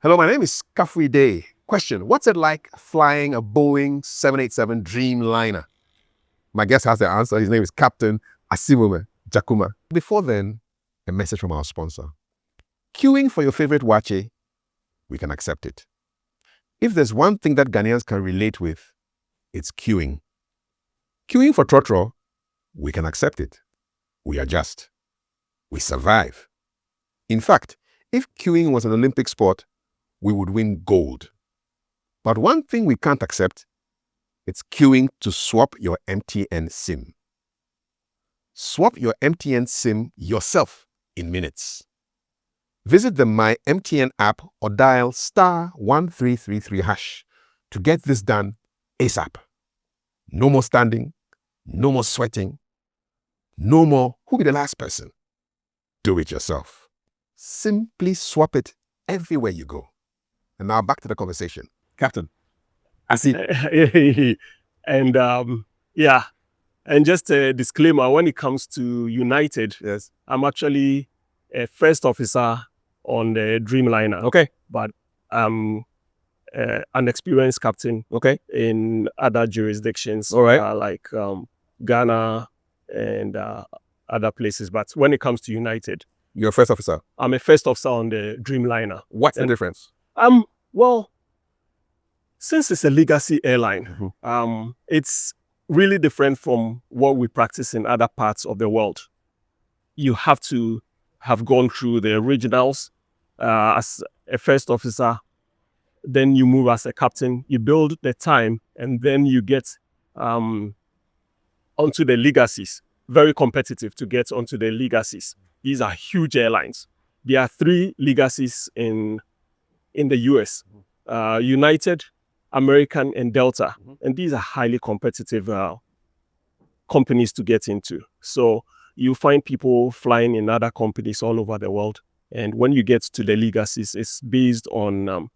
Hello, my name is Kafui Day. Question, what's it like flying a Boeing 787 Dreamliner? My guest has the answer. His name is Captain Asiwome Dzakuma. Before then, a message from our sponsor. Queuing for your favorite wache, we can accept it. If there's one thing that Ghanaians can relate with, it's queuing. Queuing for trotro, we can accept it. We adjust. We survive. In fact, if queuing was an Olympic sport, we would win gold. But one thing we can't accept, it's queuing to swap your MTN SIM. Swap your MTN SIM yourself in minutes. Visit the My MTN app or dial *1333# to get this done ASAP. No more standing, no more sweating, no more who'll be the last person. Do it yourself. Simply swap it everywhere you go. And now back to the conversation. Captain, And yeah, and just a disclaimer, when it comes to United, yes, I'm actually a first officer on the Dreamliner. Okay. But I'm an experienced captain. Okay. In other jurisdictions. All right. Like Ghana and other places. But when it comes to United, You're a first officer. I'm a first officer on the Dreamliner. What's the difference? Well, since it's a legacy airline, it's really different from what we practice in other parts of the world. You have to have gone through the originals as a first officer, then you move as a captain, you build the time, and then you get onto the legacies. Very competitive to get onto the legacies. These are huge airlines. There are 3 legacies in the US, United, American, and Delta. And these are highly competitive companies to get into. So you find people flying in other companies all over the world. And when you get to the legacies, it's based on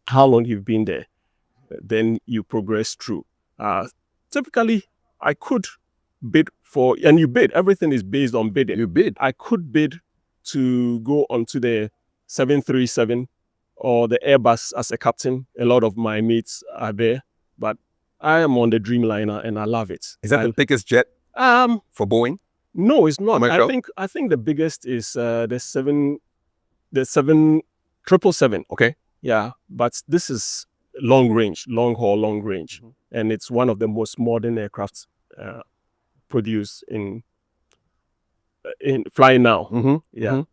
how long you've been there. Then you progress through. Typically, I could bid for, and you bid, everything is based on bidding. You bid. I could bid to go onto the 737 or the Airbus as a captain. A lot of my mates are there, but I am on the Dreamliner and I love it. Is that the biggest jet for Boeing? No, it's not. Commercial? I think the biggest is the 777. Okay. Yeah, but this is long range, long haul, long range, and it's one of the most modern aircrafts produced in flying now. Yeah.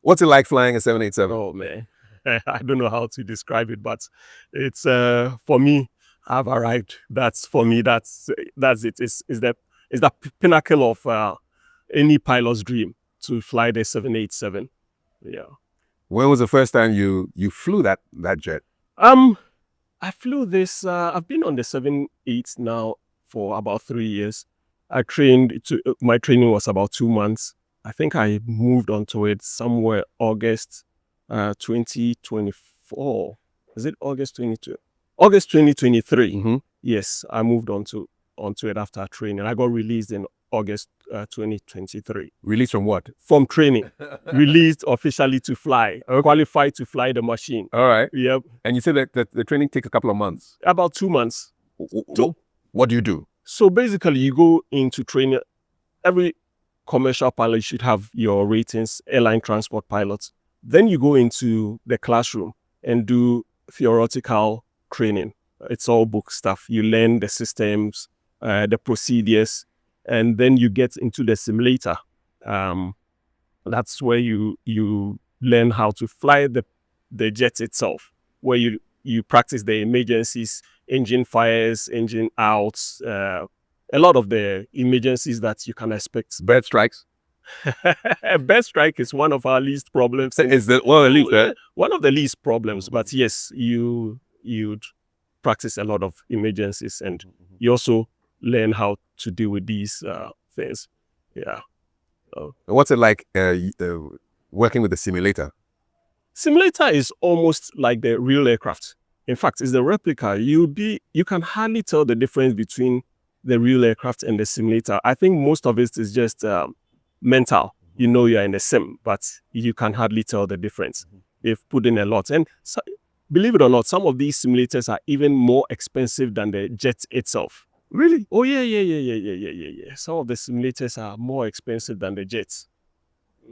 What's it like flying a 787? Oh man, I don't know how to describe it, but it's for me. I've arrived. That's for me. That's it. It's the pinnacle of any pilot's dream to fly the 787. Yeah. When was the first time you flew that jet? I flew this. I've been on the 78 now for about 3 years. I trained. My training was about 2 months. I think I moved onto it somewhere August 2024. Is it August 22? August 2023. Yes, I moved onto it after training. I got released in August 2023. Released from what? From training. Released officially to fly. Qualified to fly the machine. All right. Yep. And you said that the training takes a couple of months. About 2 months. What do you do? So basically, you go into training. Every commercial pilot should have your ratings, airline transport pilots. Then you go into the classroom and do theoretical training. It's all book stuff. You learn the systems, the procedures, and then you get into the simulator. That's where you learn how to fly the jet itself, where you practice the emergencies, engine fires, engine outs, a lot of the emergencies that you can expect. Bird strikes? Bird strike is one of our least problems. Is that one of the least problems? But yes, you'd practice a lot of emergencies, and you also learn how to deal with these things. Yeah. What's it like working with the simulator? Simulator is almost like the real aircraft. In fact, it's the replica. You can hardly tell the difference between the real aircraft and the simulator. I think most of it is just mental. You know you're in a sim, but you can hardly tell the difference. They've put in a lot. And so, believe it or not, some of these simulators are even more expensive than the jet itself. Really? Oh, yeah. Some of the simulators are more expensive than the jets.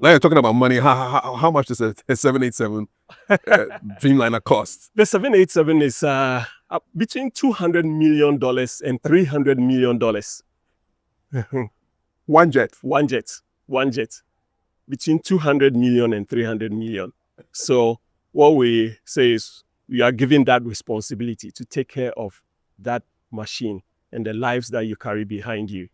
Now you're talking about money. How much does a 787 Dreamliner cost? The 787 is between $200 million and $300 million. One jet. One jet. Between 200 million and 300 million. So what we say is we are given that responsibility to take care of that machine and the lives that you carry behind you.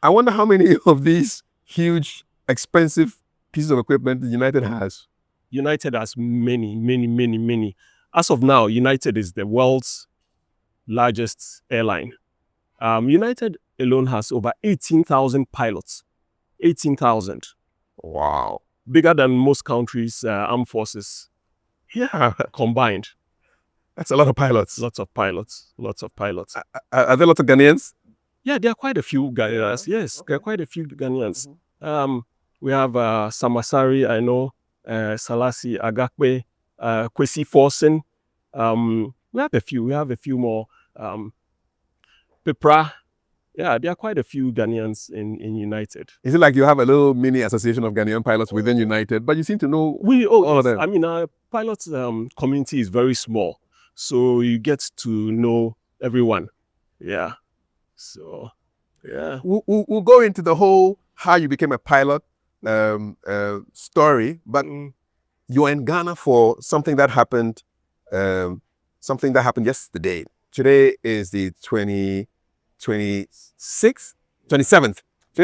I wonder how many of these huge, expensive pieces of equipment United has. United has many. As of now, United is the world's largest airline. United alone has over 18,000 pilots. 18,000. Wow. Bigger than most countries' armed forces. Yeah, combined. That's a lot of pilots. Lots of pilots. Are there lots of Ghanaians? Yeah, there are quite a few Ghanaians. Yes, okay. There are quite a few Ghanaians. We have Samasari, I know, Salasi Agakwe, Kwesi Forsen. We have a few more. Pepra. Yeah, there are quite a few Ghanaians in United. Is it like you have a little mini association of Ghanaian pilots within United, but you seem to know all of them? I mean, our pilots community is very small, so you get to know everyone. Yeah. So, yeah. We'll go into the whole how you became a pilot story, but you're in Ghana for something that happened yesterday. Today is the 27th. Today's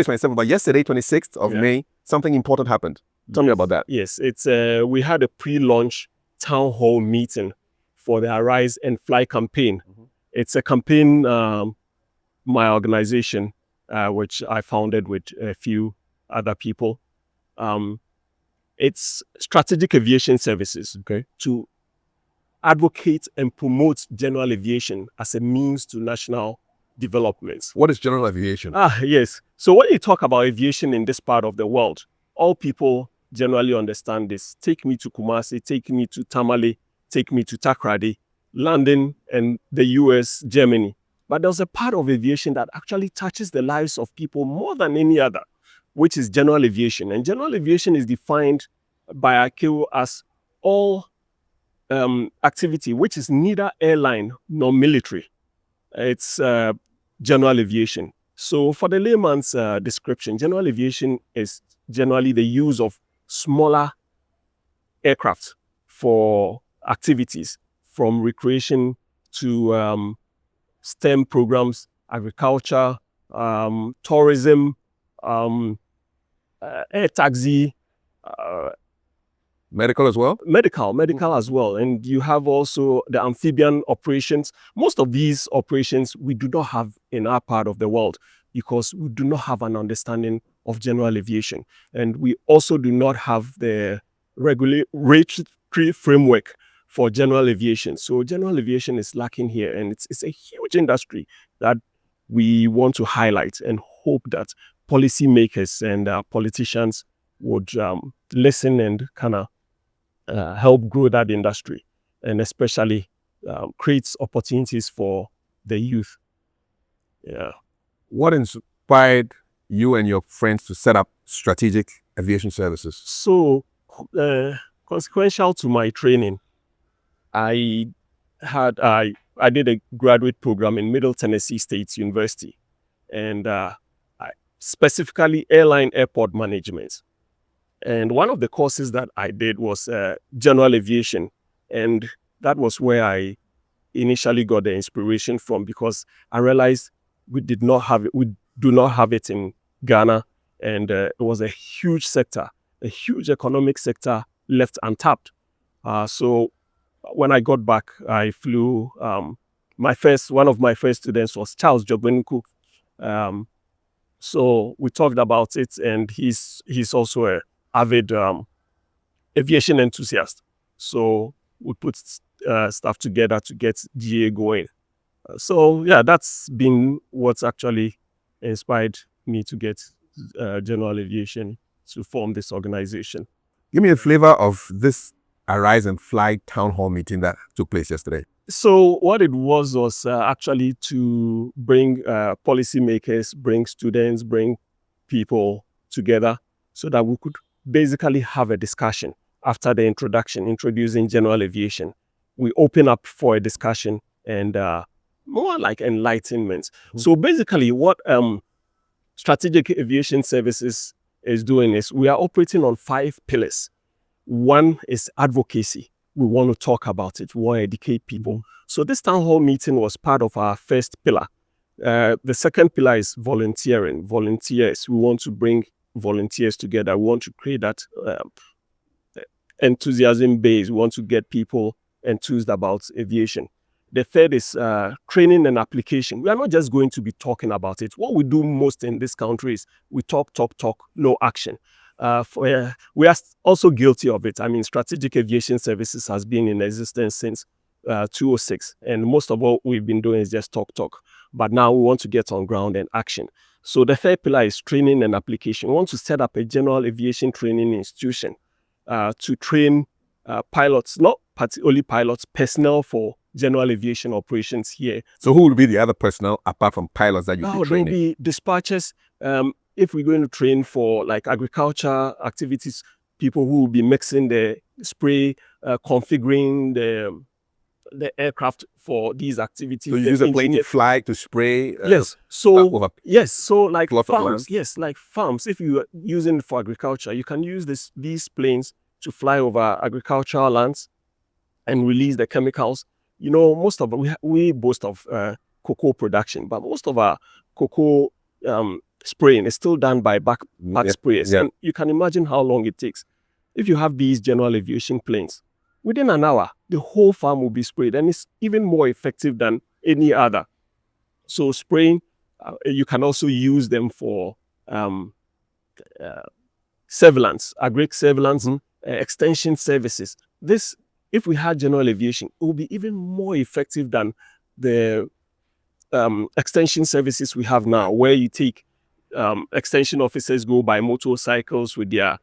27th, but yesterday, 26th of May, something important happened. Tell me about that. Yes, it's we had a pre-launch town hall meeting for the Arise and Fly campaign. It's a campaign my organization, which I founded with a few other people. It's strategic aviation services to advocate and promote general aviation as a means to national development. What is general aviation? Yes. So when you talk about aviation in this part of the world, all people generally understand this. Take me to Kumasi, take me to Tamale, take me to Takrady, London and the US, Germany. But there's a part of aviation that actually touches the lives of people more than any other, which is general aviation. And general aviation is defined by ICAO as all activity which is neither airline nor military. It's general aviation. So for the layman's description, general aviation is generally the use of smaller aircraft for activities from recreation to STEM programs, agriculture, tourism, air taxi, medical as well? Medical as well. And you have also the amphibian operations. Most of these operations we do not have in our part of the world because we do not have an understanding of general aviation. And we also do not have the regulatory framework for general aviation. So general aviation is lacking here, and it's a huge industry that we want to highlight and hope that policymakers and politicians would listen and kind of help grow that industry, and especially creates opportunities for the youth. Yeah. What inspired you and your friends to set up strategic aviation services? So, consequential to my training, I did a graduate program in Middle Tennessee State University, and specifically airline airport management. And one of the courses that I did was general aviation, and that was where I initially got the inspiration from, because I realized we do not have it in Ghana, and it was a huge sector, a huge economic sector left untapped. So when I got back, I flew. One of my first students was Charles Jobeniku. So we talked about it, and he's also a avid aviation enthusiast. So we put stuff together to get GA going. So yeah, that's been what's actually inspired me to get general aviation to form this organization. Give me a flavor of this Arise and Fly town hall meeting that took place yesterday? So what it was actually to bring policymakers, bring students, bring people together so that we could basically have a discussion after the introducing general aviation. We open up for a discussion and more like enlightenment. So basically what Strategic Aviation Services is doing is we are operating on 5 pillars. One is advocacy. We want to talk about it. We want to educate people. So this town hall meeting was part of our first pillar. The second pillar is volunteering. Volunteers. We want to bring volunteers together. We want to create that enthusiasm base. We want to get people enthused about aviation. The third is training and application. We are not just going to be talking about it. What we do most in this country is we talk, no action. We are also guilty of it. I mean, Strategic Aviation Services has been in existence since 2006, and most of what we've been doing is just talk. But now we want to get on ground and action. So the third pillar is training and application. We want to set up a general aviation training institution to train pilots, not only pilots, personnel for general aviation operations here. So who will be the other personnel apart from pilots that you'll be training? There will be dispatchers. If we're going to train for like agriculture activities, people who will be mixing the spray, configuring the aircraft for these activities. So you use a plane to fly, to spray? Yes. So like farms. Yes, like farms. If you are using it for agriculture, you can use these planes to fly over agricultural lands and release the chemicals. You know, most of we boast of cocoa production, but most of our cocoa spraying is still done by back sprayers. And you can imagine how long it takes. If you have these general aviation planes, within an hour, the whole farm will be sprayed, and it's even more effective than any other. So spraying, you can also use them for surveillance, agri surveillance, extension services. This, if we had general aviation, it would be even more effective than the extension services we have now, where you take extension officers go by motorcycles with their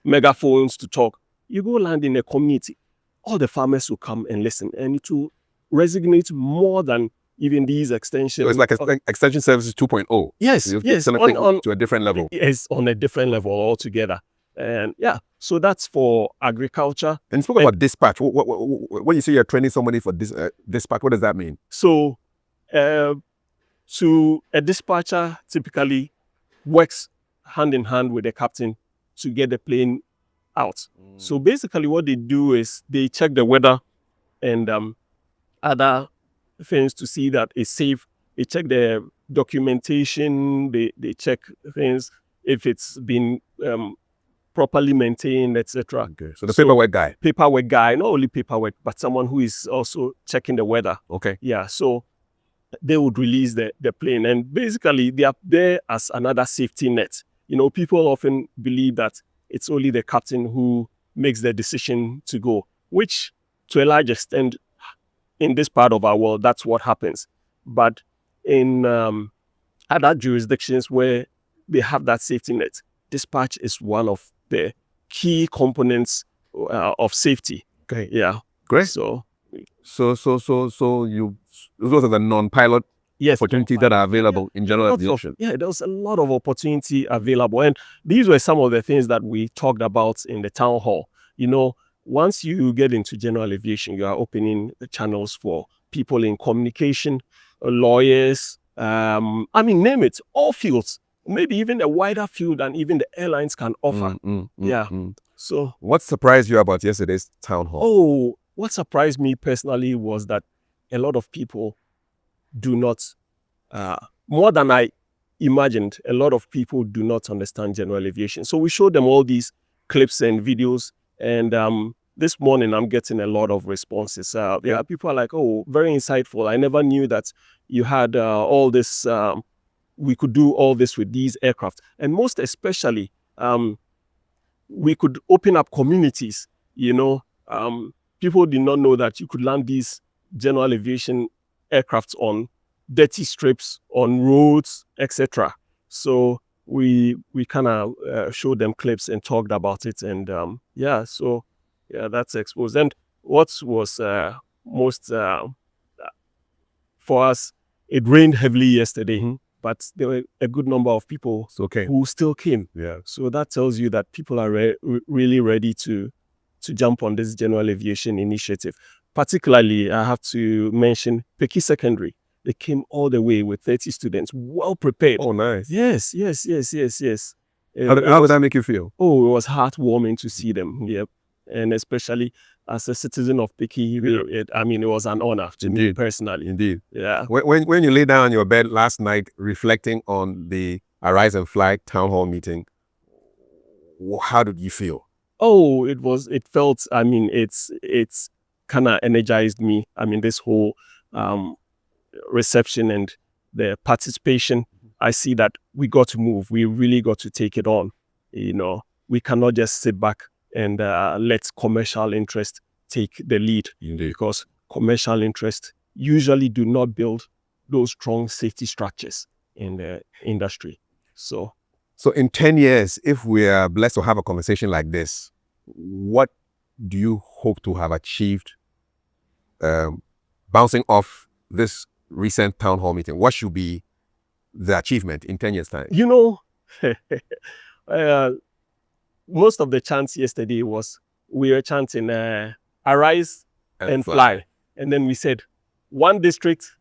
megaphones to talk. You go land in a community, all the farmers will come and listen, and it will resonate more than even these extensions. So it's like extension services 2.0. Yes, to a different level. It's on a different level altogether. And so that's for agriculture. And spoke about dispatch. When you say you're training somebody for dispatch, what does that mean? So, a dispatcher typically works hand in hand with the captain to get the plane out. So basically what they do is they check the weather and other things to see that it's safe. They check the documentation, they check things, if it's been properly maintained, etc. Okay. So paperwork guy. Not only paperwork, but someone who is also checking the weather. Okay. Yeah, so they would release the plane, and basically they are there as another safety net. You know, people often believe that it's only the captain who makes the decision to go, which to a large extent in this part of our world, that's what happens. But in other jurisdictions where they have that safety net, dispatch is one of the key components of safety. Okay. Yeah. Great. So those are the non-pilot opportunities that are available in general aviation. There's a lot of opportunity available. And these were some of the things that we talked about in the town hall. You know, once you get into general aviation, you are opening the channels for people in communication, lawyers, name it, all fields, maybe even a wider field than even the airlines can offer. So what surprised you about yesterday's town hall? Oh, what surprised me personally was that a lot of people do not, more than I imagined, a lot of people do not understand general aviation. So we showed them all these clips and videos, and this morning I'm getting a lot of responses. People are like, oh, very insightful. I never knew that you had all this, we could do all this with these aircraft. And most especially, we could open up communities, you know. People did not know that you could land these general aviation aircrafts on dirty strips, on roads, etc. So we kind of showed them clips and talked about it, and so Yeah, that's exposed. And what was most for us, it rained heavily yesterday, but there were a good number of people who still came. Yeah. So that tells you that people are really ready to jump on this general aviation initiative. Particularly, I have to mention Peki Secondary. They came all the way with 30 students, well prepared. Oh, nice. Yes. How would that make you feel? Oh, it was heartwarming to see them. Yep. And especially as a citizen of Peki, it was an honor to me personally. Indeed. Yeah. When you lay down on your bed last night reflecting on the Arise and Fly town hall meeting, how did you feel? Oh, it felt, it's kind of energized me. This whole reception and the participation, I see that we got to move. We really got to take it on. We cannot just sit back and let commercial interest take the lead. Indeed. Because commercial interest usually do not build those strong safety structures in the industry. So in 10 years, if we are blessed to have a conversation like this, what do you hope to have achieved bouncing off this recent town hall meeting? What should be the achievement in 10 years' time? Most of the chants yesterday was, we were chanting Arise and Fly. And then we said, one district,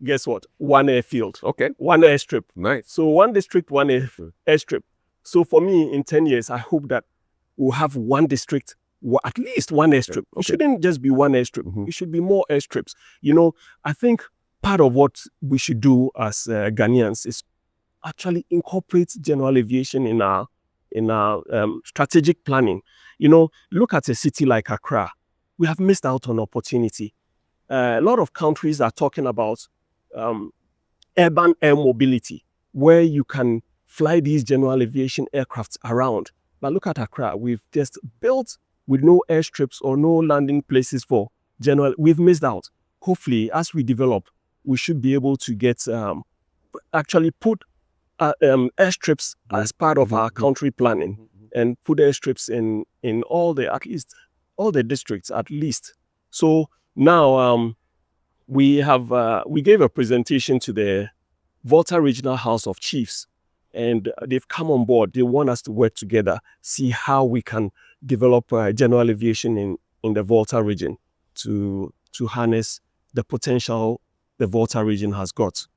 guess what? One airfield. Okay. One airstrip. Nice. So one district, one airstrip. So for me, in 10 years, I hope that we'll have one district, at least one airstrip. It shouldn't just be one airstrip. It should be more airstrips. I think part of what we should do as Ghanaians is actually incorporate general aviation in our strategic planning. Look at a city like Accra. We have missed out on opportunity. A lot of countries are talking about urban air mobility, where you can fly these general aviation aircrafts around. But look at Accra. We've just built with no airstrips or no landing places for general. We've missed out. Hopefully, as we develop, we should be able to get actually put airstrips as part of our country planning, and put airstrips in at least all the districts at least. So now we gave a presentation to the Volta Regional House of Chiefs, and they've come on board. They want us to work together, see how we can develop general aviation in the Volta region to harness the potential the Volta region has got.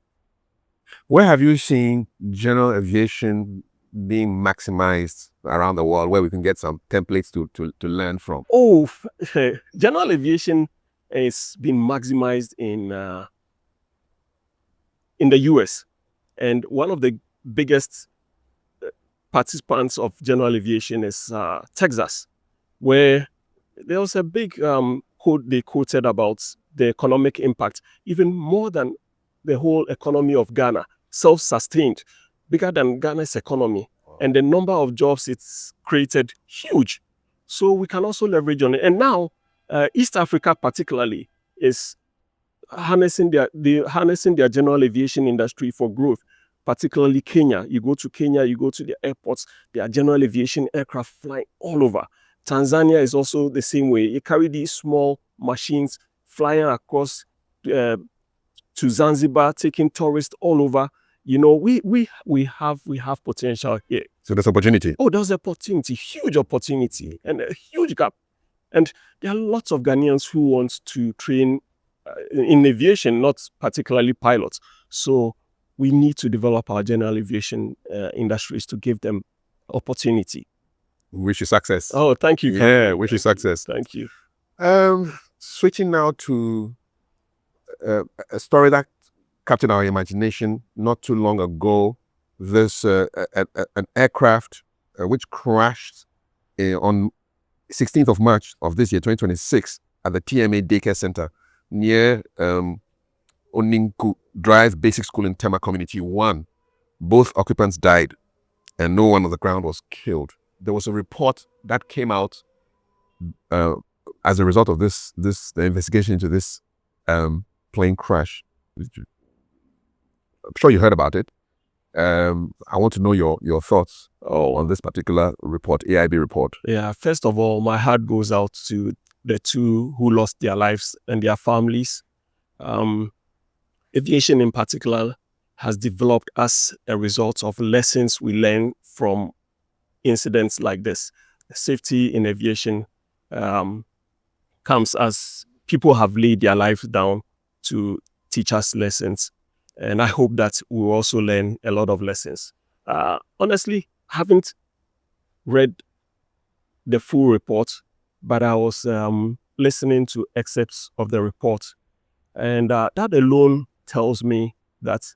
Where have you seen general aviation being maximized around the world, where we can get some templates to learn from? Oh, general aviation is being maximized in the US. And one of the biggest participants of general aviation is Texas, where there was a big quote they quoted about the economic impact, even more than the whole economy of Ghana, self-sustained, bigger than Ghana's economy. And the number of jobs it's created, huge. So we can also leverage on it. And now, East Africa particularly is harnessing their general aviation industry for growth, particularly Kenya. You go to Kenya, you go to the airports, there are general aviation aircraft flying all over. Tanzania is also the same way. You carry these small machines flying across to Zanzibar, taking tourists all over. We have potential here. So there's opportunity. Oh, there's opportunity, huge opportunity, and a huge gap. And there are lots of Ghanaians who want to train in aviation, not particularly pilots. So we need to develop our general aviation industries to give them opportunity. Wish you success. Oh, thank you. Yeah, wish you success. Thank you. Switching now to a story that captured our imagination not too long ago. There's an aircraft which crashed on 16th of March of this year, 2026, at the TMA Daycare Center near Oninku Drive Basic School in Tema Community 1. Both occupants died and no one on the ground was killed. There was a report that came out as a result of the investigation into this plane crash. I'm sure you heard about it. I want to know your thoughts Oh, on this particular report, AIB report. yeah. First of all, my heart goes out to the two who lost their lives and their families. Aviation in particular has developed as a result of lessons we learn from incidents like this. Safety in aviation comes as people have laid their lives down to teach us lessons. And I hope that we will also learn a lot of lessons. Honestly, haven't read the full report, but I was listening to excerpts of the report. And that alone tells me that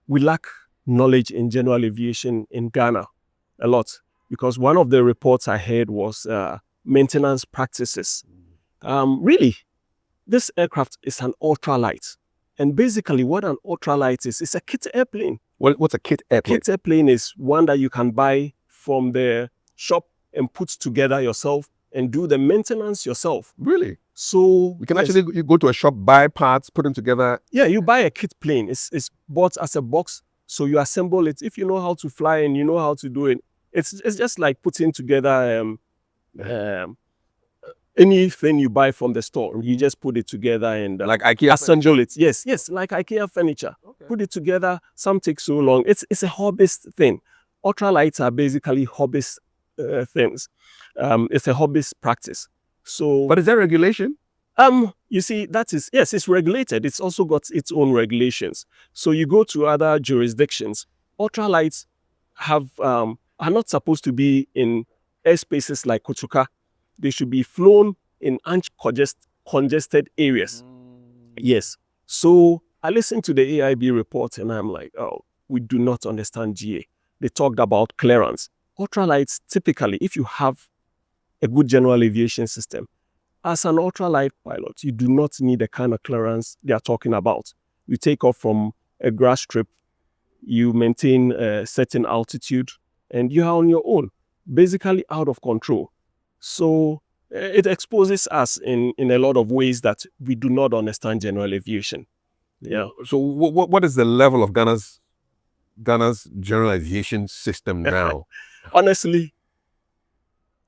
we lack knowledge in general aviation in Ghana a lot. Because one of the reports I heard was maintenance practices. Really, this aircraft is an ultralight. And basically what an ultralight is, it's a kit airplane. What's a kit airplane? Kit airplane is one that you can buy from the shop and put together yourself and do the maintenance yourself. Really? So You can actually you go to a shop, buy parts, put them together. Yeah, you buy a kit plane. It's bought as a box. So you assemble it. If you know how to fly and you know how to do it, it's just like putting together anything you buy from the store. You just put it together and Like IKEA assemble it. Yes, like IKEA furniture. Okay. Put it together. Some take so long. It's a hobbyist thing. Ultralights are basically hobbyist things. It's a hobbyist practice. So, But is there regulation? you see, yes, it's regulated. It's also got its own regulations. So you go to other jurisdictions. Ultralights are not supposed to be in airspaces like Kochuka. They should be flown in congested areas. Yes. So I listened to the AIB report and I'm like, oh, we do not understand GA. They talked about clearance. Ultralights, typically, if you have a good general aviation system, as an ultralight pilot, you do not need the kind of clearance they are talking about. You take off from a grass strip, you maintain a certain altitude, and you are on your own, basically out of control. So it exposes us in a lot of ways that we do not understand general aviation. Yeah. So what is the level of Ghana's general aviation system now? Honestly,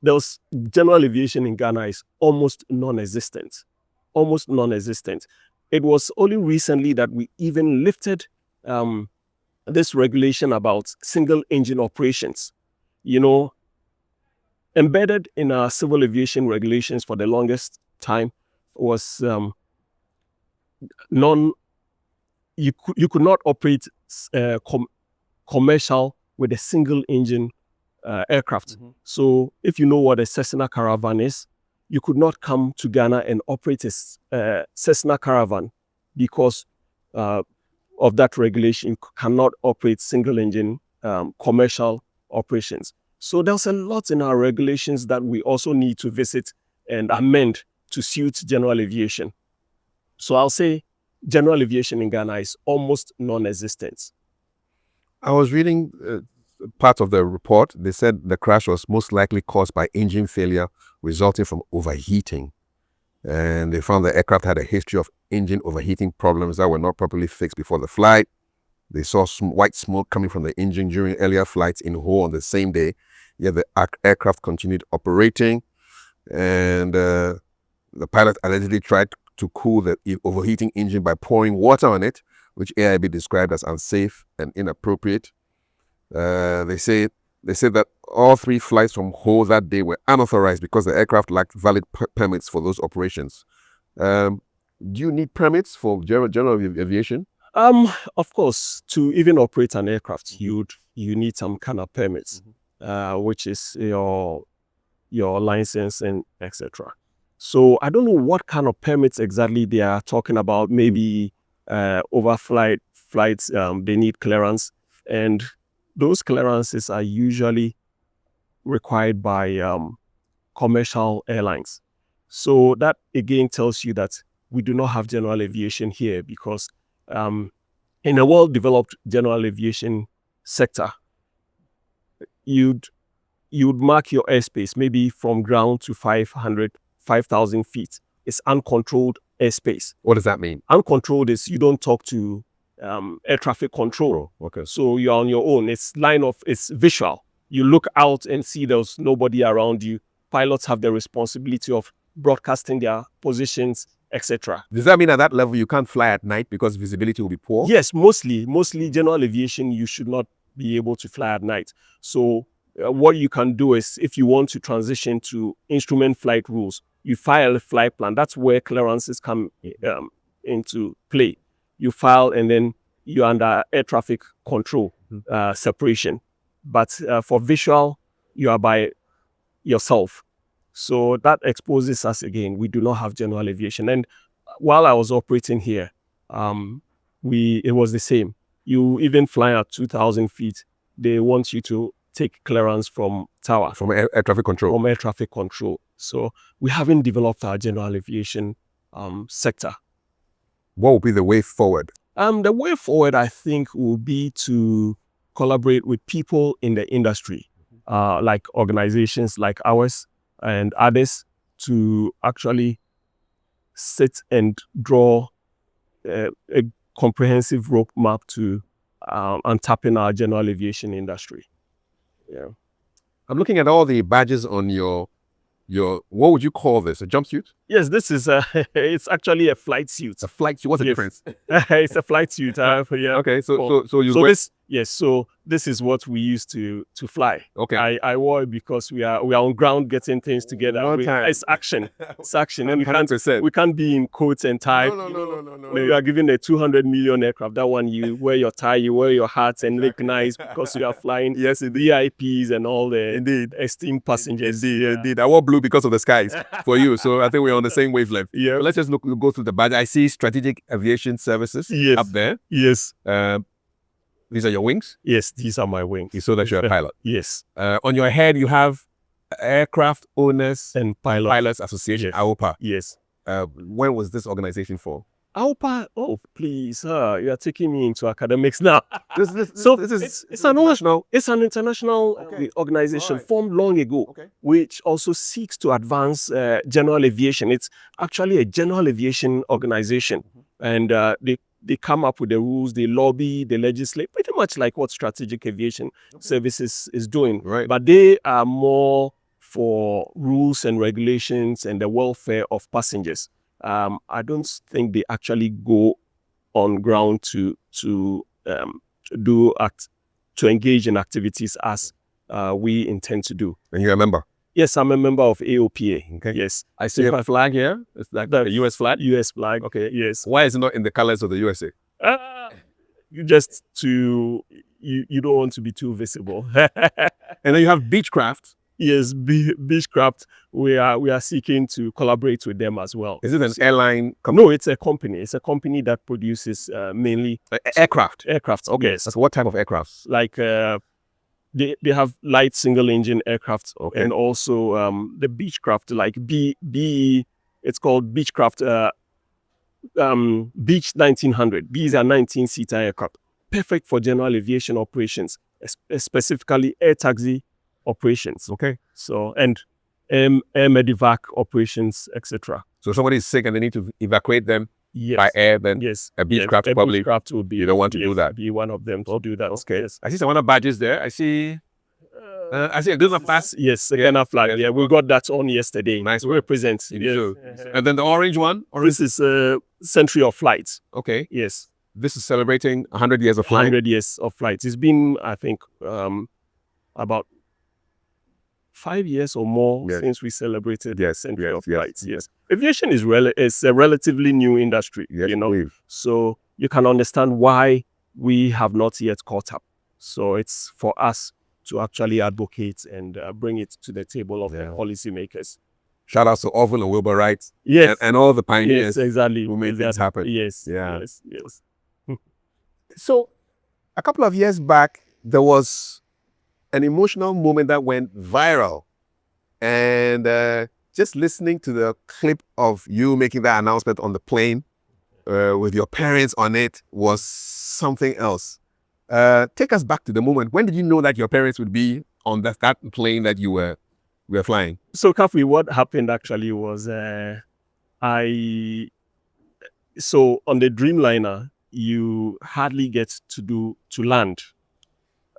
those general aviation in Ghana is almost non-existent. Almost non-existent. It was only recently that we even lifted this regulation about single engine operations. You know, embedded in our civil aviation regulations for the longest time was you could not operate commercial with a single engine aircraft. Mm-hmm. So if you know what a Cessna Caravan is, you could not come to Ghana and operate a Cessna Caravan because of that regulation. You cannot operate single engine commercial operations. So there's a lot in our regulations that we also need to visit and amend to suit general aviation. So I'll say general aviation in Ghana is almost non-existent. I was reading part of the report. They said the crash was most likely caused by engine failure resulting from overheating. And they found the aircraft had a history of engine overheating problems that were not properly fixed before the flight. They saw some white smoke coming from the engine during earlier flights in Ho on the same day. Yet the aircraft continued operating. And the pilot allegedly tried to cool the overheating engine by pouring water on it, which AIB described as unsafe and inappropriate. They said that all 3 flights from Ho that day were unauthorized because the aircraft lacked valid permits for those operations. Do you need permits for general aviation? Of course, to even operate an aircraft, you need some kind of permits, which is your license and etc. So I don't know what kind of permits exactly they are talking about. Maybe flights, they need clearance, and those clearances are usually required by commercial airlines. So that again tells you that we do not have general aviation here because in a well-developed general aviation sector, you'd mark your airspace maybe from ground to 5,000 feet. It's uncontrolled airspace. What does that mean? Uncontrolled is you don't talk to air traffic control. Okay. So you're on your own. It's visual. You look out and see there's nobody around you. Pilots have the responsibility of broadcasting their positions, etc. Does that mean at that level you can't fly at night because visibility will be poor? Yes, mostly general aviation, you should not be able to fly at night. So what you can do is, if you want to transition to instrument flight rules, you file a flight plan. That's where clearances come into play. You file and then you're under air traffic control separation. But for visual, you are by yourself. So that exposes us again. We do not have general aviation. And while I was operating here, it was the same. You even fly at 2,000 feet, they want you to take clearance from tower. From air traffic control. From air traffic control. So we haven't developed our general aviation sector. What will be the way forward? The way forward, I think, will be to collaborate with people in the industry, like organizations like ours and others, to actually sit and draw a comprehensive roadmap to untapping our general aviation industry. Yeah. I'm looking at all the badges on your what would you call this? A jumpsuit? Yes, this is it's actually a flight suit. A flight suit. What's the difference? It's a flight suit. Yeah. Okay, so this is what we use to fly. Okay. I wore it because we are on ground getting things together. It's action. It's action. And we can't be in coats and tie. No. You are given a 200 million aircraft. That one, you wear your tie, you wear your hat and look nice because you are flying VIPs and all the esteemed passengers. Indeed. I wore blue because of the skies for you. So I think we're on the same wavelength. Yeah. So let's just go through the badge. I see Strategic Aviation Services up there. Yes. These are your wings? Yes, these are my wings. You saw that you're a pilot? Yes. On your head, you have Aircraft Owners and Pilots Association, AOPA. Yes. When was this organization for? AOPA, oh please, you are taking me into academics now. It's an international organization formed long ago, which also seeks to advance general aviation. It's actually a general aviation organization, and they come up with the rules, they lobby, they legislate, pretty much like what Strategic Aviation Services is doing. Right. But they are more for rules and regulations and the welfare of passengers. I don't think they actually go on ground to engage in activities as we intend to do. And you're a member? Yes, I'm a member of AOPA. Okay. Yes. I see a flag here. It's like the US flag? US flag. Okay. Yes. Why is it not in the colors of the USA? You don't want to be too visible. And then you have Beechcraft. Yes, Beechcraft. We are seeking to collaborate with them as well. Is it an airline company? No, it's a company. It's a company that produces mainly aircraft. Aircraft. Okay. Yes. So what type of aircraft? Like they have light single engine aircraft, and also the Beechcraft, like B. It's called Beechcraft Beech 1900. These are 19-seater aircraft, perfect for general aviation operations, specifically air taxi operations. Okay. So, and air medevac operations, etc. So somebody is sick and they need to evacuate them Yes. by air, then a Beechcraft probably. Beechcraft would be. You don't want to do that. Be one of them to do that. Okay. Yes. I see some other badges there. I see a Ghana flag. Yes, a Ghana flag. Yeah, we got that on yesterday. Nice. We represent. Yes. And then the orange one. This is a Century of Flight. Okay. Yes. This is celebrating 100 years of flight. 100 years of flight. It's been, I think, about 5 years or more since we celebrated Century of Flight. Yes. Aviation is a relatively new industry, so you can understand why we have not yet caught up. So it's for us to actually advocate and bring it to the table of the policymakers. Shout out to Orville and Wilbur Wright. Yes. And all the pioneers who made things happen. Yes. Yeah. Yes. So a couple of years back, there was an emotional moment that went viral. And just listening to the clip of you making that announcement on the plane with your parents on it was something else. Take us back to the moment. When did you know that your parents would be on that plane that you were flying? So, Kafui, what happened actually was so on the Dreamliner, you hardly get to land,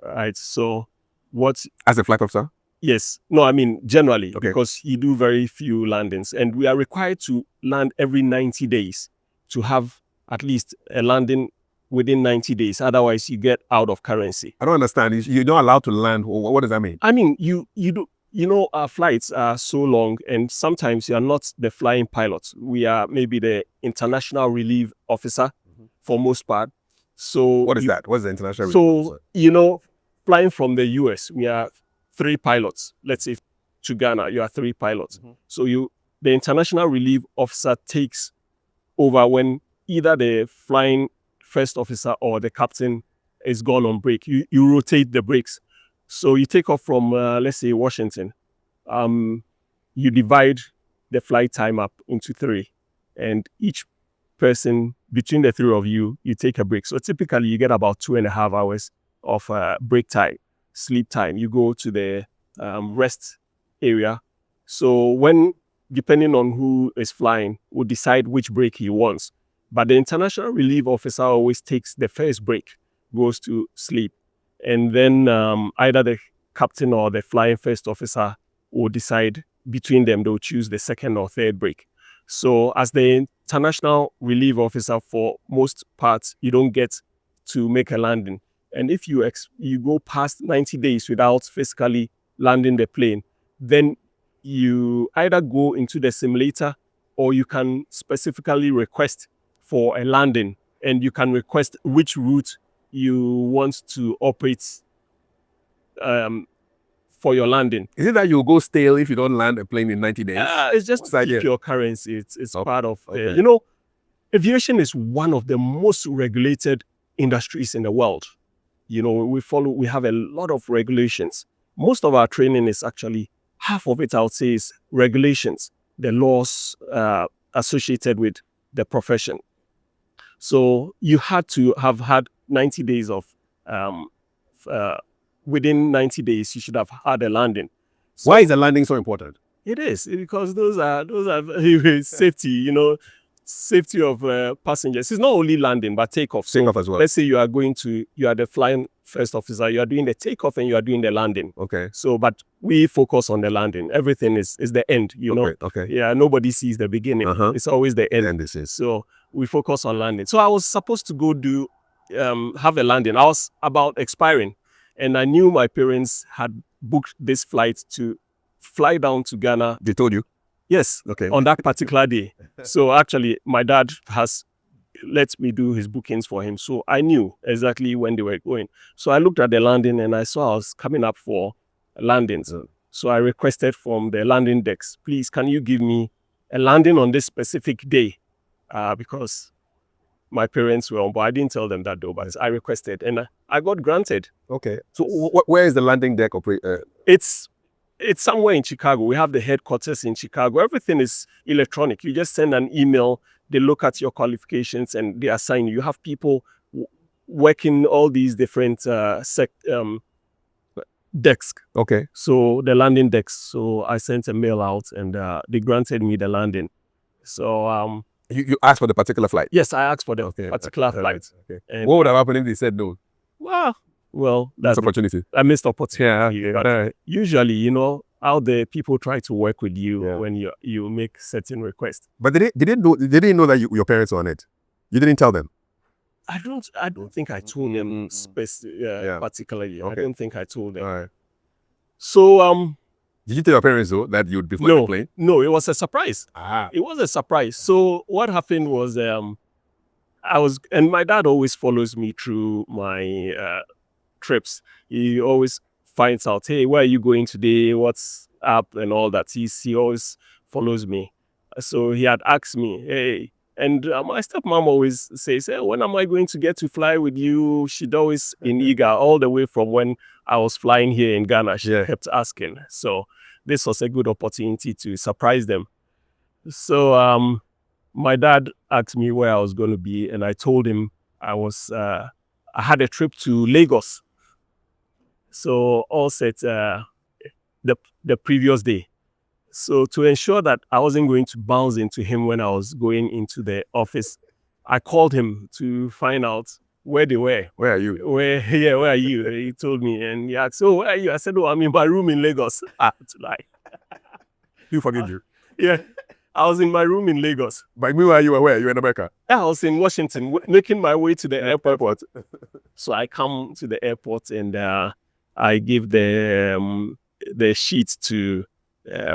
right? So what? As a flight officer? Yes. No, I mean, generally, Okay. because you do very few landings, and we are required to land every 90 days to have at least a landing within 90 days. Otherwise, you get out of currency. I don't understand. You're not allowed to land. What does that mean? I mean, you do. Our flights are so long, and sometimes you are not the flying pilot. We are maybe the international relief officer for most part. So What is that? What's the international? So, flying from the US, we are 3 pilots. Let's say to Ghana, you are 3 pilots. So the international relief officer takes over when either the flying first officer or the captain is gone on break. You rotate the breaks. So you take off from, let's say, Washington. You divide the flight time up into 3. And each person, between the 3 of you, you take a break. So typically you get about 2.5 hours of break time, sleep time. You go to the rest area. So depending on who is flying, will decide which break he wants. But the international relief officer always takes the first break, goes to sleep. And then either the captain or the flying first officer will decide between them. They'll choose the second or third break. So as the international relief officer, for most parts, you don't get to make a landing. And if you go past 90 days without physically landing the plane, then you either go into the simulator or you can specifically request for a landing, and you can request which route you want to operate for your landing. Is it that you'll go stale if you don't land a plane in 90 days? It's just What's the to keep idea? your currency. It's part of okay. aviation is one of the most regulated industries in the world. We have a lot of regulations. Most of our training is actually, half of it I would say is regulations, the laws associated with the profession. So you had to have had 90 days of, within 90 days, you should have had a landing. So Why is the landing so important? it is because those are safety, safety of passengers. It's not only landing, but takeoff. Takeoff as well. Let's say you are the flying first officer, you are doing the takeoff and you are doing the landing. Okay. So, but we focus on the landing. Everything is the end, Okay. Yeah, nobody sees the beginning. It's always the end. This is. So we focus on landing. So I was supposed to go have a landing. I was about expiring, and I knew my parents had booked this flight to fly down to Ghana. They told you? Yes. Okay. On that particular day. So actually, my dad has let me do his bookings for him. So I knew exactly when they were going. So I looked at the landing and I saw I was coming up for landings. So I requested from the landing decks, please, can you give me a landing on this specific day? Because my parents were on board. I didn't tell them that though, but I requested and I got granted. Okay. So where is the landing deck? It's somewhere in Chicago. We have the headquarters in Chicago. Everything is electronic. You just send an email, they look at your qualifications and they assign you. You have people working all these different desks. Okay. So the landing decks. So I sent a mail out and they granted me the landing. So you asked for the particular flight? Yes, I asked for the particular flight. Okay. And what would have happened if they said no? Well, that's opportunity. I missed opportunity. Yeah. Usually, out there, people try to work with you when you make certain requests. But they didn't know that your parents were on it. You didn't tell them. I don't think I told them particularly. Okay. I don't think I told them. All right. So did you tell your parents though that you'd be flying the plane? No, it was a surprise. It was a surprise. So what happened was and my dad always follows me through my trips. He always finds out, hey, where are you going today? What's up? And all that. He always follows me. So he had asked me, hey, and my stepmom always says, hey, when am I going to get to fly with you? She'd always been eager all the way from when I was flying here in Ghana. She kept asking. So this was a good opportunity to surprise them. So my dad asked me where I was going to be, and I told him I had a trip to Lagos. So all set the previous day. So to ensure that I wasn't going to bounce into him when I was going into the office, I called him to find out where they were. Where are you? Where are you? He told me, and he asked, "So where are you?" I said, "Oh, I'm in my room in Lagos." To lie. You forgive you. Yeah, I was in my room in Lagos. But meanwhile, you were where? You were in America? I was in Washington, making my way to the airport. So I come to the airport and I give the sheet to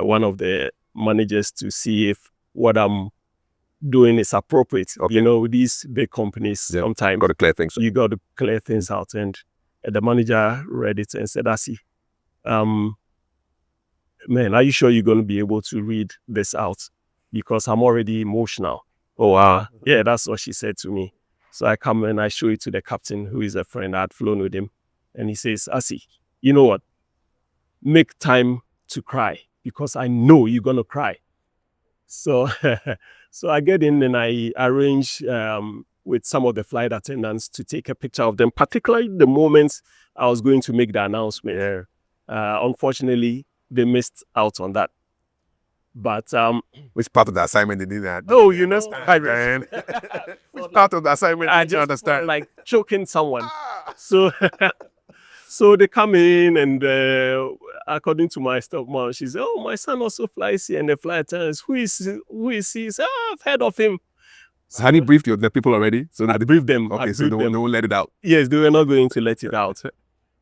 one of the managers to see if what I'm doing is appropriate. Okay. You know, with these big companies, sometimes got to clear things. you got to clear things out. And the manager read it and said, "Asi, man, are you sure you're going to be able to read this out? Because I'm already emotional." Oh, wow. Yeah, that's what she said to me. So I come and I show it to the captain, who is a friend. I had flown with him. And he says, "Asi, you know what? Make time to cry, because I know you're going to cry." So, so I get in and I arrange with some of the flight attendants to take a picture of them, particularly the moment I was going to make the announcement. Unfortunately, they missed out on that. But which part of the assignment did that? Oh, you know, man. Which part of the assignment I did you just understand? like choking someone. So, so they come in and according to my stepmom, she said, "Oh, my son also flies here." And the flight attendants, who is he? He said, "Oh, I've heard of him." So, had you briefed the people already? So I briefed them. Okay, so they won't let it out. Yes, they were not going to let it out.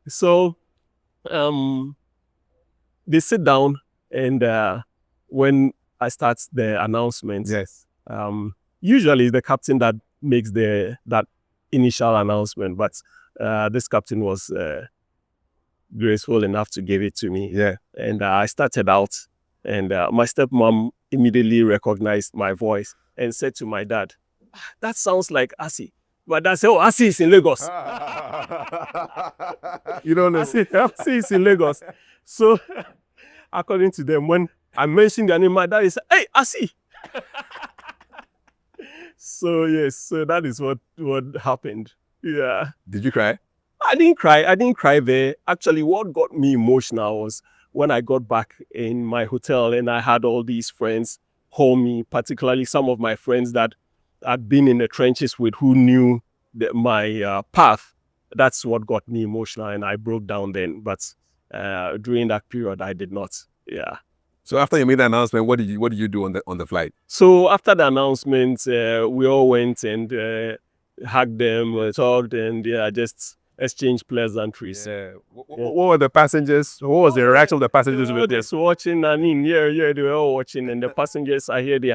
So they sit down, and when I start the announcement, yes, usually the captain that makes that initial announcement, but this captain was graceful enough to give it to me. Yeah, and I started out, and my stepmom immediately recognized my voice and said to my dad, "That sounds like Asi." But I said, "Oh, Asi is in Lagos." You don't know. Asi is in Lagos. So, according to them, when I mentioned their name, my dad said, "Hey, Asi." So yes, so that is what happened. Yeah. Did you cry? I didn't cry. I didn't cry there. Actually, what got me emotional was when I got back in my hotel and I had all these friends hold me, particularly some of my friends that I'd been in the trenches with, who knew my path. That's what got me emotional, and I broke down then. But during that period, I did not. Yeah. So after you made the announcement, what did you do on the flight? So after the announcement, we all went and hugged them, talked, and just exchanged pleasantries. Yeah. What were the passengers? What was the reaction of the passengers? They were just watching. I mean, they were all watching, and the passengers, I hear they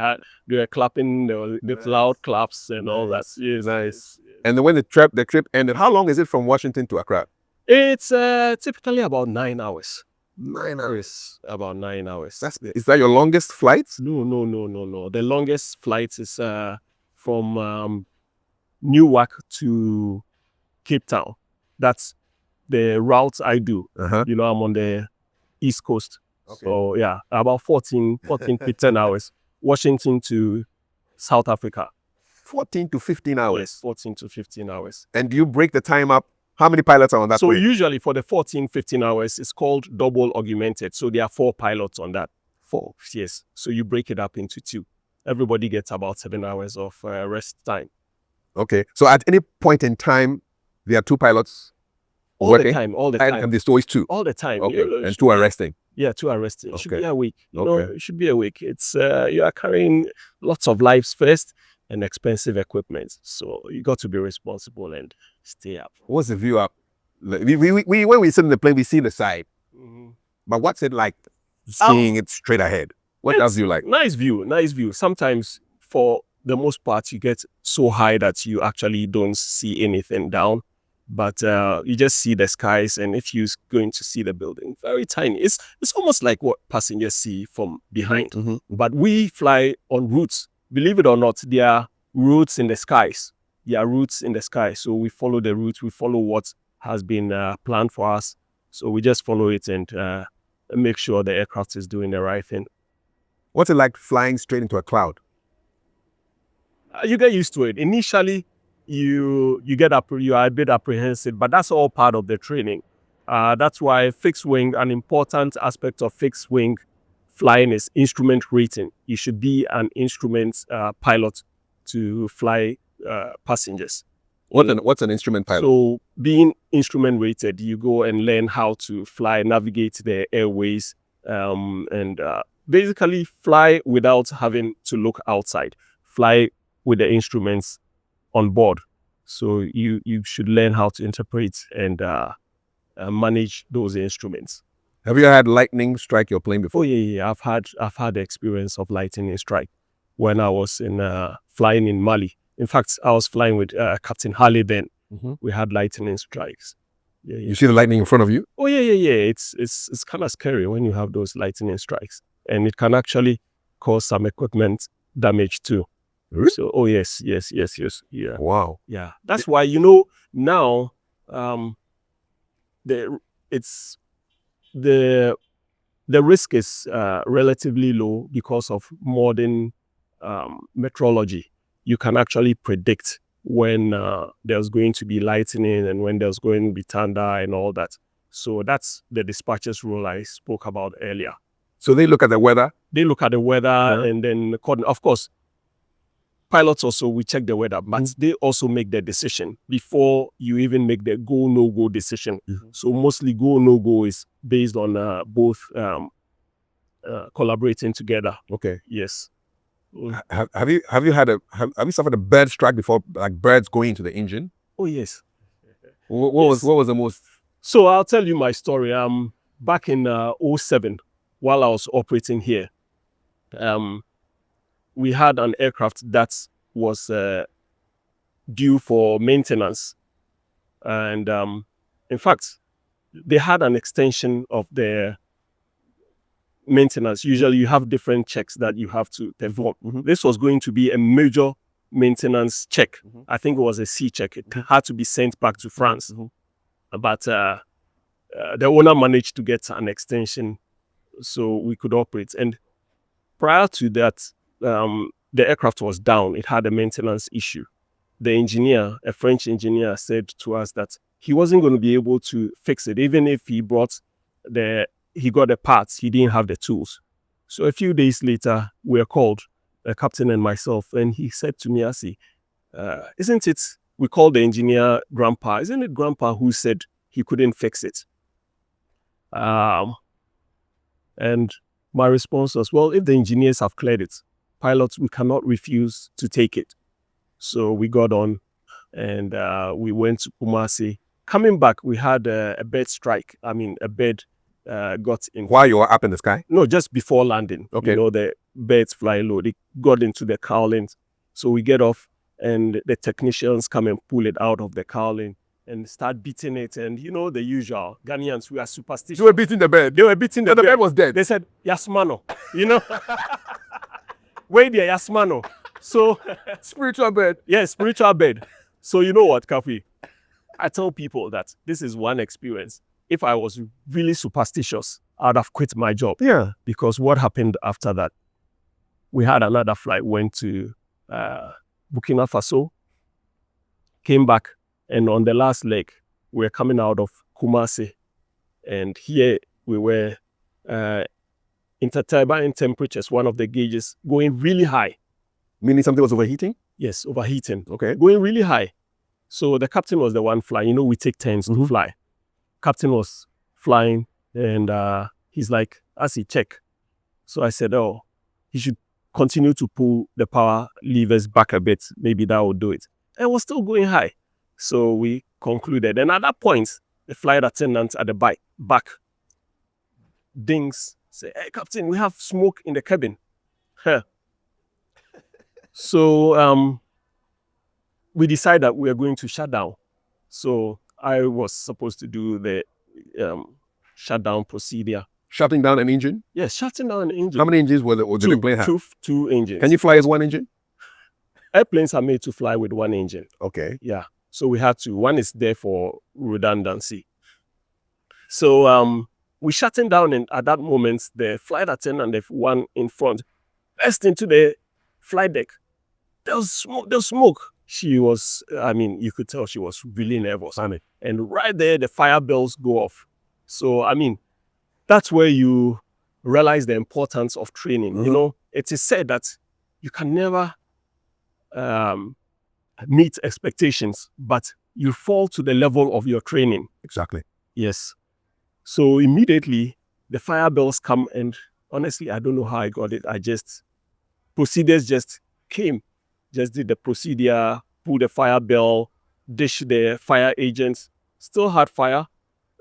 were clapping, the loud claps and all that. Yes. Nice. And when the trip ended, how long is it from Washington to Accra? It's typically about 9 hours. 9 hours. About 9 hours. Is that your longest flight? No. The longest flight is from Newark to Cape Town. That's the route I do. You know, I'm on the East Coast. Okay. So yeah, about 14 15 hours. Washington to South Africa. 14 to 15 hours? Yes, 14 to 15 hours. And do you break the time up? How many pilots are on that? So usually for the 14, 15 hours, it's called double augmented. So there are 4 pilots on that. 4, yes. So you break it up into 2. Everybody gets about 7 hours of rest time. Okay. So at any point in time, there are 2 pilots all working? All the time. And there's always 2? All the time. Okay. And 2 are resting? Yeah, 2 are resting. It should be a week. Okay. It should be a week. It's you are carrying lots of lives first and expensive equipment. So you got to be responsible and stay up. What's the view up? When we sit in the plane, we see the side. But what's it like seeing it straight ahead? What else do you like? Nice view. Sometimes, for the most part, you get so high that you actually don't see anything down. But you just see the skies, and if you're going to see the building, very tiny. It's almost like what passengers see from behind. But we fly on routes. Believe it or not, there are routes in the skies. So we follow the route. We follow what has been planned for us. So we just follow it and make sure the aircraft is doing the right thing. What's it like flying straight into a cloud? You get used to it. Initially, you are a bit apprehensive, but that's all part of the training. That's why fixed wing, an important aspect of fixed wing flying is instrument rating. You should be an instrument pilot to fly passengers. What's an instrument pilot? So being instrument rated, you go and learn how to fly, navigate the airways, and basically fly without having to look outside. Fly with the instruments on board. So you should learn how to interpret and manage those instruments. Have you had lightning strike your plane before? Oh yeah. I've had the experience of lightning strike when I was in flying in Mali. In fact, I was flying with Captain Halley then. We had lightning strikes. Yeah. You see the lightning in front of you? Oh yeah. It's kind of scary when you have those lightning strikes, and it can actually cause some equipment damage too. Really? So yes. Yeah. Wow. Yeah. That's why now the risk is relatively low because of modern meteorology. You can actually predict when there's going to be lightning and when there's going to be thunder and all that. So that's the dispatcher's role I spoke about earlier. So they look at the weather? They look at the weather and then, of course, pilots also, we check the weather, but they also make the decision before you even make the go, no go decision. So mostly go, no go is based on both collaborating together. Okay. Yes. Have you suffered a bird strike before, like birds going into the engine? Oh yes. What was the most? So I'll tell you my story. Back in 2007, while I was operating here, we had an aircraft that was due for maintenance, and in fact, they had an extension of their maintenance. Usually you have different checks that you have to perform. This was going to be a major maintenance check. I think it was a C check. It had to be sent back to France. But the owner managed to get an extension so we could operate. And prior to that, the aircraft was down. It had a maintenance issue. The engineer, a French engineer, said to us that he wasn't going to be able to fix it. Even if he got the parts, he didn't have the tools. So a few days later, we were called, the captain and myself, and he said to me, Asi, isn't it, we called the engineer Grandpa, isn't it Grandpa who said he couldn't fix it? And my response was, well, if the engineers have cleared it, pilots, we cannot refuse to take it. So we got on and we went to Kumasi. Coming back, we had a bird strike. I mean, a bird got in. While you were up in the sky? No, just before landing. Okay. The birds fly low. They got into the cowling. So we get off and the technicians come and pull it out of the cowling and start beating it. And the usual. Ghanaians, we are superstitious. They were beating the bird. They were beating the bird. The bird was dead. They said, Yasmano. Wait there, Yasmano. So spiritual bird. Yeah, spiritual bird. So you know what, Kafui? I tell people that this is one experience. If I was really superstitious, I'd have quit my job. Yeah. Because what happened after that? We had another flight, went to Burkina Faso, came back, and on the last leg, we were coming out of Kumasi. And here we were interturbine temperatures, one of the gauges, going really high. Meaning something was overheating? Yes, overheating. Okay. Going really high. So the captain was the one flying. We take turns to fly. Captain was flying and he's like, Asi, check. So I said, oh, he should continue to pull the power levers back a bit. Maybe that will do it. And it was still going high. So we concluded. And at that point, the flight attendant at the back dings, say, hey, Captain, we have smoke in the cabin. So we decided that we are going to shut down. So I was supposed to do the shutdown procedure. Shutting down an engine? Yes, shutting down an engine. How many engines did the plane have? Two engines. Can you fly as one engine? Airplanes are made to fly with one engine. Okay. Yeah. So we had to. One is there for redundancy. So we shutting down, and at that moment, the flight attendant, the one in front, burst into the flight deck. There was smoke. She was, you could tell she was really nervous. And right there, the fire bells go off. So, that's where you realize the importance of training. It is said that you can never meet expectations, but you fall to the level of your training. Exactly. Yes. So immediately the fire bells come, and honestly, I don't know how I got it. Procedures just came, just did the procedure, pull the fire bell, dish the fire agents, still had fire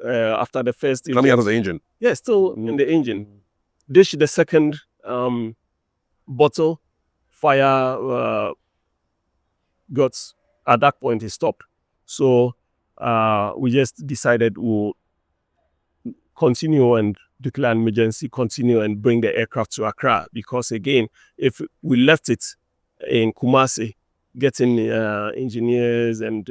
after the first. Coming out of the engine. Yeah, still in the engine. Dish the second bottle, fire got, at that point it stopped. So we just decided we'll continue and declare an emergency, continue and bring the aircraft to Accra, because again, if we left it in Kumasi, getting engineers and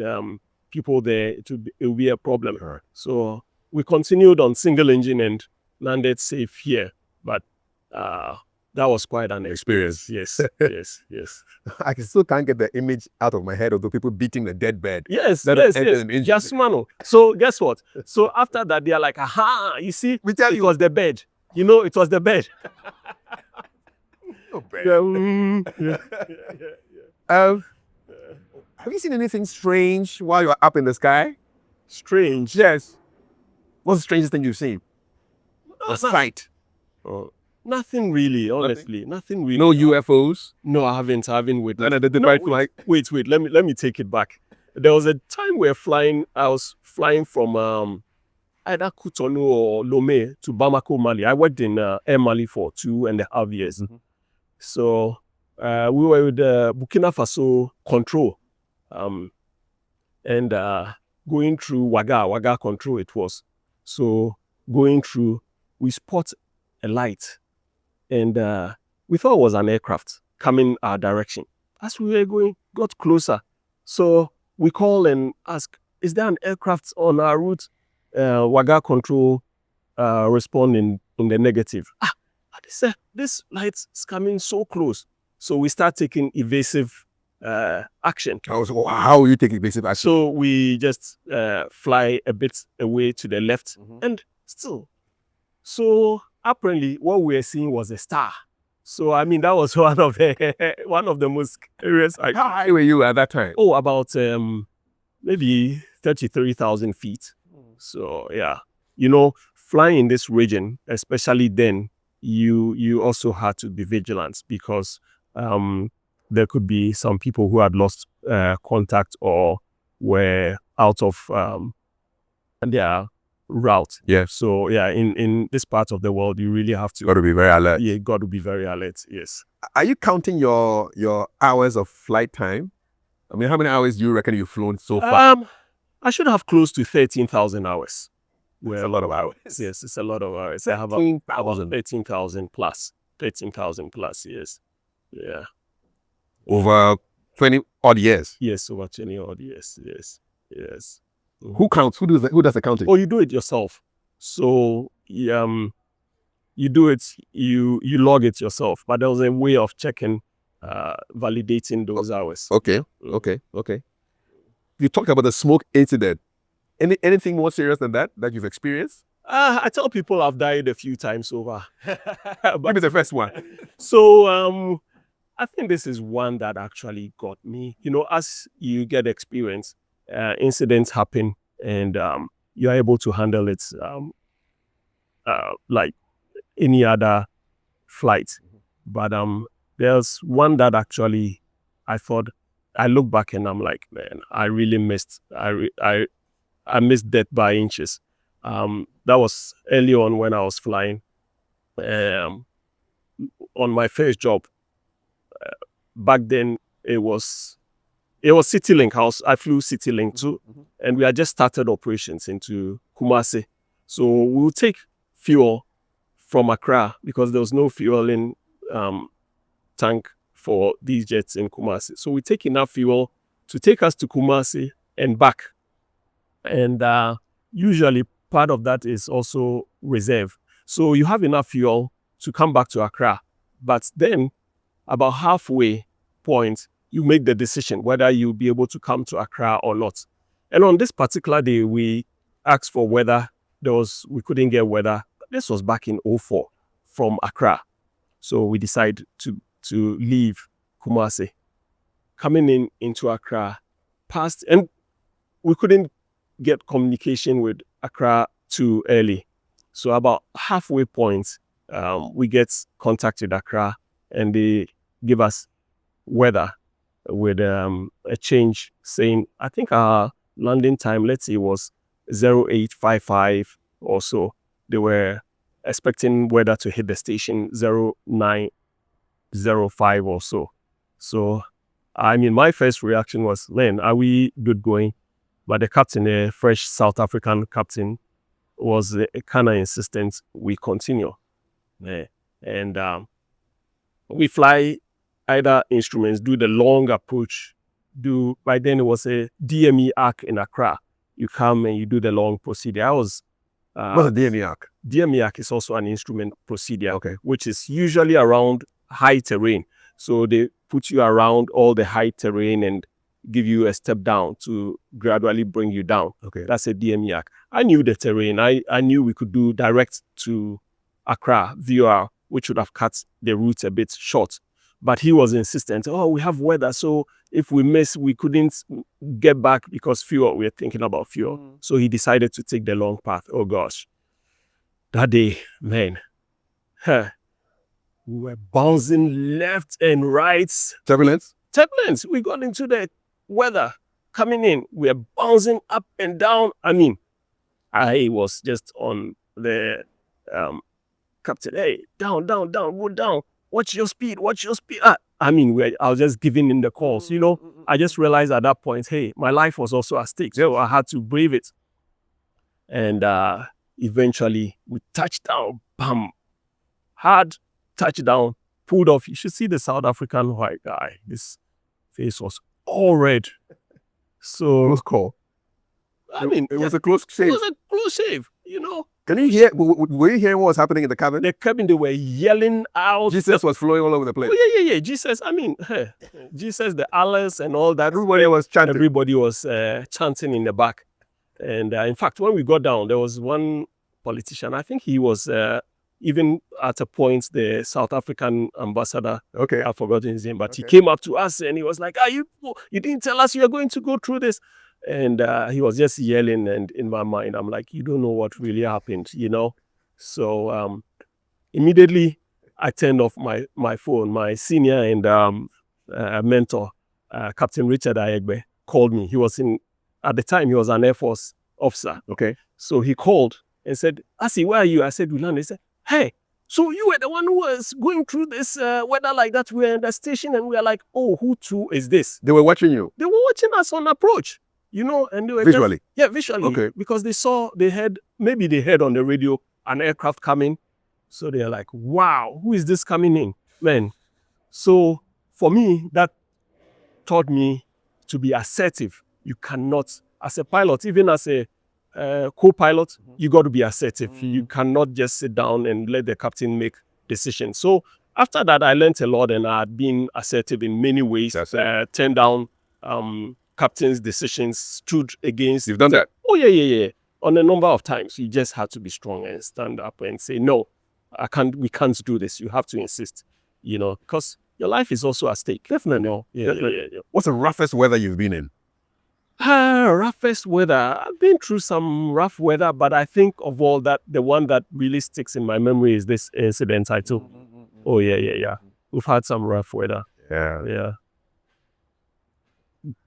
people there, it will be a problem. Right. So we continued on single engine and landed safe here, but that was quite an experience. Yes, yes. I still can't get the image out of my head of the people beating the dead bed. Yes. Engine. Just mano. So guess what? So after that, they are like, aha, you see, We tell it you. was the bed. You know, it was the bed. Oh, bad. Yeah. Have you seen anything strange while you're up in the sky? Strange. Yes. What's the strangest thing you've seen? A sight. Nothing really, honestly. Nothing really. No UFOs. No, I haven't witnessed. Unidentified flight. Wait. Let me take it back. There was a time I was flying from either Cotonou or Lomé to Bamako, Mali. I worked in Air Mali for 2.5 years. Mm-hmm. So we were with Burkina Faso control, and going through Waga control it was. So going through, we spot a light, and we thought it was an aircraft coming our direction. As we were going, got closer. So we call and ask, is there an aircraft on our route? Waga control responding in the negative. They said, this light is coming so close. So we start taking evasive action. How are you taking evasive action? So we just fly a bit away to the left, and still. So apparently what we were seeing was a star. So I mean, that was one of the most curious. How high were you at that time? Oh, about maybe 33,000 feet. So yeah, you know, flying in this region, especially then, you also had to be vigilant, because there could be some people who had lost contact or were out of their route. Yeah. So yeah, in this part of the world, you really have to. Got to be very alert. Yeah, got to be very alert. Yes. Are you counting your hours of flight time? I mean, how many hours do you reckon you've flown so far? I should have close to 13,000 hours. That's a lot of hours. Yes, it's a lot of hours. I have about 13,000 plus. 13,000 plus, yes. Yeah. Over 20 odd years. Yes, over 20 odd years. Yes. Who counts? Who does the counting? Oh, you do it yourself. So you do it, you log it yourself. But there was a way of checking, validating those hours. Okay. You talked about the smoke incident. Anything more serious than that you've experienced? I tell people I've died a few times over. Maybe the first one. So I think this is one that actually got me. You know, as you get experience, incidents happen, and you're able to handle it like any other flight. But there's one that actually I look back and I'm like, man, I really missed. I missed death by inches. That was early on when I was flying. On my first job. Back then, it was CityLink. I flew CityLink too, and we had just started operations into Kumasi. So we would take fuel from Accra, because there was no fuel in tank for these jets in Kumasi. So we take enough fuel to take us to Kumasi and back. And usually part of that is also reserve. So you have enough fuel to come back to Accra. But then about halfway point, you make the decision whether you'll be able to come to Accra or not. And on this particular day, we asked for weather. We couldn't get weather. This was back in 2004 from Accra. So we decided to leave Kumasi. coming into Accra, passed, and we couldn't get communication with Accra too early. So about halfway point, we get contact with Accra, and they give us weather with a change saying, I think our landing time, let's say, it was 0855 or so. They were expecting weather to hit the station 0905 or so. So, I mean, my first reaction was, Len, are we good going? But the captain, a fresh South African captain, was kind of insistent we continue. And we fly either instruments, do the long approach, by then it was a DME arc in Accra. You come and you do the long procedure. I was... What's a DME arc? DME arc is also an instrument procedure, Okay. which is usually around high terrain. So they put you around all the high terrain and give you a step down to gradually bring you down. Okay. That's a DME arc. I knew the terrain. I knew we could do direct to Accra, VR, which would have cut the route a bit short. But he was insistent, we have weather, so if we miss, we couldn't get back because fuel, we're thinking about fuel. So he decided to take the long path. Oh gosh. That day, man, we were bouncing left and right. Turbulence? Turbulence. We got into the weather coming in. We were bouncing up and down. I mean, I was just on the captain, hey, down, go down. Watch your speed. I mean, I was just giving in the calls, you know. I just realized at that point, hey, my life was also at stake. So I had to brave it. And eventually we touched down, bam, hard touchdown, pulled off. You should see the South African white guy. His face was all red. So, Close call. I mean, it was a close shave. It was a close shave, you know. Can you hear, were you hearing what was happening in the cabin? The cabin, they were yelling out. Jesus was flowing all over the place. Oh, yeah. Jesus, I mean, Jesus, the Allahs and all that. Everybody was chanting. Everybody was chanting in the back. And in fact, when we got down, there was one politician. I think he was even at a point the South African ambassador. Okay. I've forgotten his name, but Okay. he came up to us and he was like, you didn't tell us you are going to go through this. And he was just yelling, and in my mind, I'm like, you don't know what really happened, you know? So immediately, I turned off my phone. My senior and mentor, Captain Richard Ayegbe, called me. At the time, he was an Air Force officer. Okay. So he called and said, Asi, where are you? I said, we landed. He said, hey, so you were the one who was going through this weather like that. We were in the station and we were like, who too is this? They were watching you? They were watching us on approach. You know, and they were Visually? Visually. Okay. Because they heard on the radio an aircraft coming. So they're like, wow, who is this coming in? Man. So for me, that taught me to be assertive. You cannot, as a pilot, even as a co-pilot, you got to be assertive. You cannot just sit down and let the captain make decisions. So after that, I learned a lot, and I had been assertive in many ways. Turned down captain's decisions, stood against. You've done that? Oh, yeah. On a number of times, you just had to be strong and stand up and say, no, we can't do this. You have to insist, you know, because your life is also at stake. Definitely. No. Yeah. What's the roughest weather you've been in? Roughest weather. I've been through some rough weather, but I think of all that, the one that really sticks in my memory is this incident I took. Oh, yeah. We've had some rough weather. Yeah.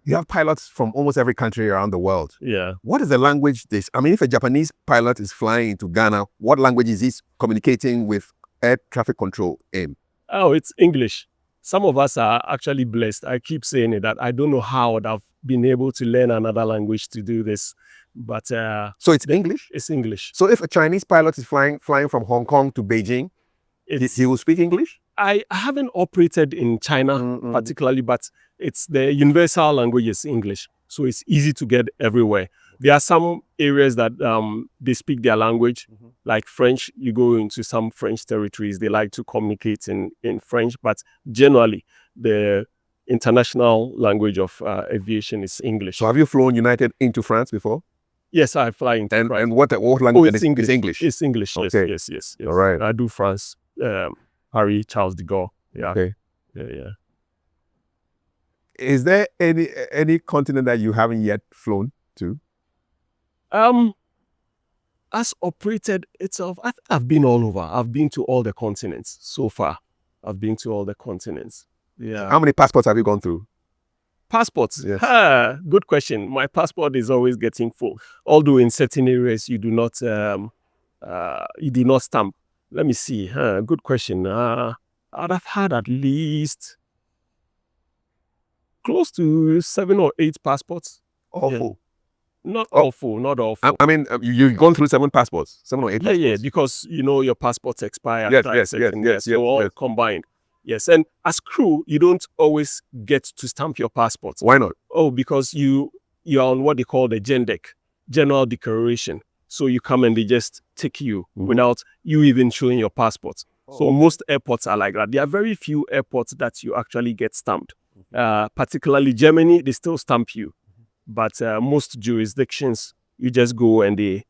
You have pilots from almost every country around the world. Yeah. What is the language if a Japanese pilot is flying into Ghana, what language is he communicating with air traffic control in? Oh, it's English. Some of us are actually blessed. I keep saying it, that I don't know how I've been able to learn another language to do this. But so it's English? It's English. So if a Chinese pilot is flying from Hong Kong to Beijing, he will speak English? I haven't operated in China particularly, but it's the universal language is English. So it's easy to get everywhere. There are some areas that they speak their language, like French. You go into some French territories, they like to communicate in French, but generally the international language of aviation is English. So have you flown United into France before? Yes, I fly into France. And what language it's English. It's English? It's English, okay. Yes. All right. I do France, Harry, Charles de Gaulle. Yeah. Okay. Yeah. Is there any continent that you haven't yet flown to? As operated itself, I've been all over. I've been to all the continents so far. I've been to all the continents. Yeah. How many passports have you gone through? Passports? Yes. Good question. My passport is always getting full. Although in certain areas you do not stamp. Let me see. Good question. I'd have had at least close to 7 or 8 passports. Awful. Not awful, not awful. I mean, you've gone through 7 passports, 7 or 8 passports. Yeah, because your passports expire. Yes, so all combined. Yes, and as crew, you don't always get to stamp your passport. Why not? Oh, because you are on what they call the GENDEC, General Declaration. So you come and they just take you without you even showing your passport. So most airports are like that. There are very few airports that you actually get stamped. Particularly Germany, they still stamp you. But most jurisdictions, you just go and they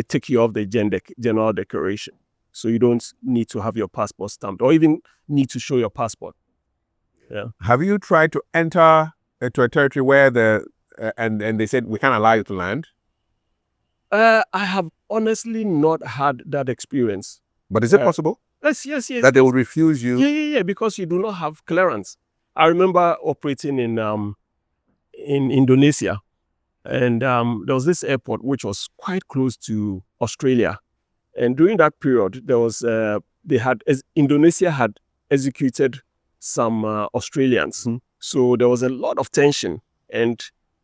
take you off the GENDEC, General Declaration. So you don't need to have your passport stamped or even need to show your passport. Yeah. Have you tried to enter to a territory where and they said we can't allow you to land? I have honestly not had that experience. But is it possible? Yes. That they will refuse you? Yeah, because you do not have clearance. I remember operating in Indonesia, and there was this airport which was quite close to Australia. And during that period, there was Indonesia had executed some Australians. So there was a lot of tension, and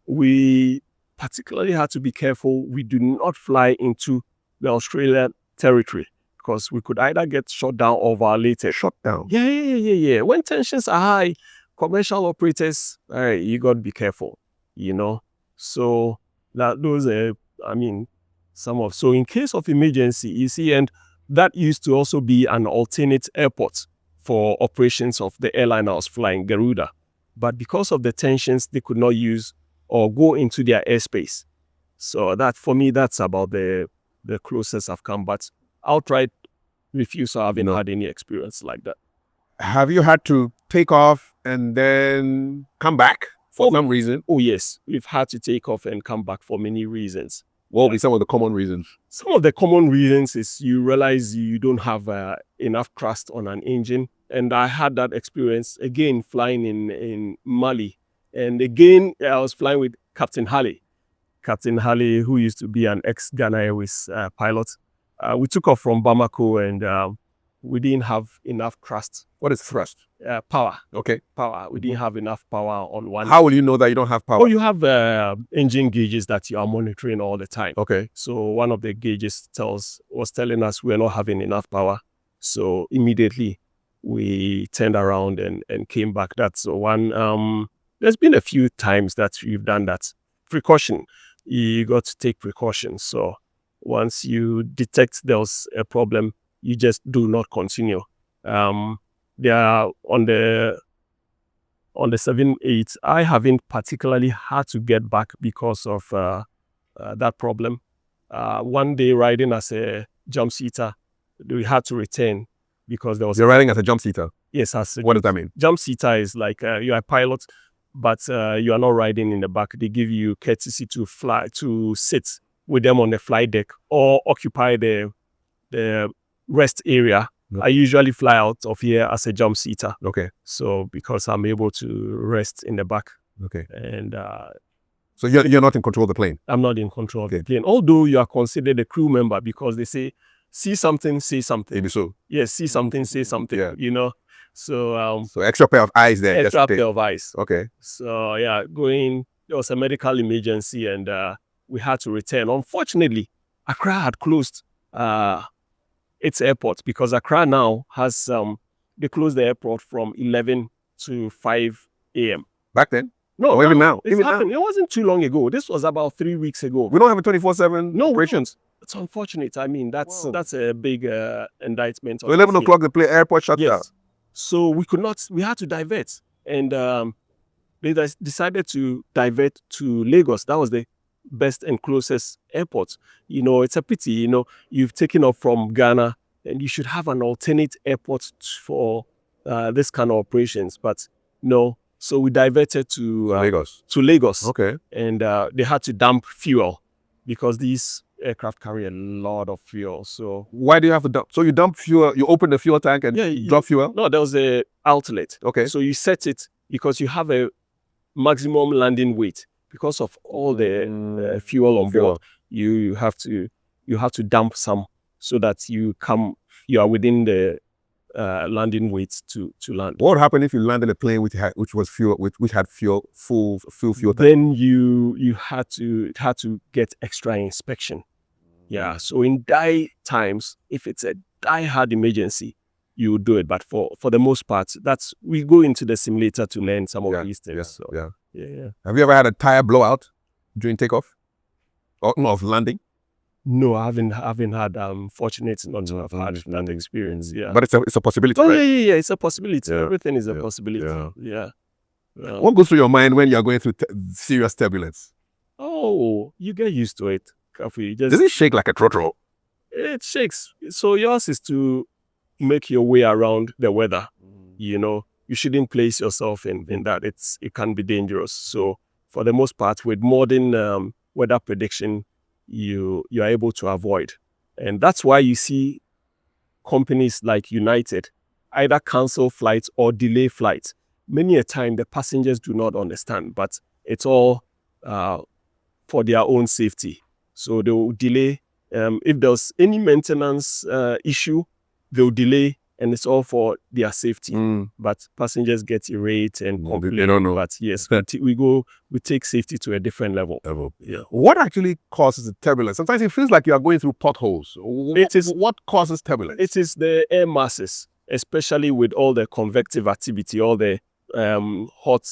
we particularly had to be careful. We do not fly into the Australian territory because we could either get shut down or violated. Shut down? Yeah. When tensions are high, commercial operators, you got to be careful, So so in case of emergency, you see, and that used to also be an alternate airport for operations of the airline I was flying, Garuda. But because of the tensions, they could not use or go into their airspace. So that, for me, that's about the closest I've come. But outright refusal, I haven't had any experience like that. Have you had to take off and then come back for some reason? Oh, yes. We've had to take off and come back for many reasons. What will be some of the common reasons? Some of the common reasons is you realize you don't have enough thrust on an engine. And I had that experience, again, flying in Mali. And again, I was flying with Captain Halley. Captain Halley, who used to be an ex-Ghana Airways pilot. We took off from Bamako and we didn't have enough thrust. What is thrust? Power. Okay. Power. We didn't have enough power on one. How will you know that you don't have power? Oh, you have engine gauges that you are monitoring all the time. Okay. So one of the gauges was telling us we're not having enough power. So immediately we turned around and came back. That's one. There's been a few times that we've done that. Precaution. You got to take precautions. So once you detect there's a problem, you just do not continue. They are on the 7-8. I haven't particularly had to get back because of that problem. One day riding as a jump seater, we had to return because there was. You're riding as a jump seater? Yes. What does that mean? Jump seater is like you're a pilot, but you are not riding in the back. They give you courtesy to sit with them on the flight deck or occupy the rest area. I usually fly out of here as a jump seater. Okay. So because I'm able to rest in the back. Okay. And so you're not in control of the plane? I'm not in control of the plane. Although you are considered a crew member because they say, see something, say something. Maybe so. Yes, see something, say something. Yeah. So so extra pair of eyes there. Extra pair of eyes. Okay. So yeah, there was a medical emergency and we had to return. Unfortunately, Accra had closed its airport because Accra now has they closed the airport from 11 to 5 a.m. Back then? No, even now. It happened. It wasn't too long ago. This was about 3 weeks ago. We don't have a 24/7 operations. It's unfortunate. I mean, that's a big indictment. So 11 o'clock, the airport shut down. So we had to divert. And they decided to divert to Lagos. That was the best and closest airport. It's a pity, you've taken off from Ghana and you should have an alternate airport for this kind of operations. But no, So we diverted to Lagos. Lagos. Okay. And they had to dump fuel because these aircraft carry a lot of fuel. So Why do you have to dump? So you dump fuel, you open the fuel tank and drop fuel? No, there was a outlet. Okay. So you set it because you have a maximum landing weight because of all the fuel on board. You have to dump some so that you are within the landing weight to land. What would happen if you landed a plane which had full fuel tank? Then you had to get extra inspection. Yeah. So in die times, if it's a die-hard emergency, you would do it. But for the most part, we go into the simulator to learn some of these things. Yeah. Have you ever had a tire blowout during takeoff or of landing? No, I haven't had. Fortunate not to have had that experience. Yeah. But it's a possibility. Oh, right? yeah. It's a possibility. Yeah. Everything is a possibility. Yeah. What goes through your mind when you're going through serious turbulence? Oh, you get used to it, Kafui. Does it shake like a trotro? It shakes. So yours is to make your way around the weather. You shouldn't place yourself in that. It can be dangerous. So for the most part, with modern weather prediction, you're able to avoid. And that's why you see companies like United either cancel flights or delay flights. Many a time the passengers do not understand, but it's all for their own safety. So they will delay. If there's any maintenance issue, they'll delay, and it's all for their safety. But passengers get irate and complain. They don't know. But yes, we take safety to a different level. Yeah. What actually causes the turbulence? Sometimes it feels like you are going through potholes. What causes turbulence? It is the air masses, especially with all the convective activity, all the hot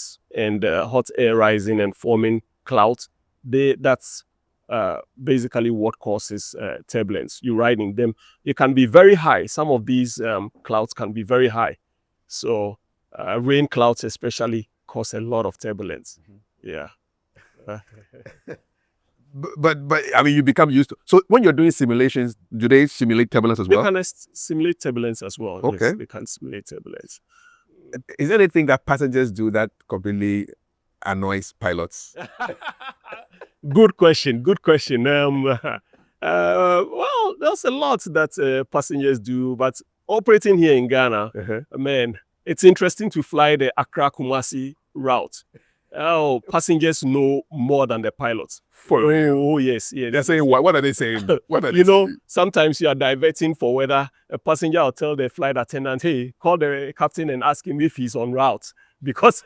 air rising and forming clouds. That's basically what causes turbulence. You're riding them. It can be very high. Some of these clouds can be very high. So rain clouds especially cause a lot of turbulence. Yeah. But I mean, you become used to. So when you're doing simulations, do they simulate turbulence as well? They can simulate turbulence as well. Okay. Yes, they can simulate turbulence. Is there anything that passengers do that completely annoys pilots? Good question. Well, there's a lot that passengers do, but operating here in Ghana, man, it's interesting to fly the Accra-Kumasi route. Oh, passengers know more than the pilots. Oh, yes. They're saying, what are they saying? Sometimes you are diverting for weather. A passenger will tell the flight attendant, hey, call the captain and ask him if he's en route. Because...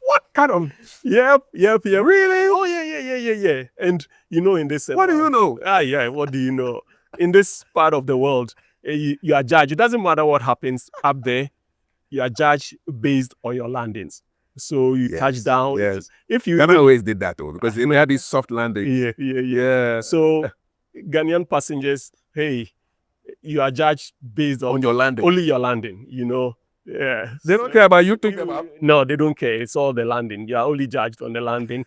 What kind of... Yep. Really? Oh, yeah. And, in this... What do you know? Yeah, what do you know? In this part of the world, you are judged. It doesn't matter what happens up there. You are judged based on your landings. So you touch down. Yes. Ghana always did that, though, because they had these soft landings. Yeah. So Ghanaian passengers, hey, you are judged based on your landing. Only your landing, Yeah. They don't care about you took them up. No, they don't care. It's all the landing. You are only judged on the landing.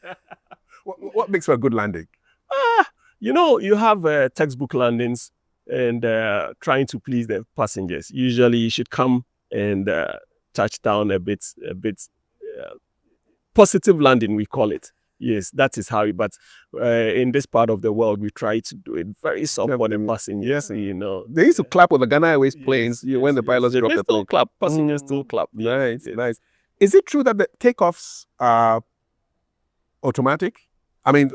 What makes for a good landing? You have textbook landings and trying to please the passengers. Usually you should come and touch down a bit positive landing, we call it. Yes, that is how. But in this part of the world, we try to do it very soft for the passengers. They used to clap with the Ghana Airways planes when the pilots dropped the plane. Still clap. Passengers still clap. Nice. Is it true that the takeoffs are automatic? I mean,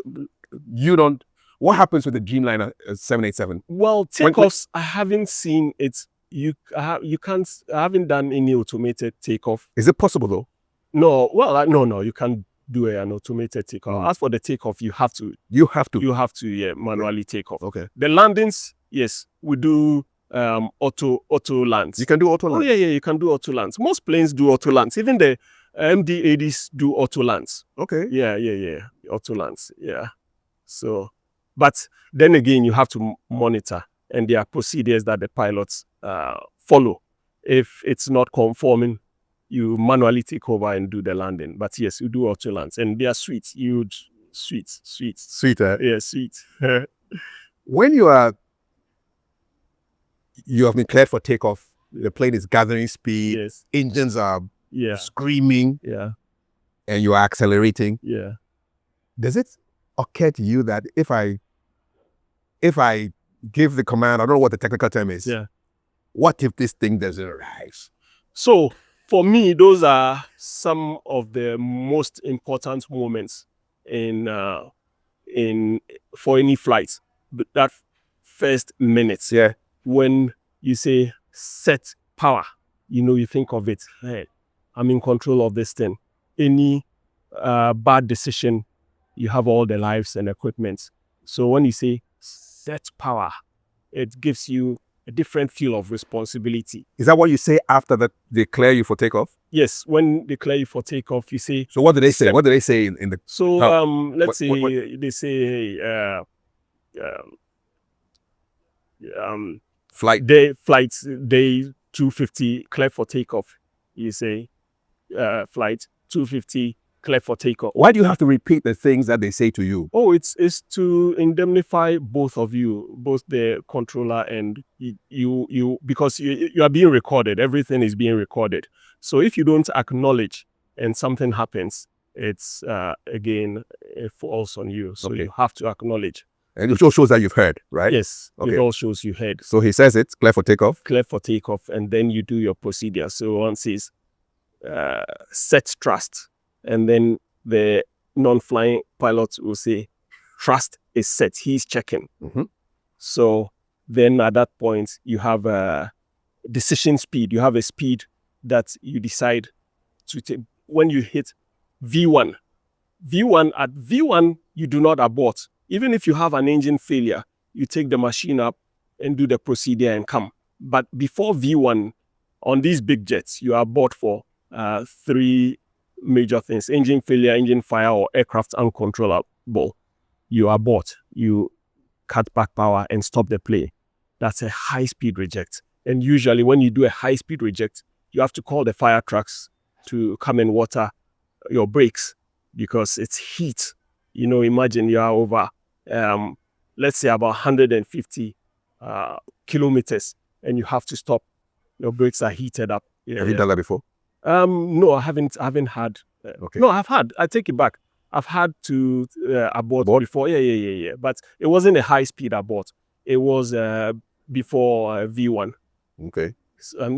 you don't. What happens with the Dreamliner 787? Well, takeoffs, I haven't seen it. You can't. I haven't done any automated takeoff. Is it possible though? No. Well, no. You can't do an automated takeoff. As for the takeoff, you have to. You have to manually take off. Okay. The landings, yes, we do auto lands. You can do auto lands? Oh, yeah, you can do auto lands. Most planes do auto lands. Even the MD-80s do auto lands. Okay. Yeah. Auto lands, yeah. So, but then again, you have to monitor, and there are procedures that the pilots follow. If it's not conforming, you manually take over and do the landing. But yes, you do auto lands, and they are sweet, huge, sweet. Sweet, eh? Yeah, sweet. When you have been cleared for takeoff, the plane is gathering speed, yes. engines are Yeah. screaming, Yeah. and you are accelerating. Yeah. Does it occur to you that if I give the command, I don't know what the technical term is. Yeah. What if this thing doesn't rise? So for me, those are some of the most important moments in for any flight. But that first minute, Yeah. when you say set power, you think of it. Hey, I'm in control of this thing. Any bad decision, you have all the lives and equipment. So when you say set power, it gives you a different feel of responsibility. Is that what you say after they clear you for takeoff? Yes, when they clear you for takeoff, you say. So what do they say? What do they say in the? So let's say what- they say Flight. flight day 250 clear for takeoff. You say flight 250 clear for takeoff. Why do you have to repeat the things that they say to you? Oh, it's to indemnify both of you, both the controller and you because you are being recorded. Everything is being recorded. So if you don't acknowledge and something happens, it's again it falls on you. So Okay. you have to acknowledge. And it all shows that you've heard, right? Yes, Okay. it all shows you heard. So he says it's clear for takeoff. Clear for takeoff, and then you do your procedure. So once it's set thrust, and then the non-flying pilot will say thrust is set. He's checking. Mhm. So then at that point you have a decision speed. You have a speed that you decide to take when you hit V1. At V1 you do not abort. Even if you have an engine failure, you take the machine up and do the procedure and come. But before V1, on these big jets, you abort for 3 major things: engine failure, engine fire, or aircraft uncontrollable. You abort, you cut back power and stop the plane. That's a high-speed reject. And usually when you do a high-speed reject, you have to call the fire trucks to come and water your brakes because it's heat. Imagine you are over, let's say about 150 kilometers, and you have to stop. Your brakes are heated up. Have you done that before? No, I haven't had. Okay. No, I've had. I take it back. I've had to abort before. Yeah. But it wasn't a high-speed abort. It was before V1. Okay.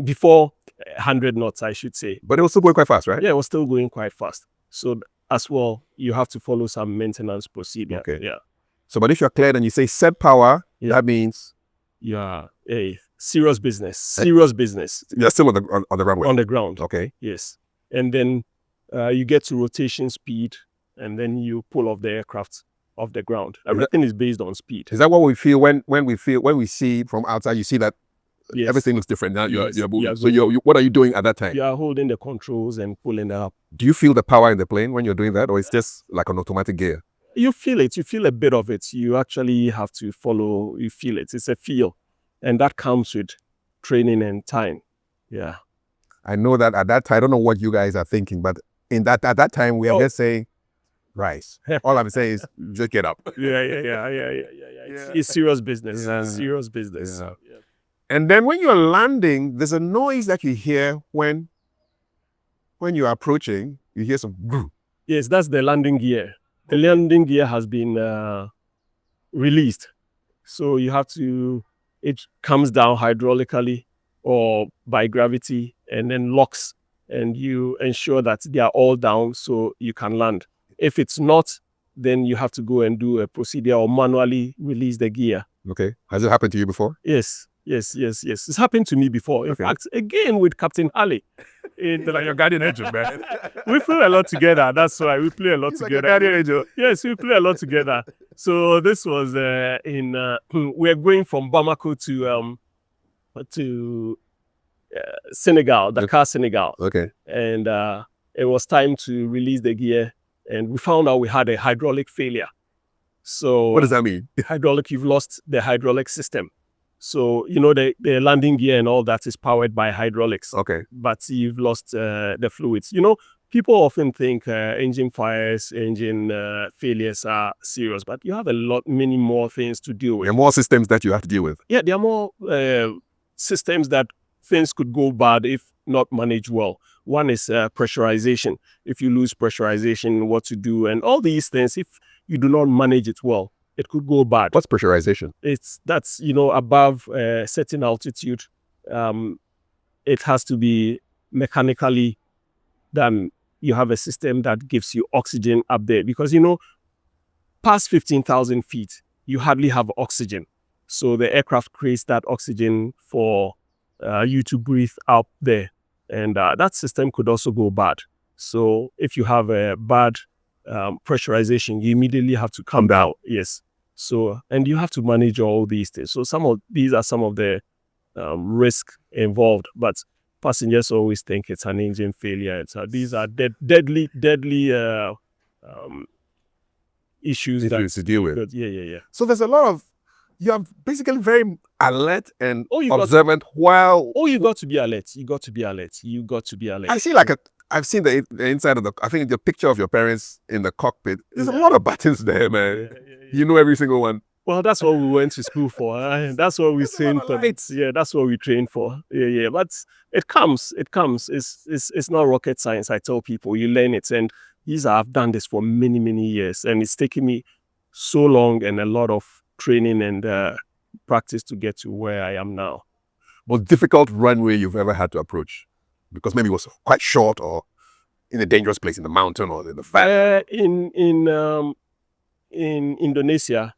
Before 100 knots, I should say. But it was still going quite fast, right? Yeah, it was still going quite fast. So as well, you have to follow some maintenance procedure. Okay. Yeah. So, but if you're cleared and you say set power, Yeah. that means Yeah. Hey, serious business. Serious business. you're still on the runway. On the ground. Okay. Yes. And then you get to rotation speed, and then you pull off the aircraft off the ground. Everything is based on speed. Is that what we feel when we see from outside? You see that Yes. everything looks different now. Yes. You're moving. Yeah, So what are you doing at that time? You are holding the controls and pulling it up. Do you feel the power in the plane when you're doing that, or it's just like an automatic gear? You feel it. You feel a bit of it. You actually have to follow. You feel it. It's a feel. And that comes with training and time. Yeah. I know that at that time, I don't know what you guys are thinking, but at that time, we are just saying, rise. All I'm saying is just get up. Yeah. It's serious business. Yeah. Serious business. Yeah. Yeah. And then when you're landing, there's a noise that you hear when you're approaching. You hear some grrr. Yes, that's the landing gear. The landing gear has been released. So you have to, it comes down hydraulically or by gravity and then locks, and you ensure that they are all down so you can land. If it's not, then you have to go and do a procedure or manually release the gear. Okay. Has it happened to you before? Yes. It's happened to me before. In Okay. fact, again with Captain Ali. Like your guardian angel, man. We play a lot together. That's why we play a lot together. guardian angel. Yes, we play a lot together. So this was we're going from Bamako to Senegal, Dakar, Senegal. Okay. And it was time to release the gear, and we found out we had a hydraulic failure. So What does that mean? hydraulic, you've lost the hydraulic system. So, the landing gear and all that is powered by hydraulics, Okay. but you've lost the fluids. People often think engine fires, engine failures are serious, but you have many more things to deal with. There are more systems that you have to deal with. Yeah, there are more systems that things could go bad if not managed well. One is pressurization. If you lose pressurization, what to do, and all these things. If you do not manage it well, it could go bad. What's pressurization? That's above a certain altitude. It has to be mechanically done. You have a system that gives you oxygen up there, because past 15,000 feet, you hardly have oxygen. So the aircraft creates that oxygen for you to breathe up there. And that system could also go bad. So if you have a bad pressurization, you immediately have to come down. Yes. So, and you have to manage all these things. So these are some of the risk involved. But passengers always think it's an engine failure. These are deadly issues to deal with. Yeah. So there's a lot of, you're basically very alert and Oh, observant while... Oh, you got to be alert. You got to be alert. I see I've seen the inside of I think the picture of your parents in the cockpit. There's a lot of buttons there, man. Yeah. You know every single one. Well, that's what we went to school for. That's what we trained for. Yeah, that's what we trained for. Yeah. But it comes. It's not rocket science. I tell people, you learn it. And I've done this for many, many years. And it's taken me so long and a lot of training and practice to get to where I am now. Most difficult runway you've ever had to approach? Because maybe it was quite short or in a dangerous place, in the mountain or in the valley. In Indonesia,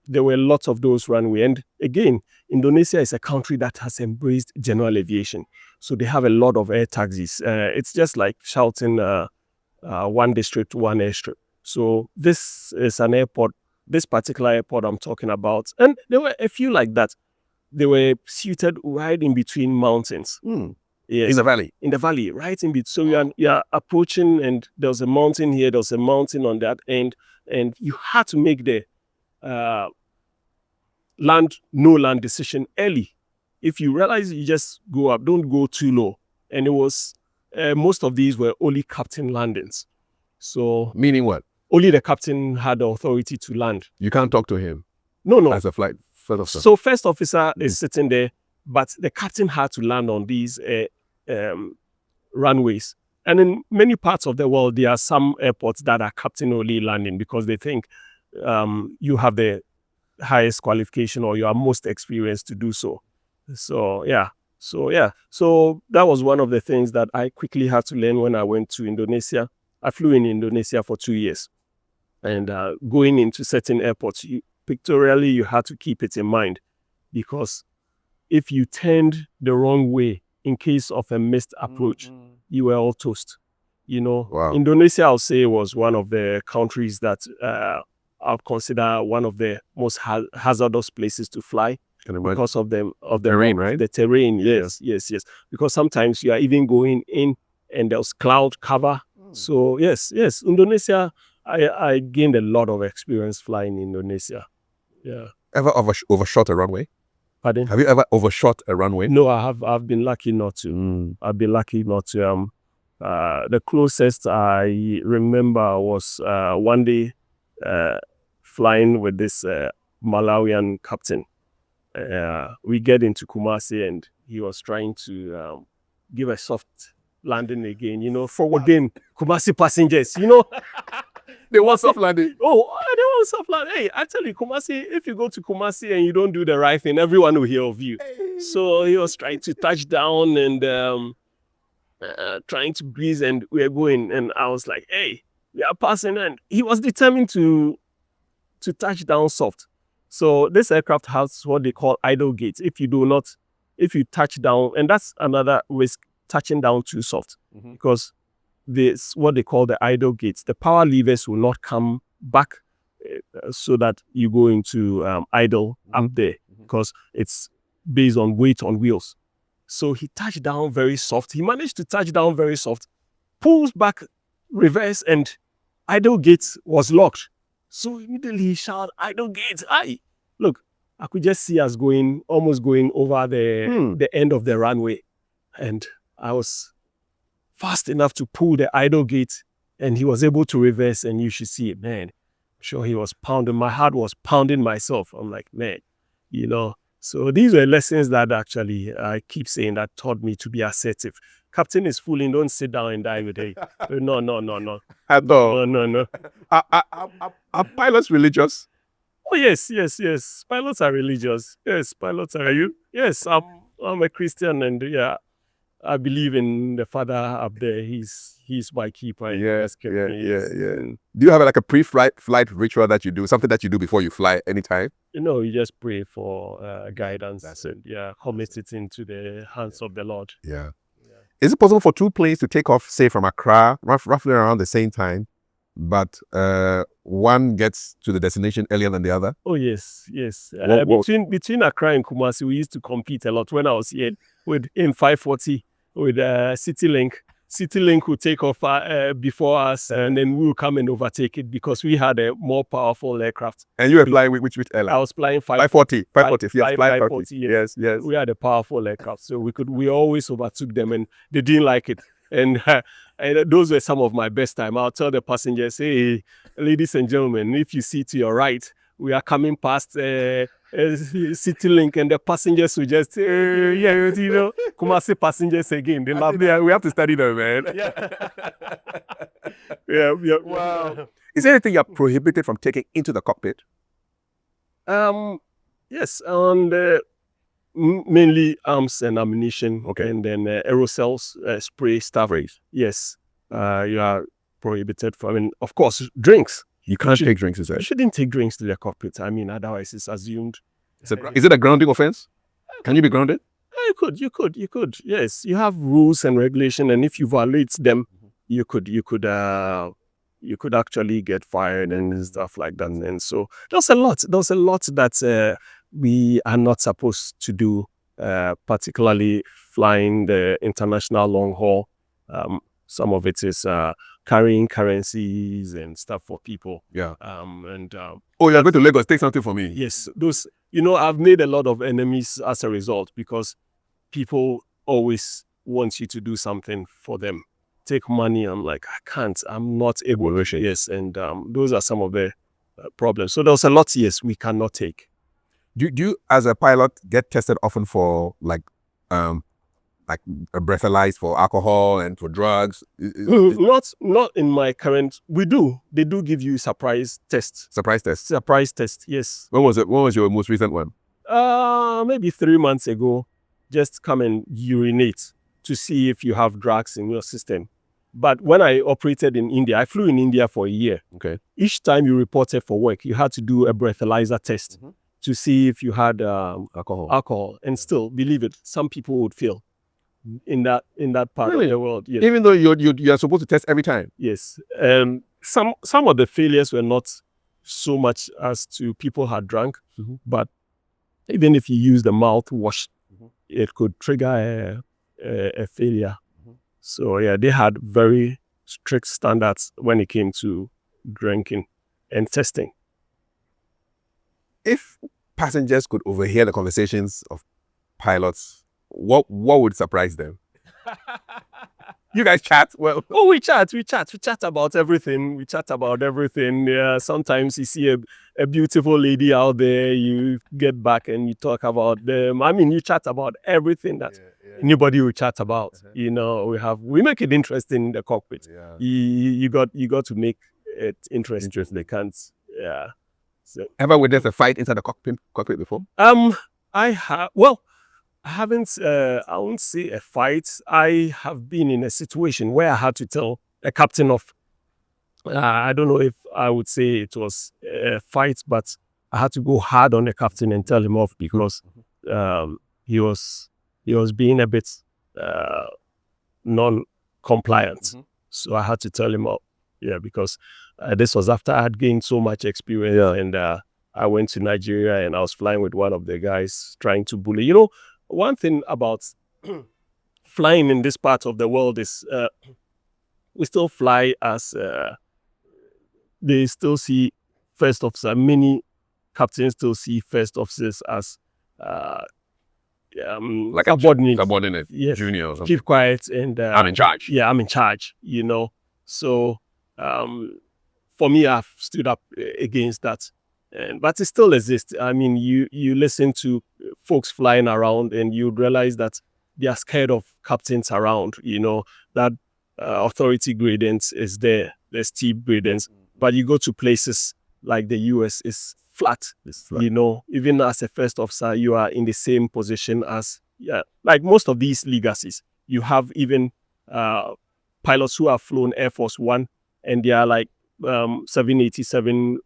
there were lots of those runway. And again, Indonesia is a country that has embraced general aviation. So they have a lot of air taxis. It's just like shouting one district, one airstrip. So this is an airport, this particular airport I'm talking about. And there were a few like that. They were suited right in between mountains. Yes. In the valley? In the valley, right in between. So you're approaching, and there's a mountain here, there's a mountain on that end, and you had to make the no land decision early. If you realize, you just go up, don't go too low. And it was, most of these were only captain landings. So... Meaning what? Only the captain had the authority to land. You can't talk to him? No. As a flight first officer? So first officer is sitting there, but the captain had to land on these runways. And in many parts of the world, there are some airports that are captain only landing because they think you have the highest qualification or you are most experienced to do so. So that was one of the things that I quickly had to learn when I went to Indonesia. I flew in Indonesia for 2 years. And going into certain airports, pictorially, you had to keep it in mind, because if you turned the wrong way in case of a missed approach, you were all toast. Wow. Indonesia, I'll say, was one of the countries that I'll consider one of the most hazardous places to fly because of the terrain, right? The terrain, yes. Because sometimes you are even going in and there's cloud cover. So yes, Indonesia, I gained a lot of experience flying in Indonesia. Yeah. Ever overshot a runway? Pardon? Have you ever overshot a runway? No, I've been lucky not to. I've been lucky not to. The closest I remember was one day flying with this Malawian captain. We get into Kumasi and he was trying to give a soft landing again, forward again, Kumasi passengers, They want soft landing. Oh, they want soft landing. Hey, I tell you, Kumasi, if you go to Kumasi and you don't do the right thing, everyone will hear of you. Hey. So he was trying to touch down and trying to breeze, and we're going. And I was like, hey, we are passing. And he was determined to touch down soft. So this aircraft has what they call idle gates. If you touch down, and that's another risk, touching down too soft, because this what they call the idle gates. The power levers will not come back so that you go into idle up there, because it's based on weight on wheels. So he touched down very soft. He managed to touch down very soft, pulls back, reverse, and idle gates was locked. So immediately he shouted, idle gates, aye. Look, I could just see us almost going over the end of the runway. And I was fast enough to pull the idle gate, and he was able to reverse, and you should see it, man. I'm sure he was pounding. My heart was pounding myself. I'm like, man, So these were lessons that actually I keep saying that taught me to be assertive. Captain is fooling. Don't sit down and die with it. No. At all. No. Are pilots religious? Oh yes. Pilots are religious. Yes, pilots are. Are you? Yes, I'm a Christian, and yeah, I believe in the Father up there. He's my keeper. Yeah. And, Do you have like a pre-flight ritual that you do? Something that you do before you fly anytime? you just pray for guidance. And commit it into the hands of the Lord. Yeah. Is it possible for two planes to take off, say, from Accra, roughly around the same time, but one gets to the destination earlier than the other? Oh yes. What? Between Accra and Kumasi, we used to compete a lot. When I was here in 540 with CityLink. CityLink would take off before us, and then we will come and overtake it because we had a more powerful aircraft. And you were flying with which airline? I was flying 540. 540. Yes, 540. Yes. We had a powerful aircraft, so we always overtook them, and they didn't like it. And those were some of my best time. I'll tell the passengers, hey, ladies and gentlemen, if you see to your right, we are coming past CityLink, and the passengers will just, Kumasi passengers again. They love it. We have to study them, man. Yeah. Wow. Is there anything you're prohibited from taking into the cockpit? Yes, and mainly arms and ammunition, and then aerosols, spray, stuff. Yes, you are prohibited from. I mean, of course, drinks. You can't take drinks, is You it? shouldn't take drinks to the cockpit. I mean, otherwise it's assumed. Is it a grounding offense? Can you be grounded? You could. Yes, you have rules and regulation, and if you violate them, you could actually get fired and stuff like that. And so there's a lot that we are not supposed to do, particularly flying the international long haul. Some of it is carrying currencies and stuff for people. Yeah. Oh, you're going to Lagos, take something for me. Yes, those. I've made a lot of enemies as a result because people always want you to do something for them. Take money. I'm like, I can't. I'm not able. Yes, and those are some of the problems. So there's a lot. Yes, we cannot take. Do you, as a pilot, get tested often for like a breathalyzer for alcohol and for drugs? Not in my current. We do. They do give you surprise tests. Surprise test. Surprise test. Yes. When was it? When was your most recent one? Maybe 3 months ago. Just come and urinate to see if you have drugs in your system. But when I operated in India, I flew in India for a year. Okay. Each time you reported for work, you had to do a breathalyzer test to see if you had alcohol. And still, believe it, some people would fail in that part of the world. Yes. Even though you are supposed to test every time. Yes. Some of the failures were not so much as to people had drunk, but even if you use the mouthwash, it could trigger a failure. So yeah, they had very strict standards when it came to drinking and testing. If passengers could overhear the conversations of pilots, what would surprise them? You guys chat? Well, we chat about everything. Yeah, sometimes you see a beautiful lady out there, you get back and you talk about them. I mean, you chat about everything that anybody will chat about. We make it interesting in the cockpit. Yeah. You got to make it interesting. They can't. Yeah. So, ever witnessed a fight inside the cockpit before? I haven't, I won't say a fight. I have been in a situation where I had to tell a captain off. I don't know if I would say it was a fight, but I had to go hard on the captain and tell him off because he was being a bit non-compliant. So I had to tell him off. Yeah, because this was after I had gained so much experience, and I went to Nigeria and I was flying with one of the guys trying to bully. One thing about flying in this part of the world is we still fly as they still see first officer. Many captains still see first officers as like subordinate. Yes. Junior or something. Keep quiet and I'm in charge. Yeah, I'm in charge. So for me, I've stood up against that. But it still exists. I mean, you listen to folks flying around and you realize that they are scared of captains around. That authority gradient is there. There's steep gradients. But you go to places like the US, it's flat. Even as a first officer, you are in the same position as, like most of these legacies. You have even pilots who have flown Air Force One, and they are like 787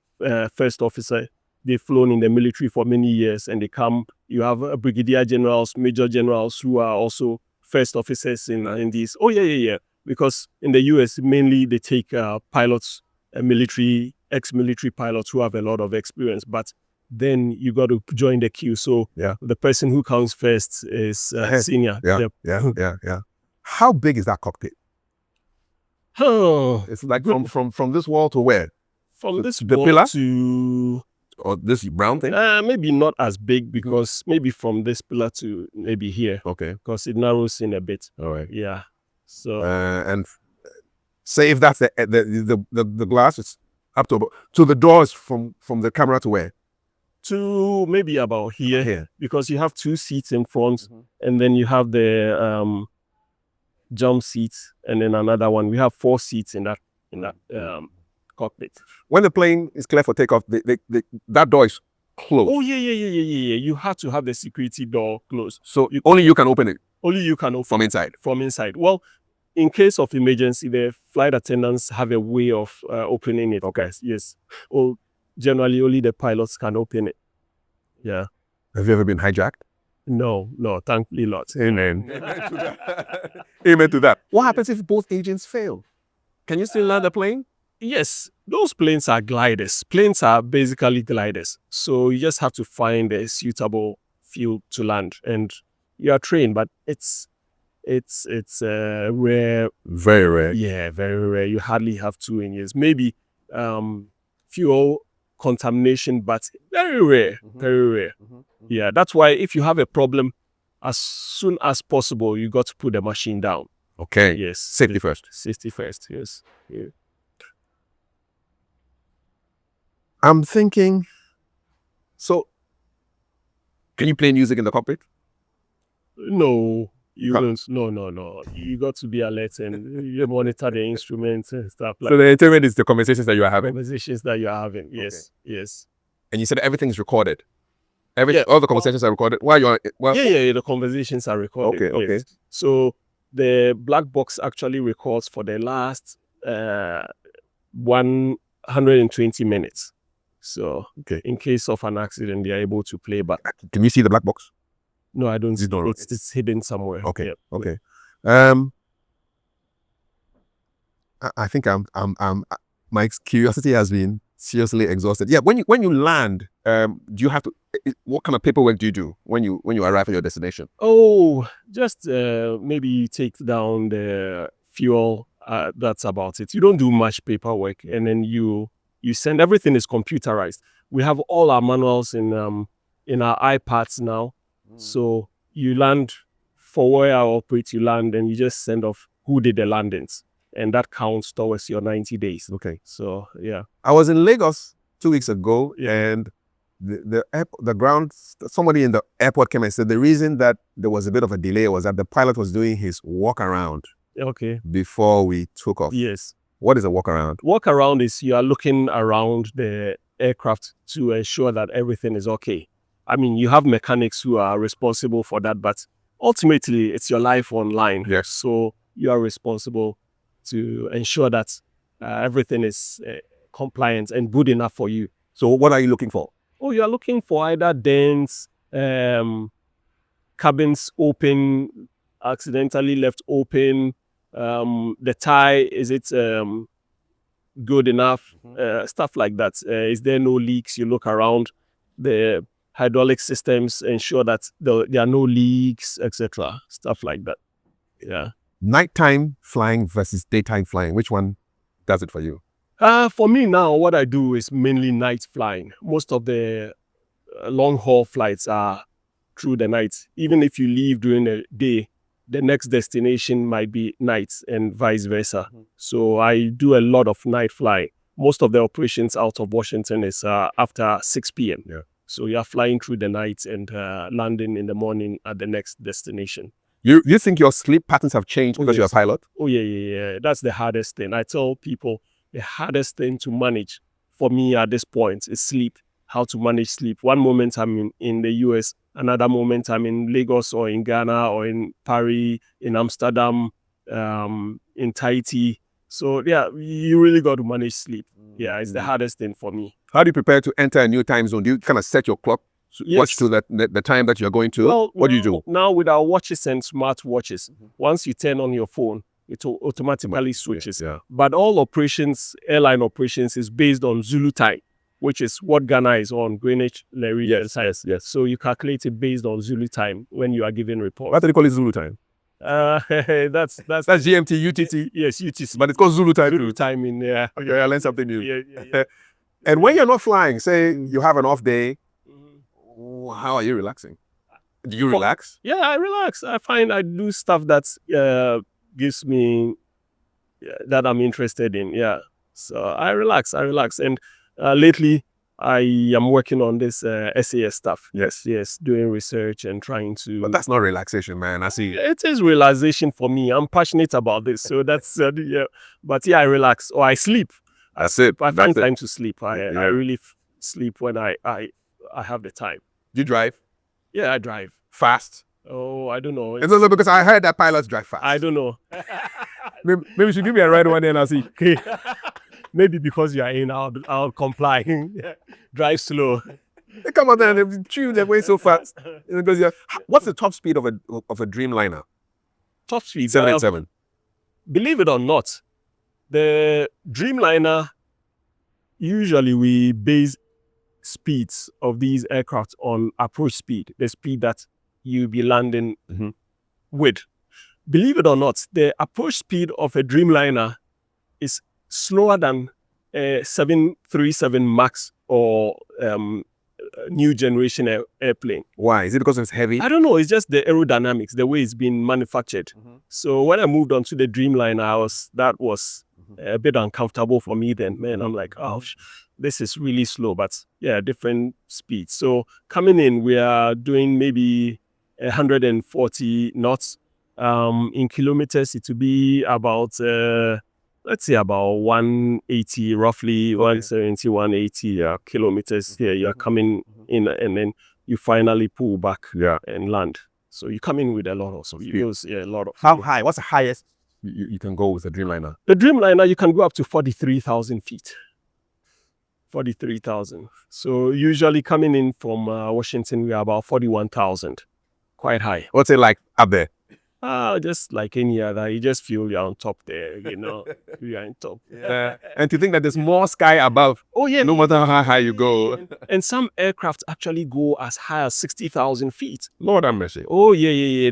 first officer. They've flown in the military for many years, and they come. You have brigadier generals, major generals who are also first officers in these. Oh, yeah. Because in the US, mainly they take pilots, ex-military pilots who have a lot of experience. But then you got to join the queue. So the person who comes first is senior. Yeah. How big is that cockpit? Oh, It's like from this wall to where? From this the wall pillar? to... Or this brown thing? Maybe not as big, because maybe from this pillar to maybe here. Okay. Because it narrows in a bit. All right. Yeah. So and say if that's the glass, it's up to the doors from the camera to where? To maybe about here. Here. Because you have 2 seats in front, and then you have the jump seat, and then another one. We have 4 seats in that cockpit. When the plane is clear for takeoff, that door is closed. Oh, yeah. You have to have the security door closed. So only you can open it? Only you can open from inside? From inside. Well, in case of emergency, the flight attendants have a way of opening it. Okay. Yes. Well, generally, only the pilots can open it. Yeah. Have you ever been hijacked? No, thankfully not. Amen. Amen to that. What happens if both engines fail? Can you still land the plane? Yes, those planes are gliders. Planes are basically gliders. So you just have to find a suitable field to land, and you are trained, but it's rare. Very rare. Yeah, very rare. You hardly have 2 engines. Maybe fuel contamination, but very rare. Very rare. Yeah, that's why if you have a problem, as soon as possible, you got to put the machine down. Okay. Yes. Safety first. Safety first, yes. Yeah. I'm thinking, so can you play music in the cockpit? No, you don't. No. You got to be alert, and you monitor the instruments and stuff like So the entertainment is the conversations that you are having? conversations that you're having. Yes, Okay. yes. And you said everything is recorded? Yeah. All the conversations are recorded? While you're Yeah, the conversations are recorded. Okay. Yes. So the black box actually records for the last 120 minutes. So in case of an accident, they are able to play back. Can you see the black box? No, I don't. You don't. It's hidden somewhere. Okay. Yeah. Okay. I think my curiosity has been seriously exhausted. Yeah. When you land, do you have to? What kind of paperwork do you do when you arrive at your destination? Oh, just maybe you take down the fuel. That's about it. You don't do much paperwork, and then you send. Everything is computerized. We have all our manuals in our iPads now. So you land for where I operate. You land, and you just send off who did the landings, and that counts towards your 90 days. Okay. So yeah. I was in Lagos 2 weeks ago, and the ground, somebody in the airport came and said the reason that there was a bit of a delay was that the pilot was doing his walk around before we took off. Yes. What is a walk around? Walk around is you are looking around the aircraft to ensure that everything is okay. I mean, you have mechanics who are responsible for that, but ultimately it's your life online. Yes. So you are responsible to ensure that everything is compliant and good enough for you. So what are you looking for? Oh, you are looking for either dents, cabins open, accidentally left open, the tie, is it good enough? Stuff like that. Is there no leaks? You look around the hydraulic systems, ensure that there are no leaks, etc. Stuff like that. Yeah. Nighttime flying versus daytime flying, which one does it for you? For me now, what I do is mainly night flying. Most of the long haul flights are through the night. Even if you leave during the day, the next destination might be nights and vice versa. So I do a lot of night flying. Most of the operations out of Washington is after 6 p.m. Yeah. So you're flying through the night and landing in the morning at the next destination. You think your sleep patterns have changed because you're a pilot? Oh, yeah. That's the hardest thing. I tell people the hardest thing to manage for me at this point is sleep, how to manage sleep. One moment I'm in the US, another moment I'm in Lagos or in Ghana or in Paris, in Amsterdam, in Tahiti. So, yeah, you really got to manage sleep. Yeah, it's the hardest thing for me. How do you prepare to enter a new time zone? Do you kind of set your clock watch to the time that you're going to? Well, what do you do? Now with our watches and smart watches, once you turn on your phone, it automatically switches. Yeah. But all operations, airline operations, is based on Zulu time, which is what Ghana is on, Greenwich, Meridian. Yes. So you calculate it based on Zulu time when you are giving reports. Why do they call it Zulu time? That's GMT, UTC. Yes, UTC. But it's called Zulu time. Zulu time in there. Okay, I learned something new. Yeah. And when you're not flying, say you have an off day, how are you relaxing? Do you relax? Yeah, I relax. I find I do stuff that gives me that I'm interested in. Yeah, so I relax. And lately I am working on this SAS stuff. Yes, doing research and trying to. But that's not relaxation, man. I see. It is realization for me. I'm passionate about this, so that's yeah. But yeah, I relax or I sleep. That's it. I find time to sleep. I really sleep when I have the time. Do you drive? Yeah, I drive. Fast? Oh, I don't know. It's also because I heard that pilots drive fast. I don't know. maybe you should give me a ride one day and I'll see. Maybe because you are in, I'll comply. Drive slow. They come out there and they chew their way so fast. Because what's the top speed of a Dreamliner? Top speed? 787. Believe it or not, the Dreamliner, usually we base speeds of these aircraft on approach speed, the speed that you'll be landing with. Believe it or not, the approach speed of a Dreamliner is slower than a 737 MAX or new generation airplane. Why? Is it because it's heavy? I don't know. It's just the aerodynamics, the way it's been manufactured. So when I moved on to the Dreamliner, that was a bit uncomfortable for me then. Man, I'm like, oh, this is really slow. But yeah, different speeds. So coming in, we are doing maybe 140 knots. In kilometers, it will be about, let's say about 180, roughly 170, 180 kilometers here. You're coming in and then you finally pull back and land. So you come in with a lot of speed. A lot of. How high? What's the highest you can go with a Dreamliner? The Dreamliner, you can go up to 43,000 feet. 43,000. So usually coming in from Washington, we are about 41,000. Quite high. What's it like up there? Just like any other, you just feel you're on top there, you know. You're on top. And to think that there's more sky above. Oh yeah. No matter how high you go. And some aircraft actually go as high as 60,000 feet. Lord have mercy. Oh yeah.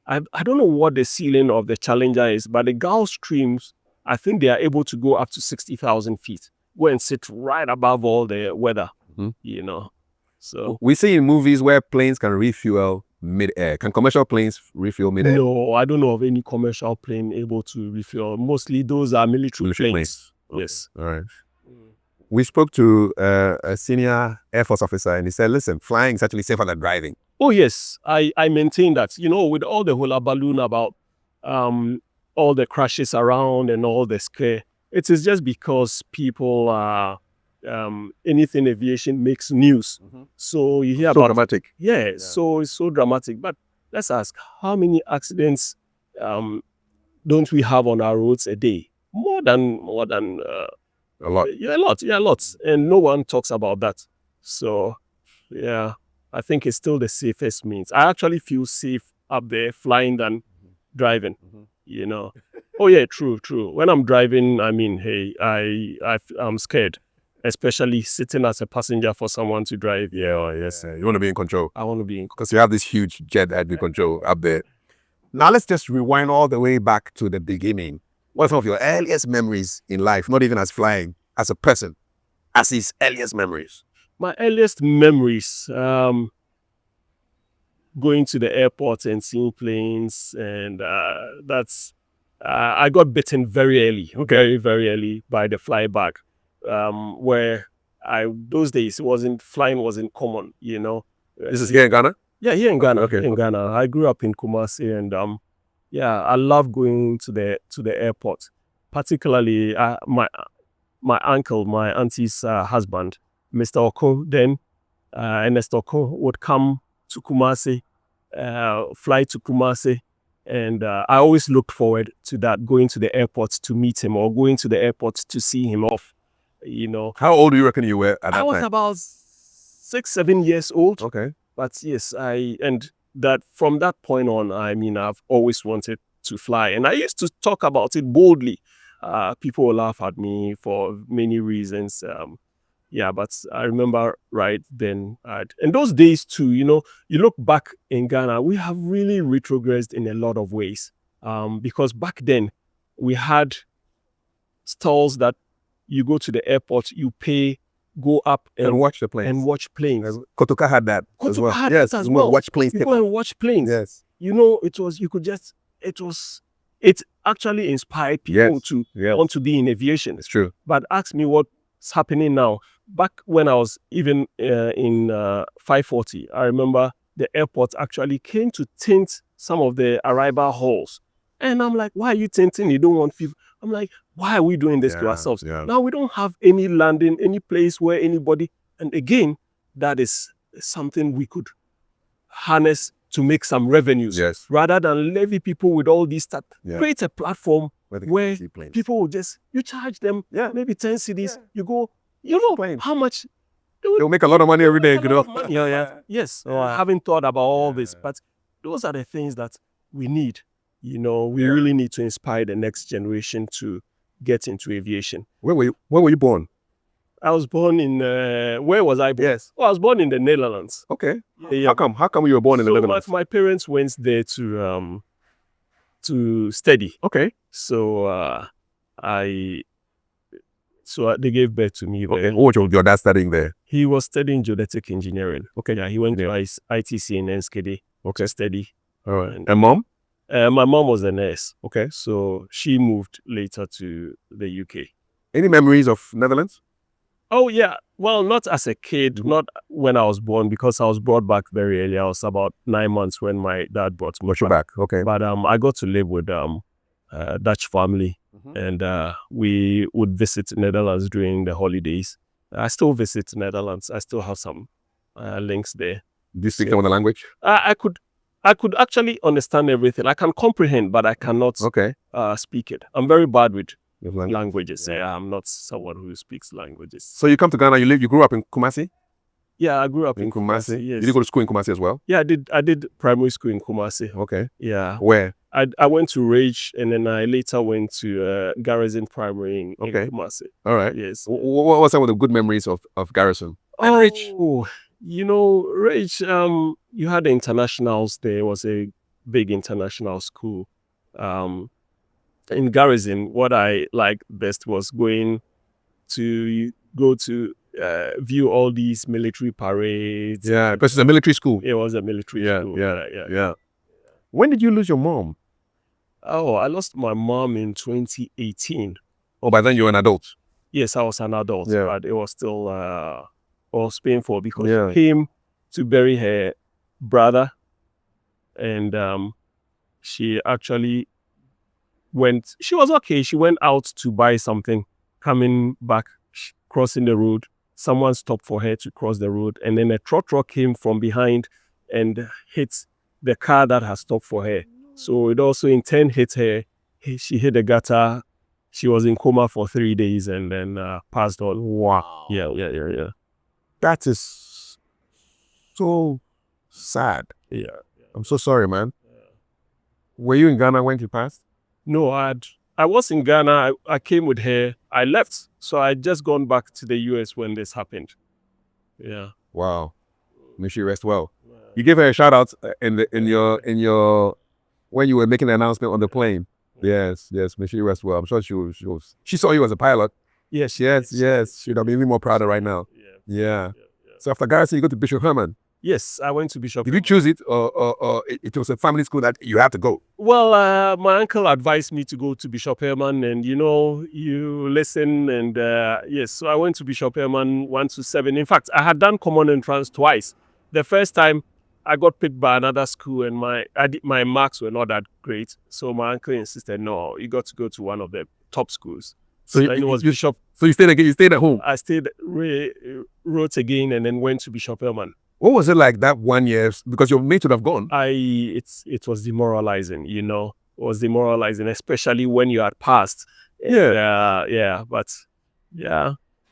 I don't know what the ceiling of the Challenger is, but the Gulfstreams, I think they are able to go up to 60,000 feet. Go and sit right above all the weather, you know. So we see in movies where planes can refuel mid-air. Can commercial planes refuel mid-air? No, I don't know of any commercial plane able to refuel. Mostly those are military planes. Okay. Yes. All right. We spoke to a senior Air Force officer and he said, listen, flying is actually safer than driving. Oh, yes. I maintain that. You know, with all the hula balloon about all the crashes around and all the scare, it is just because people are... anything aviation makes news. So you hear about dramatic. Yeah, so it's so dramatic. But let's ask, how many accidents don't we have on our roads a day? More than a lot. Yeah, a lot. And no one talks about that. So yeah, I think it's still the safest means. I actually feel safe up there flying than driving. You know. Oh yeah, true. When I'm driving, I mean, hey, I'm scared. Especially sitting as a passenger for someone to drive. You want to be in control. I want to be in control. Because you have this huge jet that you control up there. Now let's just rewind all the way back to the beginning. What are some of your earliest memories in life, not even as flying, as a person, as his earliest memories? My earliest memories, going to the airport and seeing planes, and that's, I got bitten very early, very early by the flyback. Where those days flying wasn't common, you know. This is here in Ghana? Yeah, here in Ghana. Okay. Here in Ghana. I grew up in Kumasi, and yeah, I love going to the airport. Particularly, my uncle, my auntie's husband, Mr. Oko, then Ernest Oko, would come to Kumasi, fly to Kumasi, and I always looked forward to that, going to the airport to meet him or going to the airport to see him off. You know, How old do you reckon you were at that I was time? about 6, 7 years old. Okay. But yes, and that from that point on, I mean, I've always wanted to fly, and I used to talk about it boldly. People will laugh at me for many reasons. Yeah, but I remember right then, and those days too, you know, you look back in Ghana, we have really retrogressed in a lot of ways. Because back then we had stalls that you go to the airport, you pay, go up And watch the planes. and watch planes. Kotoka had that as Kotoka well. had Yes, that as you wanna well. watch planes. You take go off. and watch planes. Yes. You know, it actually inspired people Yes. to Yeah. want to be in aviation. It's true. But ask me what's happening now. Back when I was even in 540, I remember the airport actually came to tint some of the arrival halls. And I'm like, why are you tinting? You don't want people. I'm like, why are we doing this to Yeah, ourselves? yeah. Now we don't have any landing, any place where anybody. And again, that is something we could harness to make some revenues. Yes. Rather than levy people with all these stuff. Yeah. Create a platform Where they can where see planes. people will just, you charge them Yeah. maybe 10 cedis, Yeah. you go, you know Planes. how much They'll make a lot of money every day, a you lot know. of money. Yeah. Yes. So I haven't thought about all this, Yeah. but those are the things that we need. You know, we really need to inspire the next generation to get into aviation. Where were you born? I was born in where was I born? Yes. Oh, I was born in the Netherlands. Okay. Yeah. How come you were born in the So Netherlands? my parents went there to study. Okay. So they gave birth to me there. Okay. What was your dad studying there? He was studying geodetic engineering. Okay. Yeah, he went to ITC in Enschede to study. All right. And mom? My mom was a nurse. Okay. So she moved later to the UK. Any memories of Netherlands? Oh, yeah. Well, not as a kid, Mm-hmm. not when I was born, because I was brought back very early. I was about 9 months when my dad brought me Back. Okay. But I got to live with Dutch family, and we would visit Netherlands during the holidays. I still visit Netherlands. I still have some links there. Do you speak some of the language? I could actually understand everything. I can comprehend, but I cannot Okay. speak it. I'm very bad with With language. languages. Yeah, I'm not someone who speaks languages. So you come to Ghana, you grew up in Kumasi? Yeah, I grew up in Kumasi? Kumasi. Yes. Did you go to school in Kumasi as well? Yeah, I did primary school in Kumasi. Okay. Yeah. Where? I went to Rage, and then I later went to Garrison Primary in Okay. Kumasi. All right. Yes. What were some of the good memories of Garrison? Oh, you know, Rage, you had the internationals there. It was a big international school. In Garrison, what I liked best was going to view all these military parades. Yeah, because it's a military school. It was a military school. Yeah. When did you lose your mom? Oh, I lost my mom in 2018. Oh, by then you were an adult. Yes, I was an adult, Yeah. but it was still was painful because Yeah. she came to bury her brother, and she actually went. She was okay. She went out to buy something. Coming back, crossing the road, someone stopped for her to cross the road, and then a truck came from behind and hit the car that had stopped for her. So it also in turn hit her. She hit the gutter. She was in coma for 3 days and then passed on. Wow. Yeah. That is so sad. Yeah. I'm so sorry, man. Were you in Ghana when she passed? No, I was in Ghana. I came with her. I left, so I just gone back to the US when this happened. Yeah. Wow. May she rest well. You gave her a shout out in your when you were making the announcement on the plane. Yes. May she rest well. I'm sure she saw you as a pilot. Yes. She'd have been even more prouder right now. Yeah. So after Garrison, you go to Bishop Herman. Yes, I went to Bishop. Did you choose it, or it was a family school that you had to go? Well, my uncle advised me to go to Bishop Herman, and you listen, and yes, so I went to Bishop Herman 1 to 7. In fact, I had done common entrance twice. The first time, I got picked by another school, and my marks were not that great. So my uncle insisted, no, you got to go to one of the top schools. So Then it was Bishop. So you stayed again. You stayed at home. I stayed, wrote again, and then went to Bishop Elman. What was it like that 1 year? Because your mates would have gone. It was demoralizing, you know. It was demoralizing, especially when you had passed. But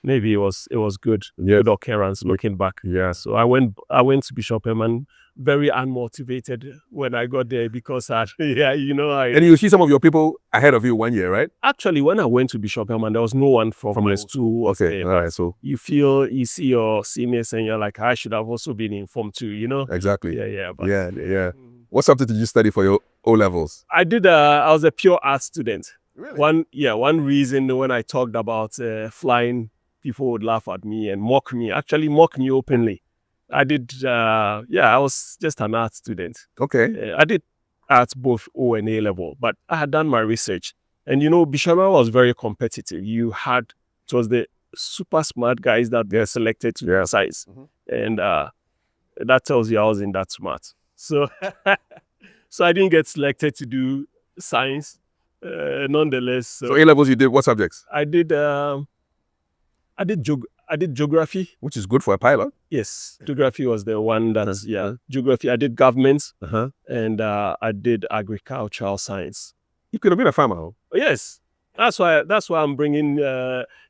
maybe it was good. Yes. Good occurrence looking back. Yeah. So I went to Bishop Herman, very unmotivated when I got there because and you see some of your people ahead of you 1 year, right? Actually, when I went to Bishop Herman, there was no one from my school. Okay, all right. So you see your seniors and you're like, I should have also been informed too, you know? exactly. But, Yeah. What subject did you study for your O levels? I was a pure art student. Really? One reason when I talked about flying, people would laugh at me and mock me openly. I was just an art student. Okay. I did art both O and A level, but I had done my research. And Bishop was very competitive. It was the super smart guys that they're selected to their size. And that tells you I wasn't that smart. So so I didn't get selected to do science. Nonetheless. So A levels you did what subjects? I did geography. Which is good for a pilot. Yes, geography was the one that geography. I did government, and I did agricultural science. You could have been a farmer. Yes, that's why I'm bringing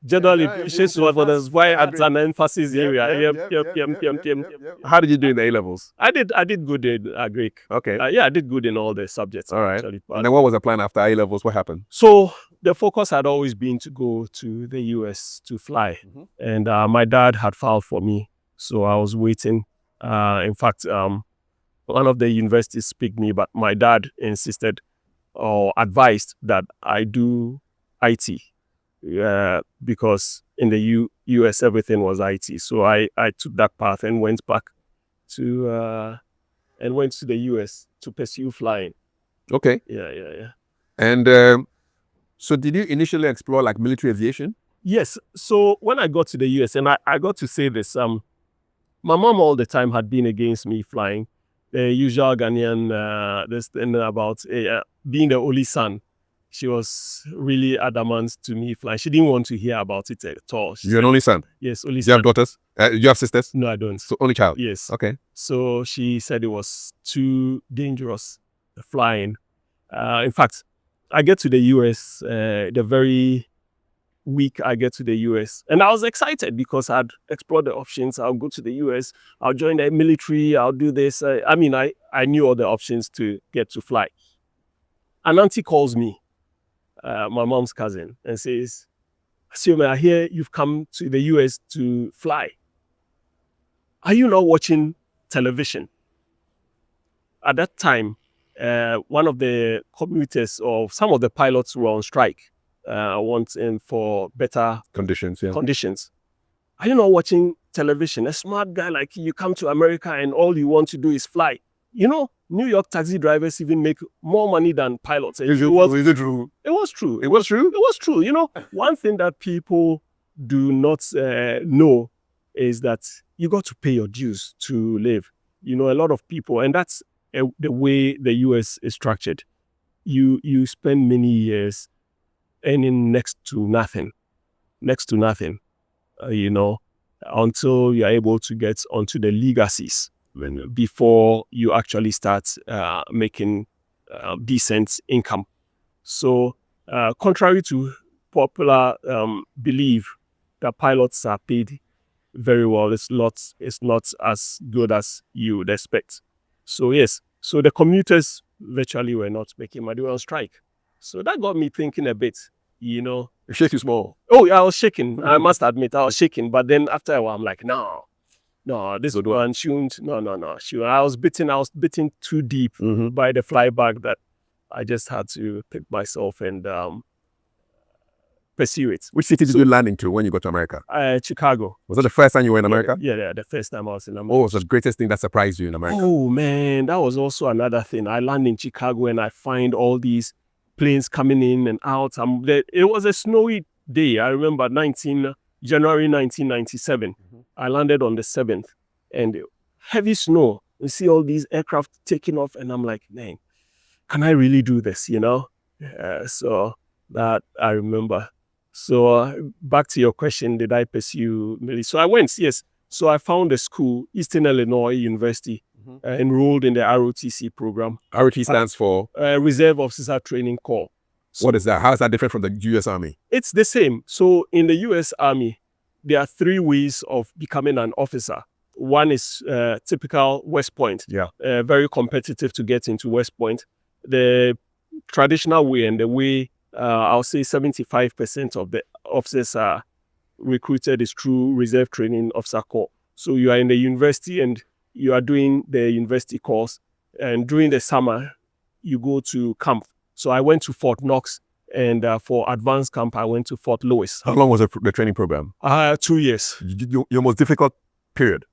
general equations. That's why it's an emphasis area. Yep. How did you do in the A levels? I did good in agric. Okay. I did good in all the subjects. All right. Actually. And then what was the plan after A levels? What happened? So the focus had always been to go to the US to fly. And my dad had filed for me. So I was waiting. In fact, one of the universities picked me, but my dad insisted or advised that I do IT because in the US everything was IT. So I took that path and went back to the US to pursue flying. Okay. Yeah. And so did you initially explore like military aviation? Yes. So when I got to the US, and I got to say this, my mom all the time had been against me flying. The usual Ghanaian, this thing about being the only son. She was really adamant to me flying. She didn't want to hear about it at all. You're an only son? Yes, only Do son. you have daughters? Do you have sisters? No, I don't. So only child? Yes. Okay. So she said it was too dangerous flying. In fact, I get to the US the very week I get to the US. And I was excited because I'd explored the options. I'll go to the US. I'll join the military. I'll do this. I knew all the options to get to fly. An auntie calls me, my mom's cousin, and says, Asiwome, I hear you've come to the US to fly. Are you not watching television? At that time, one of the commuters or some of the pilots were on strike, wanting for better Conditions. Are you not watching television? A smart guy like you come to America and all you want to do is fly. New York taxi drivers even make more money than pilots. Is it true? It was true. It was true? It was true. One thing that people do not know is that you got to pay your dues to live. A lot of people, and that's the way the US is structured. You spend many years earning next to nothing, until you're able to get onto the legacies before you actually start making decent income. So contrary to popular belief that pilots are paid very well, it's not as good as you would expect. So yes, so the commuters virtually were not making money. They were on strike. So that got me thinking a bit, It shakes you small. Oh, yeah, I was shaking. I must admit, I was shaking. But then after a while, I'm like, no, this one shouldn't. No. I was bitten too deep by the flyback that I just had to pick myself and pursue it. Which city did you land into when you got to America? Chicago. Was that the first time you were in America? Yeah, the first time I was in America. What was the greatest thing that surprised you in America? Oh, man, that was also another thing. I land in Chicago and I find all these planes coming in and out. It was a snowy day. I remember January 1997. I landed on the 7th and heavy snow You see all these aircraft taking off, and I'm like, man, can I really do this? So that I remember. So back to your question, did I pursue military? So I went, yes. So I found a school, Eastern Illinois University, enrolled in the ROTC program. ROT stands for? Reserve Officer Training Corps. So what is that? How is that different from the U.S. Army? it's the same. So in the U.S. Army, there are 3 ways of becoming an officer. One is typical West Point. Yeah. Very competitive to get into West Point. The traditional way, and the way I'll say 75% of the officers are recruited, is through Reserve Training Officer Corps. So you are in the university and you are doing the university course, and during the summer you go to camp. So I went to Fort Knox, and for advanced camp I went to Fort Lewis. How long was the training program? 2 years. Your most difficult period?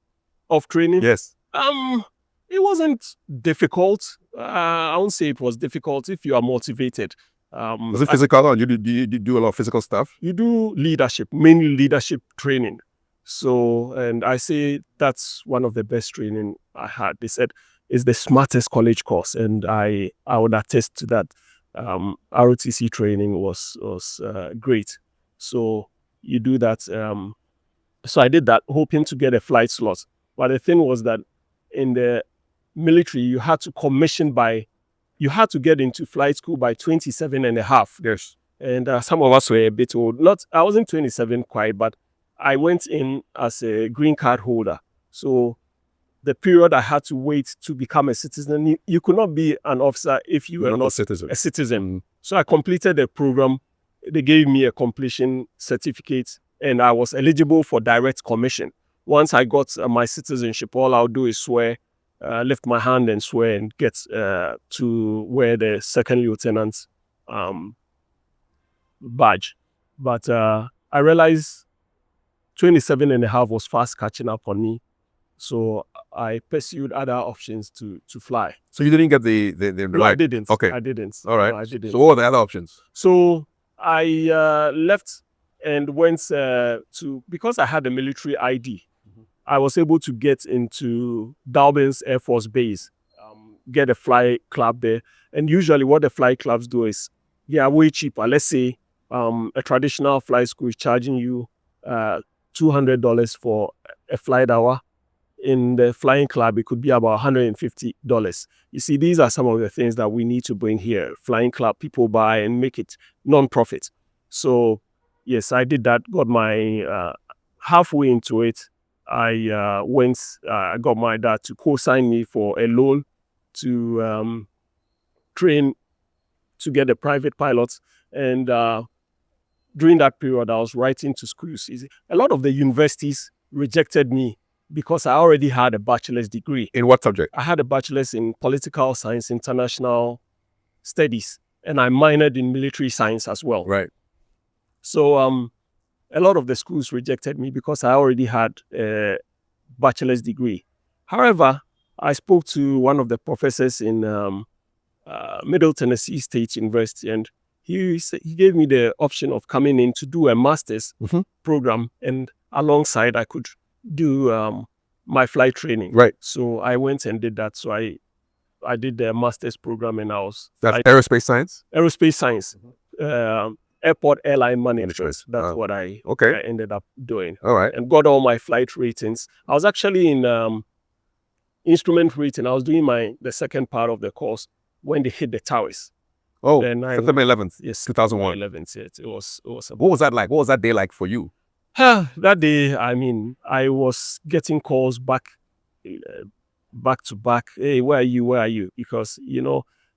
Of training? Yes. It wasn't difficult. I won't say it was difficult if you are motivated. Was it physical, or you do a lot of physical stuff? You do leadership, mainly leadership training. So, and I say that's one of the best training I had. They said it's the smartest college course, and I would attest to that. ROTC training was great. So you do that. So I did that, hoping to get a flight slot. But the thing was that in the military, you had to get into flight school by 27 and a half. Yes. And some of us were a bit old. I wasn't 27 quite, but I went in as a green card holder. So the period I had to wait to become a citizen, you could not be an officer if you were not a citizen. A citizen. So I completed the program. They gave me a completion certificate, and I was eligible for direct commission. Once I got my citizenship, all I'll do is swear, lift my hand and swear, and get to wear the second lieutenant badge. But I realized 27 and a half was fast catching up on me. So I pursued other options to fly. So you didn't get the No, I didn't. Okay. I didn't. All right. No, I didn't. So what were the other options? So I left and went because I had a military ID, I was able to get into Dalbins Air Force Base, get a fly club there. And usually what the fly clubs do is, they are way cheaper. Let's say a traditional fly school is charging you $200 for a flight hour. In the flying club, it could be about $150. You see, these are some of the things that we need to bring here. Flying club, people buy and make it non-profit. So yes, I did that, got my halfway into it. I got my dad to co-sign me for a loan to train to get a private pilot. And during that period, I was writing to schools. A lot of the universities rejected me because I already had a bachelor's degree. In what subject? I had a bachelor's in political science, international studies, and I minored in military science as well. Right. So a lot of the schools rejected me because I already had a bachelor's degree. However, I spoke to one of the professors in Middle Tennessee State University, and he gave me the option of coming in to do a master's program, and alongside I could do my flight training. Right. So I went and did that. So I did the master's program, and That's aerospace science? Aerospace science. Airport airline management. That's what I ended up doing. All right. And got all my flight ratings. I was actually in instrument rating. I was doing the second part of the course when they hit the towers. Oh, September 11th, yes, 2001. 11th, yes. It was what was that like? What was that day like for you? That day, I mean, I was getting calls back to back. Hey, where are you? Where are you? Because,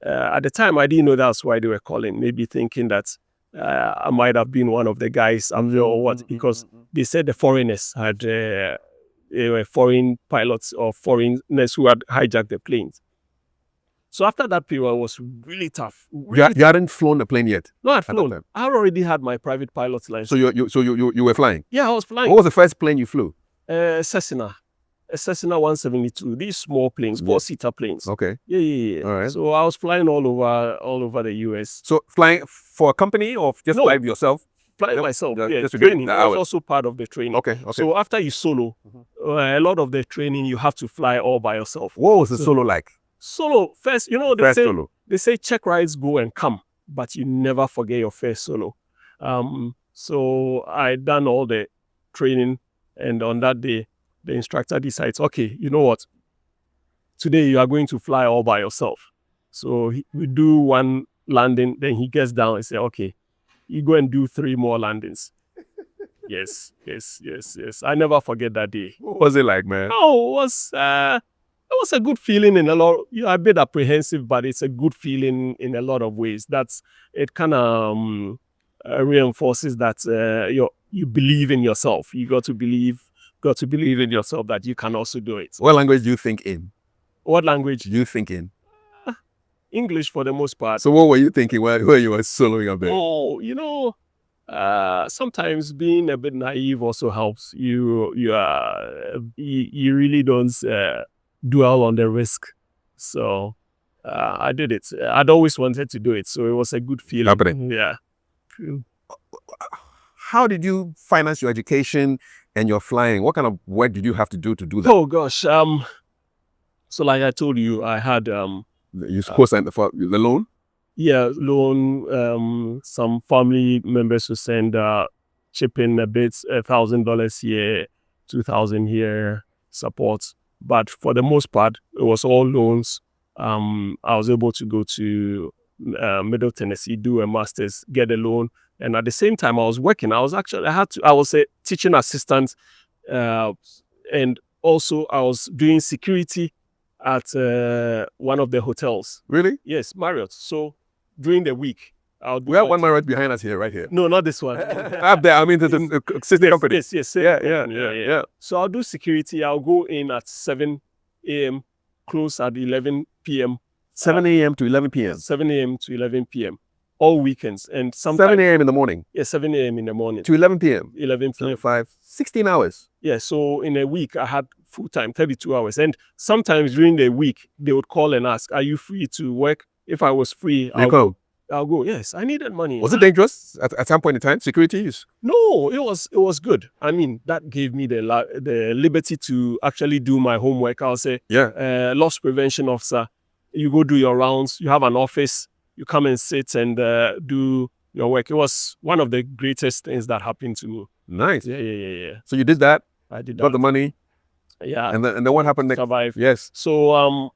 at the time, I didn't know that's why they were calling. Maybe thinking that I might have been one of the guys or what, because they said the foreigners had they were foreign pilots or foreigners who had hijacked the planes. So after that period, it was really tough. You hadn't flown a plane yet? No, I had flown. I already had my private pilot's license. So you were flying? Yeah, I was flying. What was the first plane you flew? Cessna. A Cessna 172. These small planes, 4-seater planes. Okay. Yeah. All right. So I was flying all over the US. So flying for a company or just flying yourself? Flying myself. Just- Yeah, just to get training the was hours. also part of the training. Okay. Okay. So after you solo, a lot of the training you have to fly all by yourself. what was the so- solo like? Solo first, they First say solo. they say check rides go and come, but you never forget your first solo. So I done all the training, and on that day, the instructor decides, okay, you know what? Today you are going to fly all by yourself. So we do one landing, then he gets down and say, okay, you go and do 3 more landings. Yes. I never forget that day. What was it like, man? Oh, it was a good feeling in a lot. A bit apprehensive, but it's a good feeling in a lot of ways. It kind of reinforces that you believe in yourself. You got to believe in yourself that you can also do it. What language do you think in? What language? Do you think in? English for the most part. So what were you thinking when you were soloing up there? Oh, sometimes being a bit naive also helps. You really don't dwell on the risk. So I did it. I'd always wanted to do it, so it was a good feeling. Happening. Yeah. How did you finance your education and your flying? What kind of work did you have to do that? Oh gosh. So like I told you, I had You co-signed for the loan? loan, some family members who send chip in a bit, $1,000 here, 2,000 here, support. But for the most part, it was all loans. I was able to go to Middle Tennessee, do a master's, get a loan, and at the same time I was working. I was a teaching assistant, and also I was doing security at one of the hotels. Really? Yes, Marriott. So during the week, I'll do We have one man right behind us here, right here. No, not this one. Up there, I mean, there's a sister company. Yes. same Yeah, company, yeah. So I'll do security. I'll go in at 7 a.m., close at 11 p.m. 7 a.m. to 11 p.m. 7 a.m. to 11 p.m. all weekends. And sometimes 7 a.m. in the morning 7 a.m. in the morning to 11 p.m. 11 p.m. 16 hours. Yeah, so in a week I had full time, 32 hours. And sometimes during the week they would call and ask, are you free to work? If I was free, I'll go. Yes, I needed money. Was it dangerous at some point in time? Security? No, it was good. I mean, that gave me the liberty to actually do my homework. I'll say, loss prevention officer, you go do your rounds, you have an office, you come and sit and do your work. It was one of the greatest things that happened to me. Nice. Yeah. So you did that, I did that. got the money, Yeah. and then what happened next? Survived. Yes. So,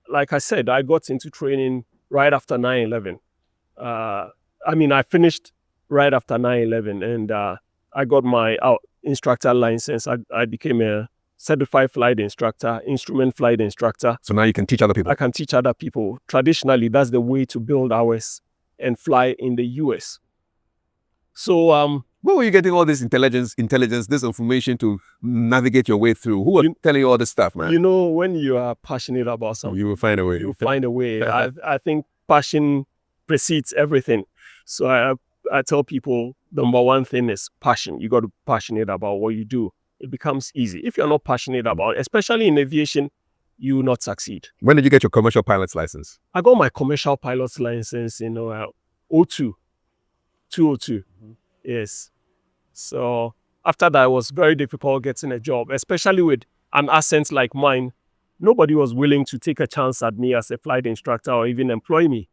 like I said, I got into training right after 9/11. I finished right after 9/11, and I got my instructor license. I became a certified flight instructor, instrument flight instructor. So now you can teach other people. I can teach other people. Traditionally, that's the way to build hours and fly in the US. So, where were you getting all this intelligence, this information to navigate your way through? Who was telling you all this stuff, man? When you are passionate about something, you will find a way. You find a way. I think passion precedes everything. So I tell people, number one thing is passion. You got to be passionate about what you do. It becomes easy. If you're not passionate about it, especially in aviation, you will not succeed. When did you get your commercial pilot's license? I got my commercial pilot's license in 2002. Yes. So after that, it was very difficult getting a job, especially with an accent like mine. Nobody was willing to take a chance at me as a flight instructor or even employ me.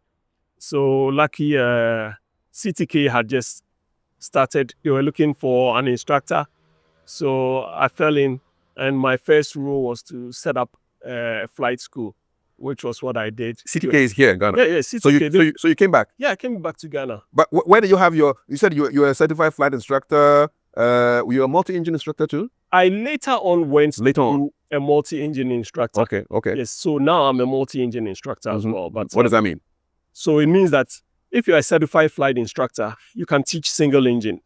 So lucky CTK had just started. They were looking for an instructor. So I fell in, and my first role was to set up a flight school, which was what I did. CTK is here in Ghana. Yeah, CTK. So you came back? Yeah, I came back to Ghana. But where did you have you said you were a certified flight instructor. Were you a multi-engine instructor too? I later on went to a multi-engine instructor. Okay. Yes, so now I'm a multi-engine instructor as well. But what does that mean? So it means that if you're a certified flight instructor, you can teach single engine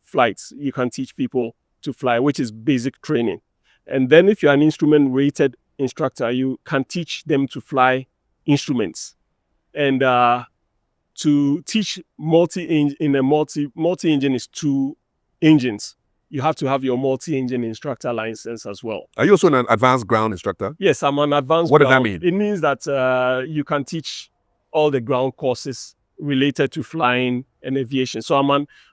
flights. You can teach people to fly, which is basic training. And then if you're an instrument rated instructor, you can teach them to fly instruments. And to teach multi-engine is 2 engines. You have to have your multi-engine instructor license as well. Are you also an advanced ground instructor? Yes, I'm an advanced What ground. does that mean? It means that you can teach all the ground courses related to flying and aviation. So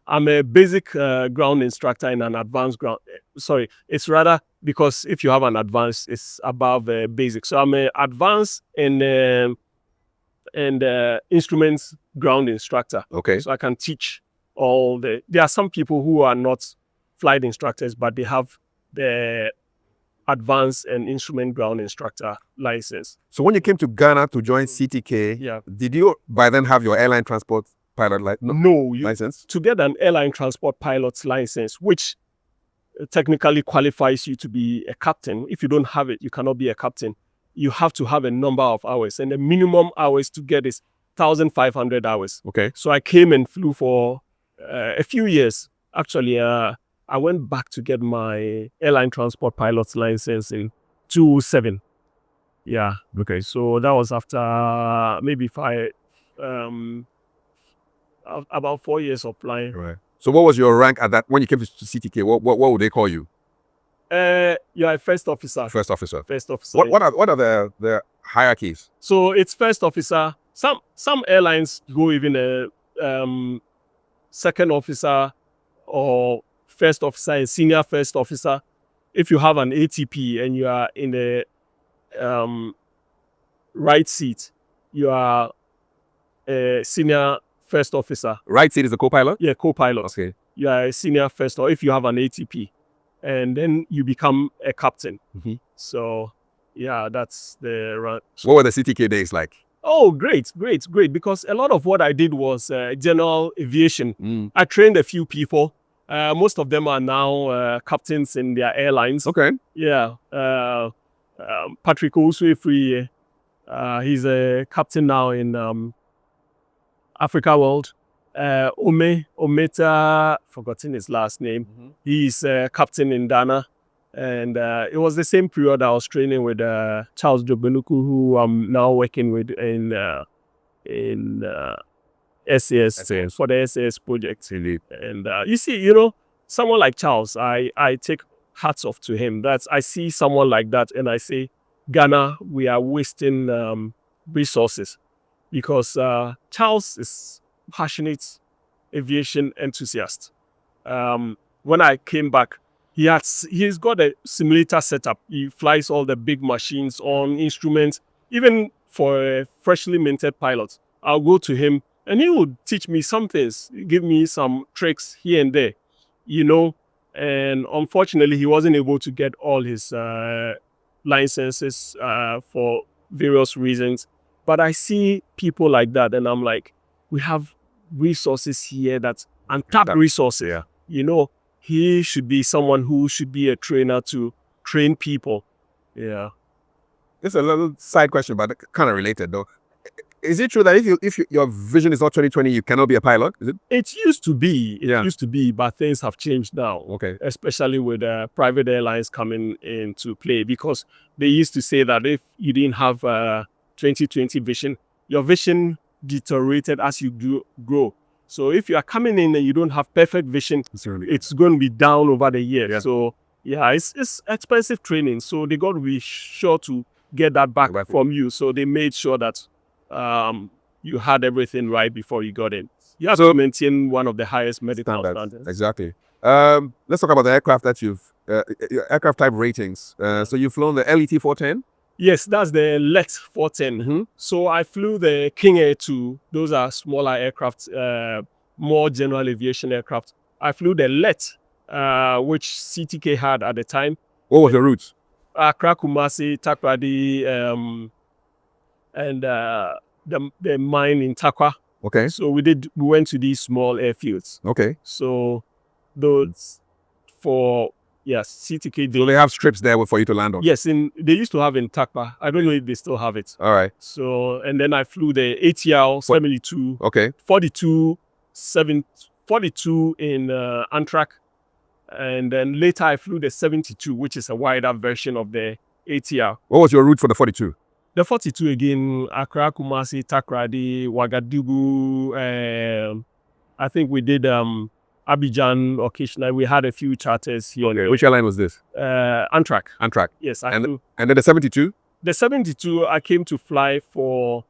I'm a basic ground instructor and an advanced ground. Sorry, it's rather because if you have an advanced, it's above basic. So I'm an advanced and instruments ground instructor. Okay. So I can teach all the. There are some people who are not flight instructors, but they have the advanced and instrument ground instructor license. So when you came to Ghana to join CTK, Yeah. did you by then have your airline transport pilot license? To get an airline transport pilot's license, which technically qualifies you to be a captain. If you don't have it, you cannot be a captain. You have to have a number of hours, and the minimum hours to get is 1,500 hours. Okay. So I came and flew for a few years. Actually, I went back to get my airline transport pilot's license in 2007. Yeah. Okay. So that was after maybe about 4 years of flying. Right. So what was your rank at that when you came to CTK? What would they call you? You're a first officer. First officer. First officer. What are the hierarchies? So it's first officer. Some airlines go even a second officer or first officer and senior first officer. If you have an ATP and you are in the right seat, you are a senior first officer. Right seat is the co-pilot? Yeah, co-pilot. Okay. You are a senior first, or if you have an ATP, and then you become a captain. Mm-hmm. So yeah, that's the rank. What were the CTK days like? Oh, great. Because a lot of what I did was general aviation. Mm. I trained a few people. Most of them are now captains in their airlines. Okay. Yeah. Patrick Oswefri, he's a captain now in Africa World. Ometa, forgotten his last name. Mm-hmm. He's a captain in Ghana. And it was the same period I was training with Charles Jobenuku, who I'm now working with in SAS for the SAS project. Indeed. And you see, someone like Charles, I take hats off to him. I see someone like that and I say, Ghana, we are wasting resources, because Charles is passionate aviation enthusiast. When I came back, he's got a simulator setup. He flies all the big machines on instruments. Even for a freshly minted pilot, I'll go to him and he would teach me some things, give me some tricks here and there, And unfortunately, he wasn't able to get all his licenses for various reasons. But I see people like that, and I'm like, we have resources here that's untapped resources. Yeah. He should be someone who should be a trainer to train people. Yeah. It's a little side question, but kind of related though. Is it true that if your vision is not 2020, you cannot be a pilot? Is it? It used to be. Yeah. Used to be, but things have changed now. Okay. Especially with private airlines coming into play, because they used to say that if you didn't have 2020 vision, your vision deteriorated as you grow. So if you are coming in and you don't have perfect vision, it's going to be down over the years. Yeah. So yeah, it's expensive training. So they got to be sure to get that back from you. So they made sure that you had everything right before you got in. You have to maintain one of the highest medical standards. Exactly. Let's talk about the aircraft that your aircraft type ratings. So you've flown the LET 410? Yes, that's the LET 410. Mm-hmm. So I flew the King Air 2. Those are smaller aircraft, more general aviation aircraft. I flew the LET, which CTK had at the time. What was the route? Accra, Kumasi, Takoradi, and the mine in Takwa. Okay. So we went to these small airfields. Okay. So those CTK. Do they have strips there for you to land on? Yes, they used to have in Takwa. I don't know if they still have it. All right. So, and then I flew the ATL 72. Okay. 42 in Antrak. And then later I flew the 72, which is a wider version of the ATL. What was your route for the 42? The 42 again, Accra, Kumasi, Takoradi, Ouagadougou. I think we did Abidjan occasionally. We had a few charters here. Okay. Which airline was this? Antrak. Antrak. Yes, And then the 72? The 72, I came to fly for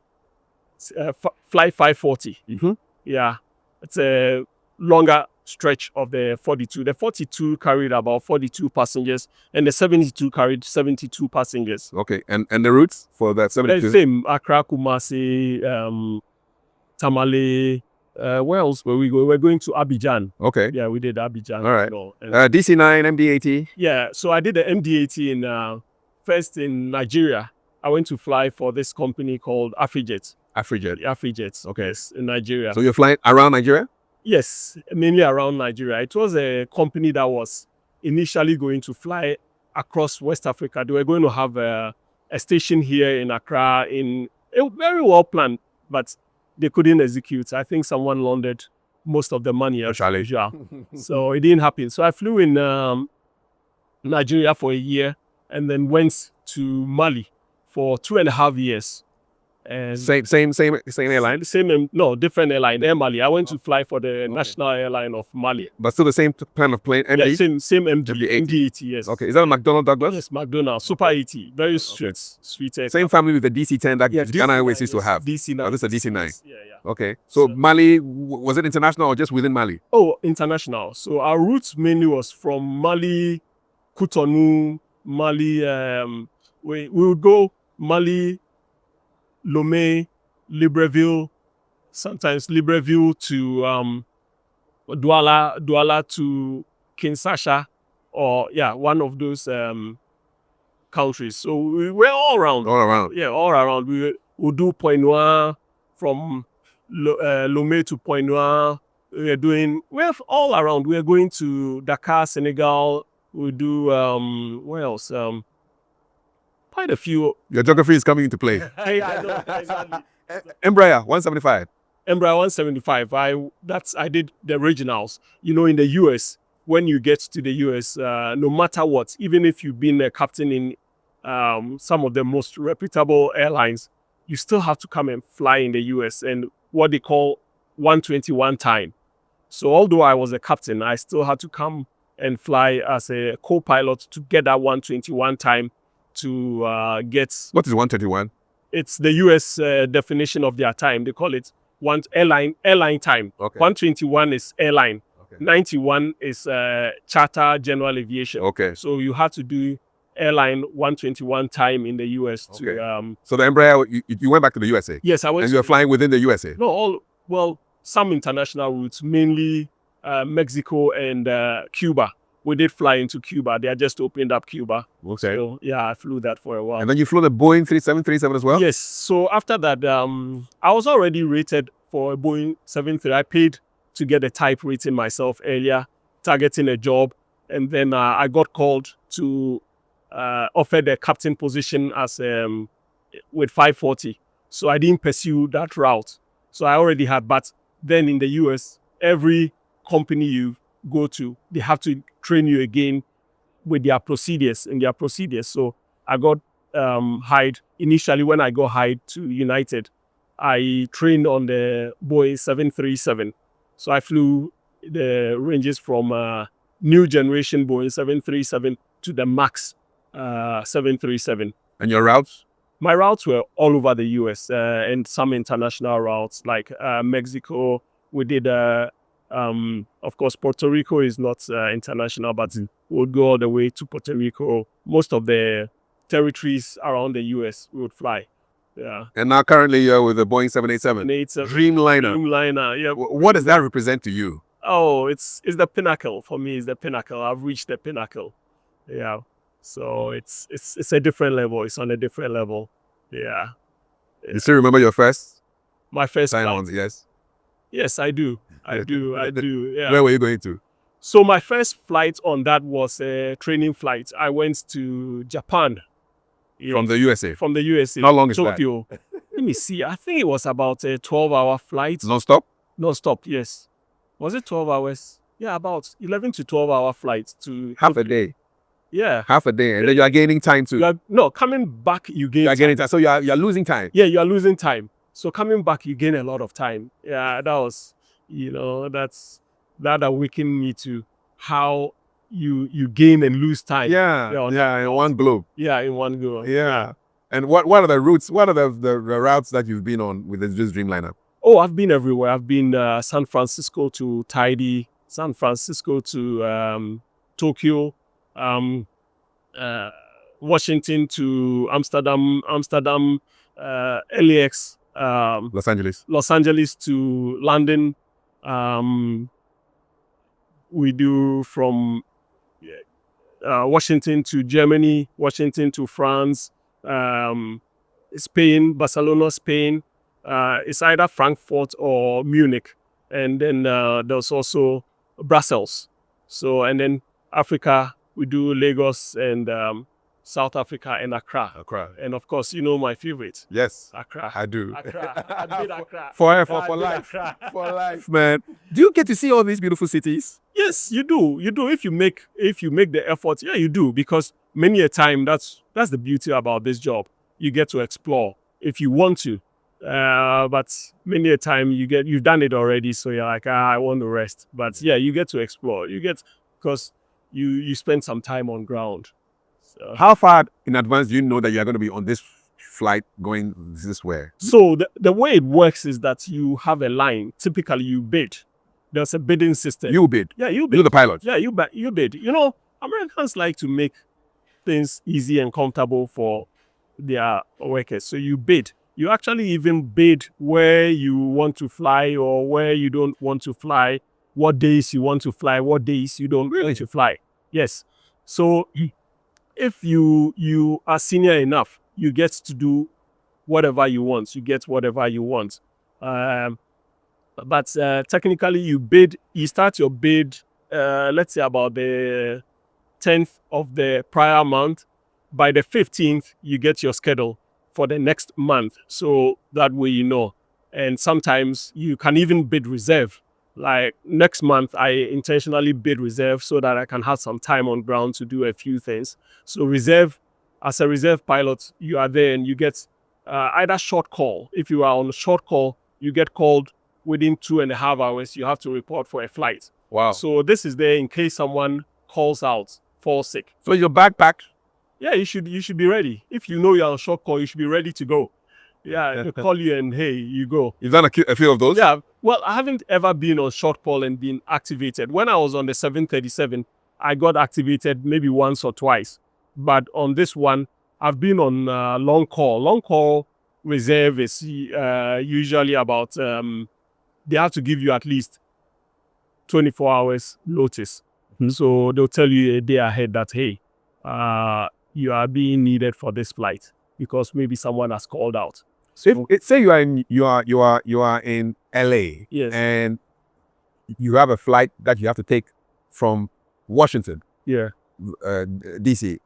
fly 540. Mm-hmm. Yeah. It's a longer stretch of the 42. The 42 carried about 42 passengers, and the 72 carried 72 passengers. Okay, and the routes for that 72? Same, Accra, Kumasi, Tamale. Where else were we going? We're going to Abidjan. Okay. Yeah, we did Abidjan. All right. You know, and DC-9, MD-80? yeah, so I did the MD-80 first in Nigeria. I went to fly for this company called Afrijet. Afrijet. Okay. Yes, in Nigeria. So you're flying around Nigeria? Yes, mainly around Nigeria. It was a company that was initially going to fly across West Africa. They were going to have a station here in Accra. It was very well planned, but they couldn't execute. I think someone laundered most of the money as usual. So it didn't happen. So I flew in Nigeria for a year and then went to Mali for 2.5 years. And Same airline? No, different airline, Air Mali. I went to fly for the national airline of Mali. But still the same kind of plane, MD? Yeah, same MD-80, yes. Okay, is that a McDonnell Douglas? Yes, McDonnell, Super 80, very sweet aircraft. Same family with the DC-10 that Yeah, Ghana Airways used to yes, have. DC-9. Oh, this is a DC-9. Yeah. Okay, so Mali, was it international or just within Mali? Oh, international. So our route mainly was from Mali, Cotonou, Mali. We would go Mali, Lomé, Libreville, sometimes Libreville to Douala to Kinshasa, or one of those countries. So we were all around. All around. Yeah, all around. We would do Point Noir from Lomé to Point Noir. We're all around. We're going to Dakar, Senegal. We do where else? Quite a few. Your geography is coming into play. I know, exactly. Embraer 175. Embraer 175. I did the regionals. You know, in the US, when you get to the US, no matter what, even if you've been a captain in some of the most reputable airlines, you still have to come and fly in the US and what they call 121 time. So although I was a captain, I still had to come and fly as a co-pilot to get that 121 time to get... What is 121? It's the US definition of their time. They call it airline time. Okay. 121 is airline. Okay. 91 is charter general aviation. Okay. So you had to do airline 121 time in the US to... Okay. So the Embraer, you went back to the USA? Yes, I went. And you were flying within the USA? No, some international routes, mainly Mexico and Cuba. We did fly into Cuba. They had just opened up Cuba. Okay. So, I flew that for a while. And then you flew the Boeing 737 as well? Yes. So after that, I was already rated for a Boeing 73. I paid to get a type rating myself earlier, targeting a job. And then I got called to offer the captain position as with 540. So I didn't pursue that route. So I already had, but then in the US, every company you go to, they have to train you again with their procedures. So I got hired. Initially, when I got hired to United, I trained on the Boeing 737. So I flew the ranges from new generation Boeing 737 to the MAX 737. And your routes? My routes were all over the US and some international routes like Mexico. We did of course, Puerto Rico is not international, but we would go all the way to Puerto Rico. Most of the territories around the US we would fly. Yeah. And now currently you're with the Boeing 787. It's a Dreamliner. Dreamliner, yeah. What does that represent to you? Oh, it's the pinnacle. For me, it's the pinnacle. I've reached the pinnacle. Yeah. So it's a different level. It's on a different level. Yeah. You still remember your first? My first sign flight. on, yes. Yes, I do. I do. Yeah. Where were you going to? So my first flight on that was a training flight. I went to Japan. From the USA? From the USA. How long is Tokyo. Let me see. I think it was about a 12-hour flight. Non-stop? Non-stop, yes. Was it 12 hours? Yeah, about 11 to 12-hour flight to... Half a day? Yeah. Half a day. And then you are gaining time too? No, coming back, you gain time. Gaining time. So you're losing time? Yeah, you are losing time. So coming back, you gain a lot of time. Yeah, that was, that awakened me to how you gain and lose time. Yeah, in one globe. Yeah, in one go. Yeah. And what are the routes? What are the routes that you've been on with this Dreamliner? Oh, I've been everywhere. I've been San Francisco to Tahiti, San Francisco to Tokyo, um, uh, Washington to Amsterdam, LAX, Los Angeles. Los Angeles to London. We do from Washington to Germany, Washington to France, Spain, Barcelona, Spain. It's either Frankfurt or Munich. And then there's also Brussels. So, and then Africa, we do Lagos and South Africa and Accra. Accra. And of course, you know my favorite, Yes, Accra. I do. Accra. I did Accra. For I life. did Accra. For life, man. Do you get to see all these beautiful cities? Yes, you do. You do. If you make the effort, yeah, you do. Because many a time, that's the beauty about this job. You get to explore if you want to. But many a time you've done it already, so you're like, I want to rest. But yeah, you get to explore. Because you spend some time on ground. So, How far in advance do you know that you're going to be on this flight going this way? so the way it works is that you have a line. Typically, you bid. There's a bidding system. You bid. Yeah, you bid. You're the pilot. Yeah, you bid. You know, Americans like to make things easy and comfortable for their workers. So you bid. You actually even bid where you want to fly or where you don't want to fly, what days you want to fly, what days you don't want to fly. Yes. So if you are senior enough, you get to do whatever you want. You get whatever you want. But technically, you start your bid, let's say about the 10th of the prior month. By the 15th, you get your schedule for the next month. So that way you know. And sometimes you can even bid reserve. Like next month, I intentionally bid reserve so that I can have some time on ground to do a few things. So reserve, as a reserve pilot, you are there and you get either short call. If you are on a short call, you get called within 2.5 hours. You have to report for a flight. Wow. So this is there in case someone calls out, falls sick. So your backpack? Yeah, you should be ready. If you know you're on short call, you should be ready to go. Yeah, they call you and hey, you go. You've done a few of those? Yeah, well, I haven't ever been on short call and been activated. When I was on the 737, I got activated maybe once or twice. But on this one, I've been on long call. Long call reserve is usually about, they have to give you at least 24 hours notice. Mm-hmm. So they'll tell you a day ahead that, hey, you are being needed for this flight because maybe someone has called out. So if say you are in LA, Yes. and you have a flight that you have to take from Washington, Yeah. DC,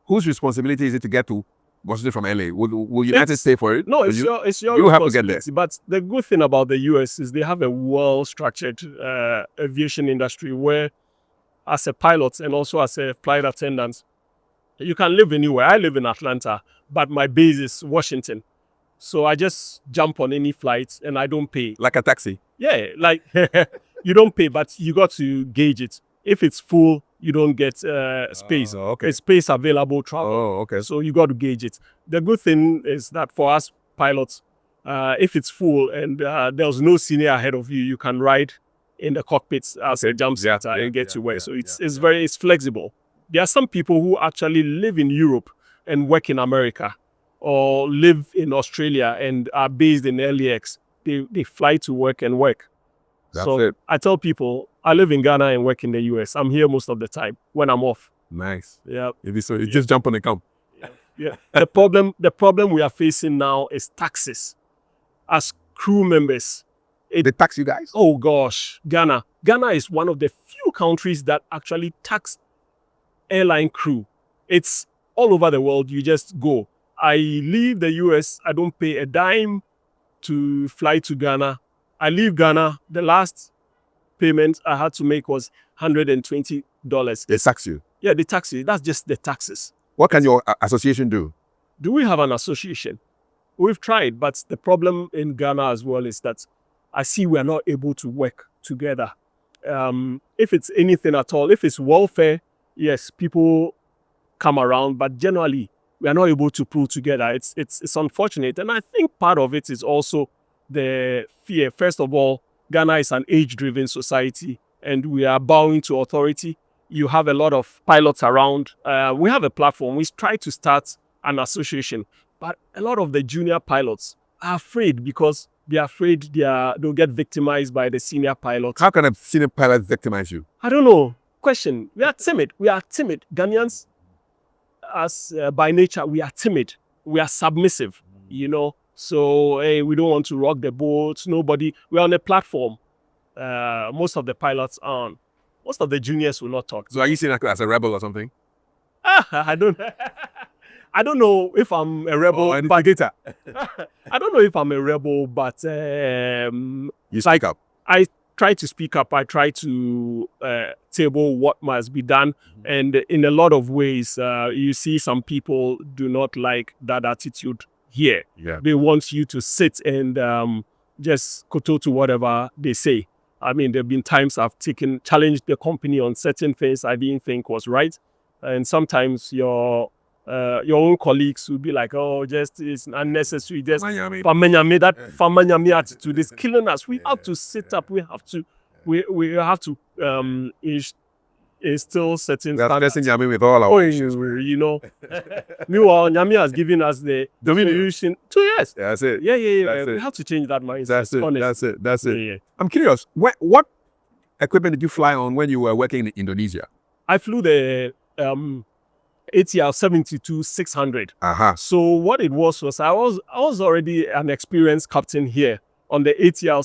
whose responsibility is it to get to Washington from LA? Will United stay for it? No, Will it's your you have to get there. responsibility. But the good thing about the US is they have a well-structured aviation industry where, as a pilot and also as a flight attendant, you can live anywhere. I live in Atlanta, but my base is Washington. So I just jump on any flight and I don't pay. Like a taxi. Yeah, like you don't pay, but you got to gauge it. If it's full, you don't get space. Oh, okay. It's space available travel. Oh, okay. So you got to gauge it. The good thing is that for us pilots, if it's full and there's no senior ahead of you, you can ride in the cockpits as a jump seater and get to work. So it's flexible. There are some people who actually live in Europe and work in America, or live in Australia and are based in LAX. They fly to work and work. That's so it. I tell people, I live in Ghana and work in the US. I'm here most of the time when I'm off. Nice. Yeah. So you just jump on and come. Yeah. The problem we are facing now is taxes. As crew members, They tax you guys? oh gosh, Ghana is one of the few countries that actually tax airline crew. It's all over the world. You just go. I leave the US, I don't pay a dime to fly to Ghana. I leave Ghana, the last payment I had to make was $120. They tax you. Yeah, the taxes. That's just the taxes. What can your association do? Do we have an association? We've tried, but the problem in Ghana as well is that I see we are not able to work together. If it's anything at all, if it's welfare, yes, people come around, but generally we are not able to pull together. It's unfortunate, and I think part of it is also the fear. First of all, Ghana is an age-driven society, and we are bowing to authority. You have a lot of pilots around. We have a platform. We try to start an association, but a lot of the junior pilots are afraid because they're afraid they'll get victimized by the senior pilots. How can a senior pilot victimize you? I don't know. Question. We are timid. Ghanaians, as by nature, we are timid. We are submissive, So, hey, we don't want to rock the boat. We're on a platform. Most of the pilots aren't. Most of the juniors will not talk. So are you seen as a rebel or something? I don't know if I'm a rebel. Or instigator? I don't know if I'm a rebel, but You speak up. I try to speak up. I try to table what must be done. And in a lot of ways, you see some people do not like that attitude here. Yeah. They want you to sit and just kowtow to whatever they say. I mean, there have been times I've challenged the company on certain things I didn't think was right. And sometimes your own colleagues will be like, oh, just it's unnecessary. Just famanyame, that famanyame attitude is killing us. We have to sit up. We have to instill certain standards. With all our Meanwhile, Nyame has given us the solution 2 years. That's it. Yeah. That's We it. have to change that mindset. That's it. Yeah. I'm curious. What equipment did you fly on when you were working in Indonesia? I flew the ATR 72-600. So what it was I was already an experienced captain here on the ATR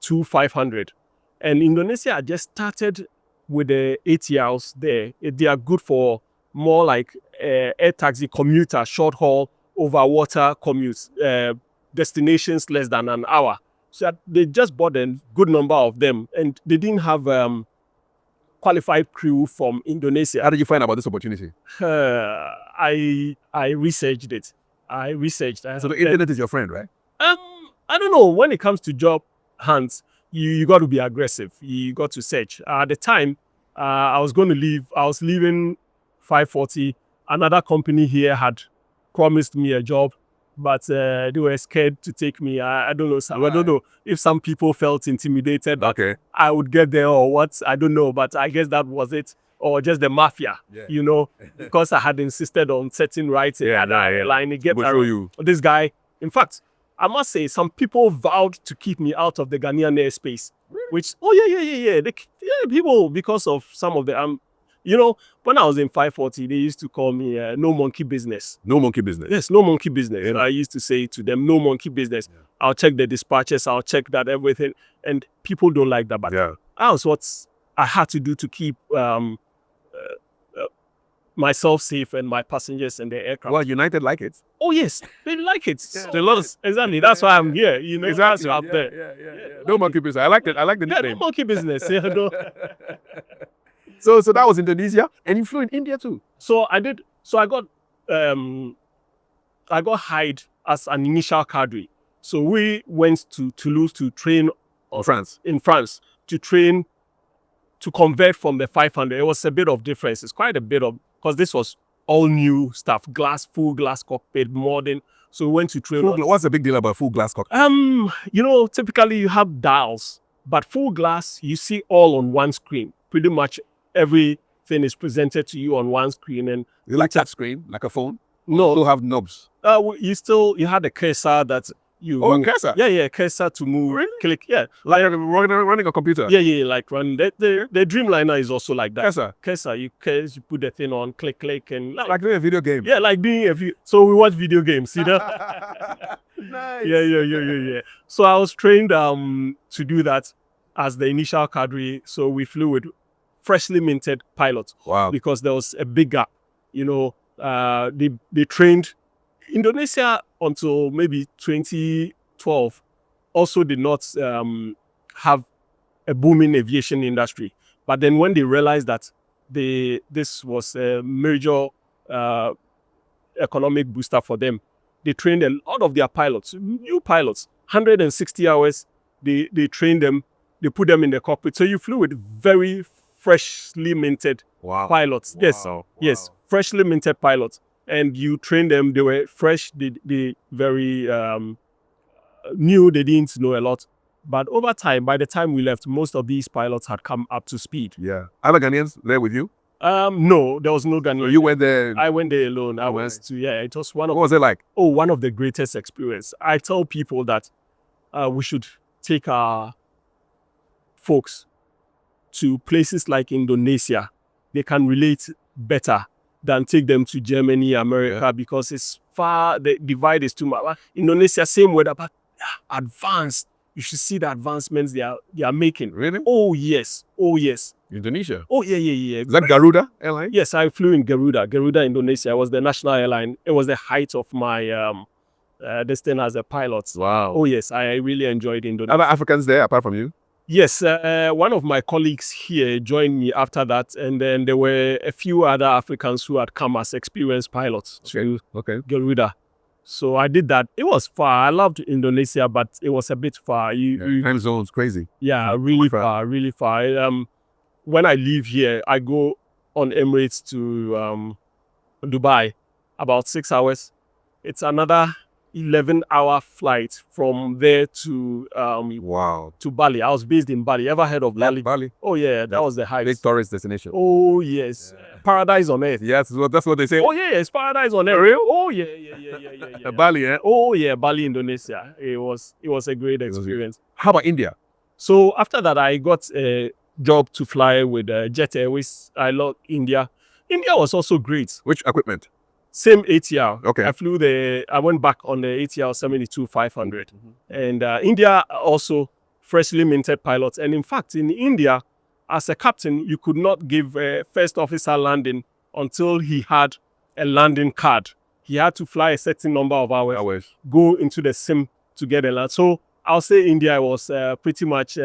72-500, and Indonesia had just started with the ATRs there. They are good for more like air taxi commuter, short haul over water commutes, destinations less than an hour. So they just bought a good number of them, and they didn't have qualified crew from Indonesia. How did you find about this opportunity? I researched it. So the internet is your friend, right? I don't know. When it comes to job hunts, you got to be aggressive. You got to search. At the time, I was going to leave. I was leaving 5:40. Another company here had promised me a job, but they were scared to take me. I don't know. I don't know if some people felt intimidated. Okay. I would get there or what. I don't know, but I guess that was it. Or just the mafia, because I had insisted on setting rights in that line. This guy, in fact, I must say, some people vowed to keep me out of the Ghanaian airspace. Really? Which, people, because of some of the, when I was in 540, they used to call me no monkey business. No monkey business? Yes, no monkey business. Yeah. I used to say to them, no monkey business. Yeah. I'll check the dispatches, I'll check that everything. And people don't like that. But that was what I had to do to keep myself safe and my passengers and the aircraft. Well, United like it. Oh yes, they like it. Exactly. That's why I'm here. Exactly. Up there. No monkey business. I like it. I like the nickname. No monkey business. So that was Indonesia, and you flew in India too. So I did. So I got hired as an initial cadre. So we went to Toulouse to train in France to train to convert from the 500. It was a bit of difference. It's quite a bit of, because this was all new stuff, full glass cockpit, modern. So we went to train. What's the big deal about full glass cockpit? Typically you have dials, but full glass, you see all on one screen. Pretty much everything is presented to you on one screen. And you like touch screen, like a phone? No. You still have knobs? You had a cursor that you move. Cursor? Yeah, cursor to move. Really? Click, yeah. Like running a computer? Yeah, like run. The Dreamliner is also like that. Cursor. You put the thing on, click, and like doing a video game. Yeah, like doing a video. So we watch video games, you know? Nice. Yeah. So I was trained to do that as the initial cadre. So we flew with freshly minted pilots. Wow. Because there was a big gap. They trained Indonesia until maybe 2012 also did not have a booming aviation industry. But then when they realized that this was a major economic booster for them, they trained a lot of their pilots, new pilots, 160 hours. They trained them, they put them in the cockpit. So you flew with very freshly minted pilots. Yes, freshly minted pilots. And you train them, they were fresh, they very knew they didn't know a lot. But over time, by the time we left, most of these pilots had come up to speed. Yeah. Other Ghanaians there with you? No, there was no Ghanaian. So you went there. I went there alone. I Okay. was to, it was What was it like? one of the greatest experience. I tell people that we should take our folks to places like Indonesia. They can relate better than take them to Germany, America, because it's far, the divide is too much. Indonesia, same weather, but advanced. You should see the advancements they are making. Really? Oh, yes. Oh, yes. Indonesia. Oh, yeah. Is that Garuda Airline? Yes, I flew in Garuda Indonesia. I was the national airline. It was the height of my this thing as a pilot. Wow. Oh, yes, I really enjoyed Indonesia. Other Africans there apart from you? Yes, one of my colleagues here joined me after that, and then there were a few other Africans who had come as experienced pilots to Okay. Garuda. So I did that. It was far. I loved Indonesia, but it was a bit far. Time zone's crazy. Yeah, really far. When I leave here, I go on Emirates to Dubai, about 6 hours. It's another 11-hour flight from there to Wow. to Bali. I was based in Bali. Ever heard of Bali? Bali. Oh yeah, that was the height. Big tourist destination. Oh yes, paradise on earth. Yes, that's what they say. Oh yeah, it's paradise on earth. Real? Oh yeah. Bali, eh? Oh yeah, Bali, Indonesia. It was a great experience. How about India? So after that, I got a job to fly with Jet Airways. I love India. India was also great. Which equipment? Same ATR. Okay. I went back on the ATR 72-500. And India also freshly minted pilots. And in fact, in India, as a captain, you could not give a first officer landing until he had a landing card. He had to fly a certain number of hours, go into the sim to get a land. So I'll say India was pretty much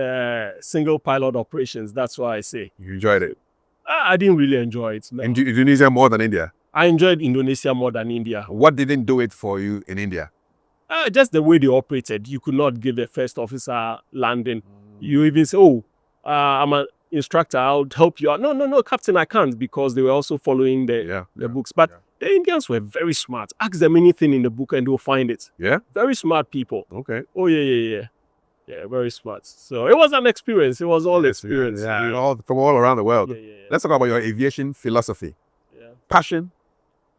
single pilot operations. That's why I say. You enjoyed it? I didn't really enjoy it. No. Indonesia more than India? I enjoyed Indonesia more than India. What didn't do it for you in India? Just the way they operated. You could not give a first officer landing. You even say, I'm an instructor, I'll help you out. No, Captain, I can't, because they were also following the books. But the Indians were very smart. Ask them anything in the book and they'll find it. Yeah? Very smart people. Okay. Oh, yeah. Yeah, very smart. So it was an experience. It was all experience. Yeah. From all around the world. Yeah. Let's talk about your aviation philosophy. Yeah. Passion.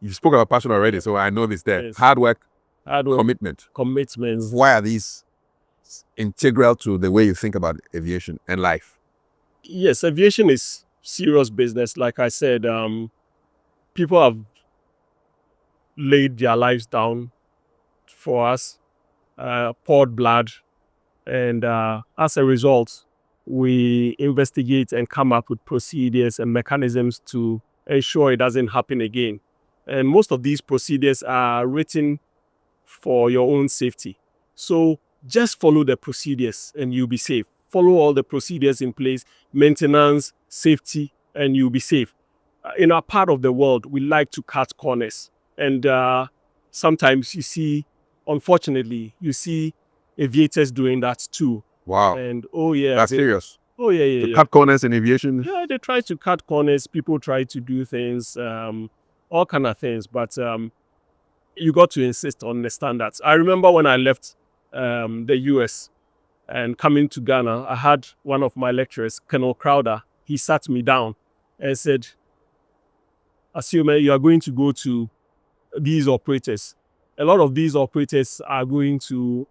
You spoke about passion already, so I know this there. Yes. Hard work, commitments. Why are these integral to the way you think about aviation and life? Yes, aviation is serious business. Like I said, people have laid their lives down for us, poured blood, and as a result, we investigate and come up with procedures and mechanisms to ensure it doesn't happen again. And most of these procedures are written for your own safety. So just follow the procedures and you'll be safe. Follow all the procedures in place, maintenance, safety, and you'll be safe. In our part of the world, we like to cut corners. And sometimes unfortunately, you see aviators doing that too. Wow. And that's serious. Oh yeah. To cut corners in aviation? Yeah, they try to cut corners. People try to do things, all kind of things. But you got to insist on the standards. I remember when I left the US and coming to Ghana, I had one of my lecturers, Colonel Crowder. He sat me down and said, Asiwome, you are going to go to these operators. A lot of these operators are going to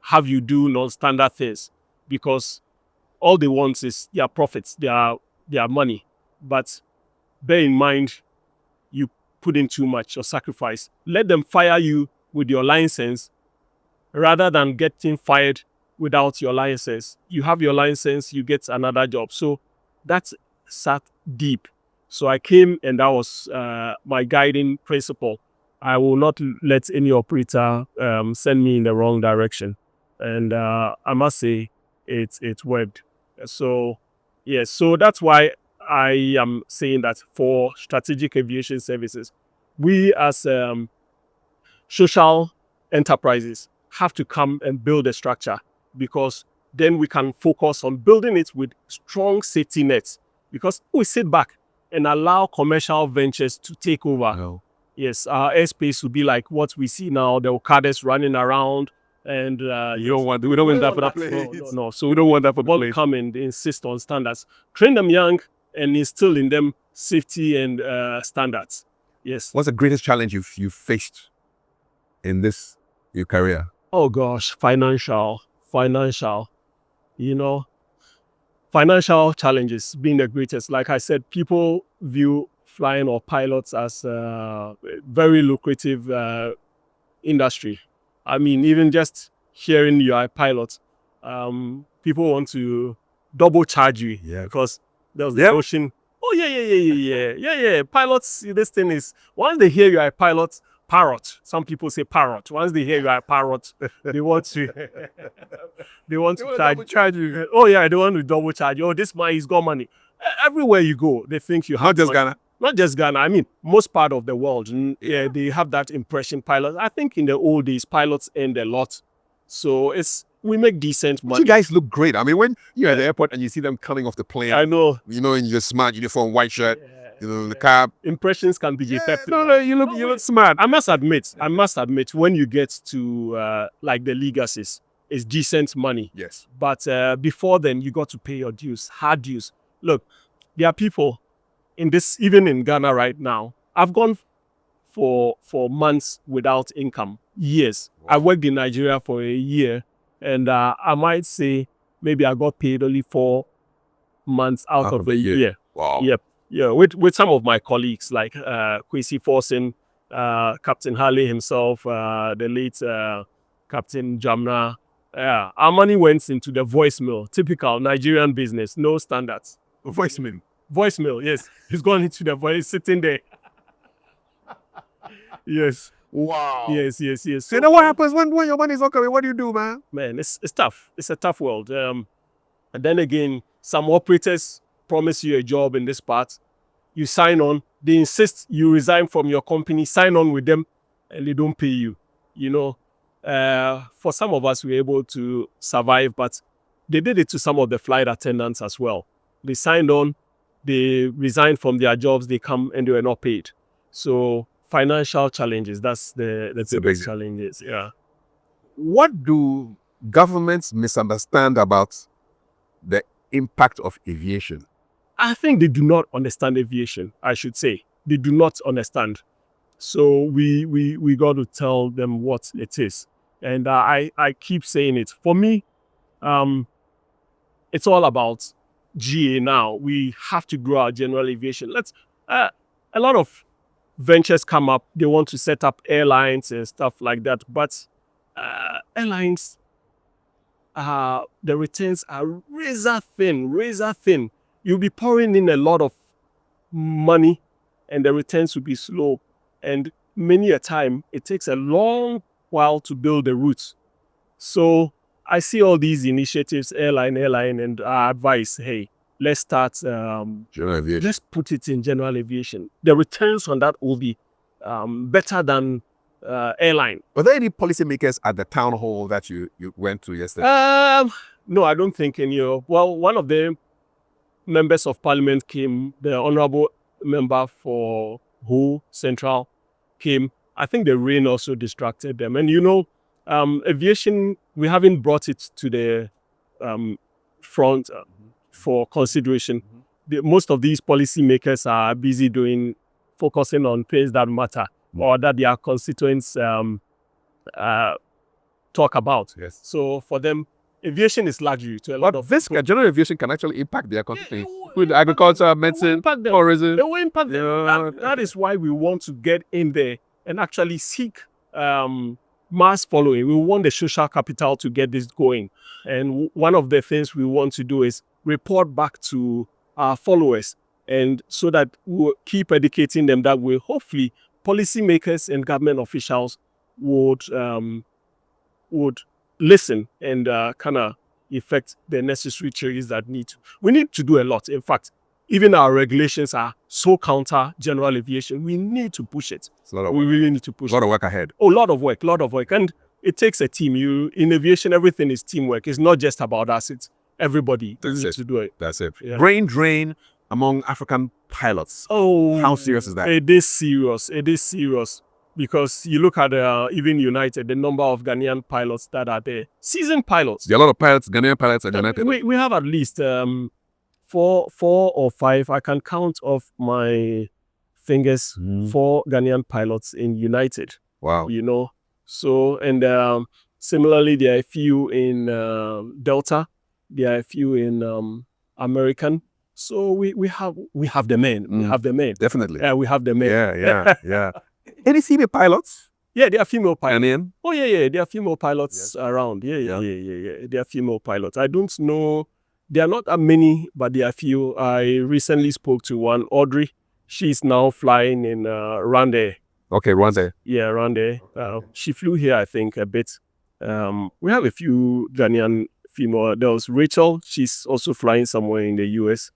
have you do non-standard things because all they want is their profits, their money. But bear in mind, you put in too much or sacrifice. Let them fire you with your license rather than getting fired without your license. You have your license, you get another job. So that's sat deep. So I came, and that was my guiding principle. I will not let any operator send me in the wrong direction. And I must say, it worked. So, yes, so that's why I am saying that for strategic aviation services, we as social enterprises have to come and build a structure, because then we can focus on building it with strong safety nets, because we sit back and allow commercial ventures to take over. No. Yes, our airspace will be like what we see now, the Okadas running around, And You don't want. We don't want that for the planes. no. So we don't want that for the come and insist on standards. Train them young and instill in them safety and standards. Yes. What's the greatest challenge you've faced in your career? Oh gosh, financial. You know, financial challenges being the greatest. Like I said, people view flying or pilots as a very lucrative industry. I mean, even just hearing you are a pilot, people want to double charge you because there's the notion. Oh yeah. Pilots, this thing is, once they hear you are a pilot, parrot. Some people say parrot. Once they hear you are a parrot, they want to charge you. Oh yeah, they want to double charge you. Oh, this man, he's got money. Everywhere you go, they think you have Not just money. Ghana. Not just Ghana. I mean, most part of the world, they have that impression. Pilots. I think in the old days, pilots earned a lot, so we make decent money. You guys look great. I mean, when you're at the airport and you see them coming off the plane, I know. in your smart uniform, white shirt, the cab. Impressions can be effective. No, you look smart. I must admit, when you get to like the legacies, it's decent money. Yes. But before then, you got to pay your dues, hard dues. Look, there are people even in Ghana right now. I've gone for months without income, years. Wow. I worked in Nigeria for a year, and I might say maybe I got paid only 4 months out of a year. Wow. Yep. Yeah, with some of my colleagues like Kwesi Forsen, Captain Harley himself, the late Captain Jamna. Yeah, our money went into the voicemail. Typical Nigerian business, no standards. Voicemail, yes. He's gone into the voice, sitting there. Yes. Wow. Yes. So you know what happens when your money's not coming? What do you do, man? Man, it's tough. It's a tough world. And then again, some operators promise you a job in this part. You sign on. They insist you resign from your company, sign on with them, and they don't pay you. For some of us, we're able to survive, but they did it to some of the flight attendants as well. They signed on, they resigned from their jobs, they come and they were not paid. So financial challenges, that's the big challenges. Yeah. What do governments misunderstand about the impact of aviation? I think they do not understand aviation, I should say. They do not understand. So we got to tell them what it is. And I keep saying it. For me, it's all about GA now. We have to grow our general aviation. A lot of ventures come up. They want to set up airlines and stuff like that. But airlines, the returns are razor thin. You'll be pouring in a lot of money and the returns will be slow. And many a time, it takes a long while to build the routes. So I see all these initiatives, airline, and I advise, hey, let's start, General aviation. Let's put it in general aviation. The returns on that will be better than airline. Were there any policymakers at the town hall that you went to yesterday? No, I don't think any. Well, one of the members of parliament came, the honorable member for Ho Central came. I think the rain also distracted them. And aviation, we haven't brought it to the front for consideration. Most of these policymakers are busy focusing on things that matter or that their constituents talk about. Yes. So for them, aviation is luxury to a lot of this general aviation can actually impact their constituents. With agriculture, medicine, tourism. It will impact them. That is why we want to get in there and actually seek mass following. We want the social capital to get this going. And one of the things we want to do is report back to our followers, and so that we'll keep educating them that way. Hopefully, policymakers and government officials would listen and kind of effect the necessary changes that we need to do a lot. In fact, even our regulations are so counter general aviation. We need to push it. We really need to push it. A lot of work ahead. Oh, a lot of work. And it takes a team. In aviation, everything is teamwork. It's not just about us. It's everybody needs to do it. That's it. Yeah. Brain drain among African pilots. Oh, how serious is that? It is serious. because you look at even United, the number of Ghanaian pilots that are there, seasoned pilots. There are a lot of pilots, Ghanaian pilots at United. We have at least 4 or 5. I can count off my fingers 4 Ghanaian pilots in United. Wow. You know, so and similarly, there are a few in Delta. There are a few in American. So we have the men. We have the men. Definitely. Yeah, we have the men. Yeah. Any female pilots? Yeah, there are female pilots. Ghanaian? Oh yeah. There are female pilots around. Yeah. There are female pilots. I don't know. There are not that many, but there are few. I recently spoke to one, Audrey. She's now flying in Rwanda. Okay, Rwanda. Yeah, Rwanda. She flew here, I think, a bit. We have a few Ghanaian female. There was Rachel. She's also flying somewhere in the US.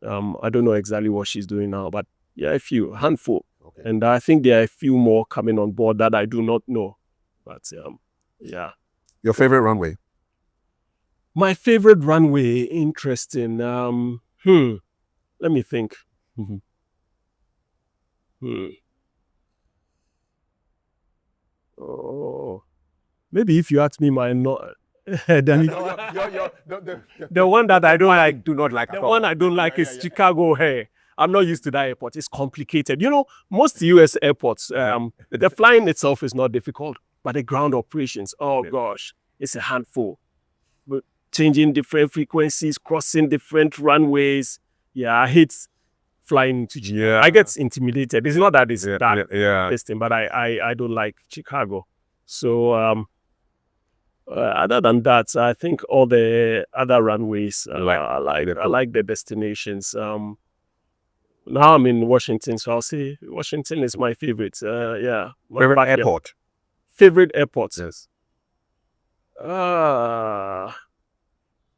I don't know exactly what she's doing now, but yeah, a handful. Okay. And I think there are a few more coming on board that I do not know. But yeah. Your favorite runway? My favorite runway, interesting. Let me think. Oh, maybe if you ask me my then the one that I don't like, do not like. The one I don't like is Chicago. Hey, I'm not used to that airport. It's complicated. You know, most US airports, the flying itself is not difficult, but the ground operations, gosh, it's a handful. But changing different frequencies, crossing different runways. Yeah, I hate flying to Chicago. Yeah. I get intimidated. It's not that it's this thing, but I don't like Chicago. So other than that, I think all the other runways I like the destinations. Now I'm in Washington, so I'll say Washington is my favorite. Favorite airport? Favorite airport? Yes.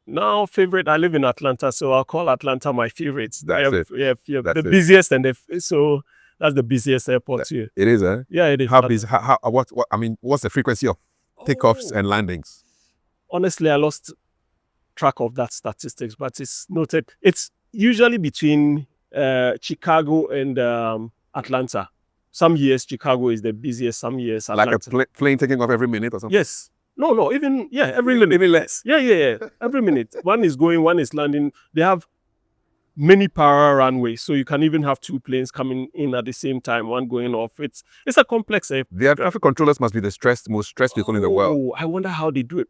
Now favorite, I live in Atlanta, so I'll call Atlanta my favorite. That's it. Yeah, That's the busiest so that's the busiest airport here. It is, eh? Yeah, it is. How busy? What? I mean, what's the frequency of takeoffs and landings? Honestly, I lost track of that statistics, but it's noted. It's usually between Chicago and Atlanta. Some years Chicago is the busiest. Some years Atlanta. Like a plane taking off every minute or something. Yes. No. Even every minute. Even less. Yeah. Every minute. One is going, one is landing. They have many parallel runways, so you can even have 2 planes coming in at the same time, one going off. It's a complex airport. The air traffic controllers must be the most stressed people in the world. Oh, I wonder how they do it.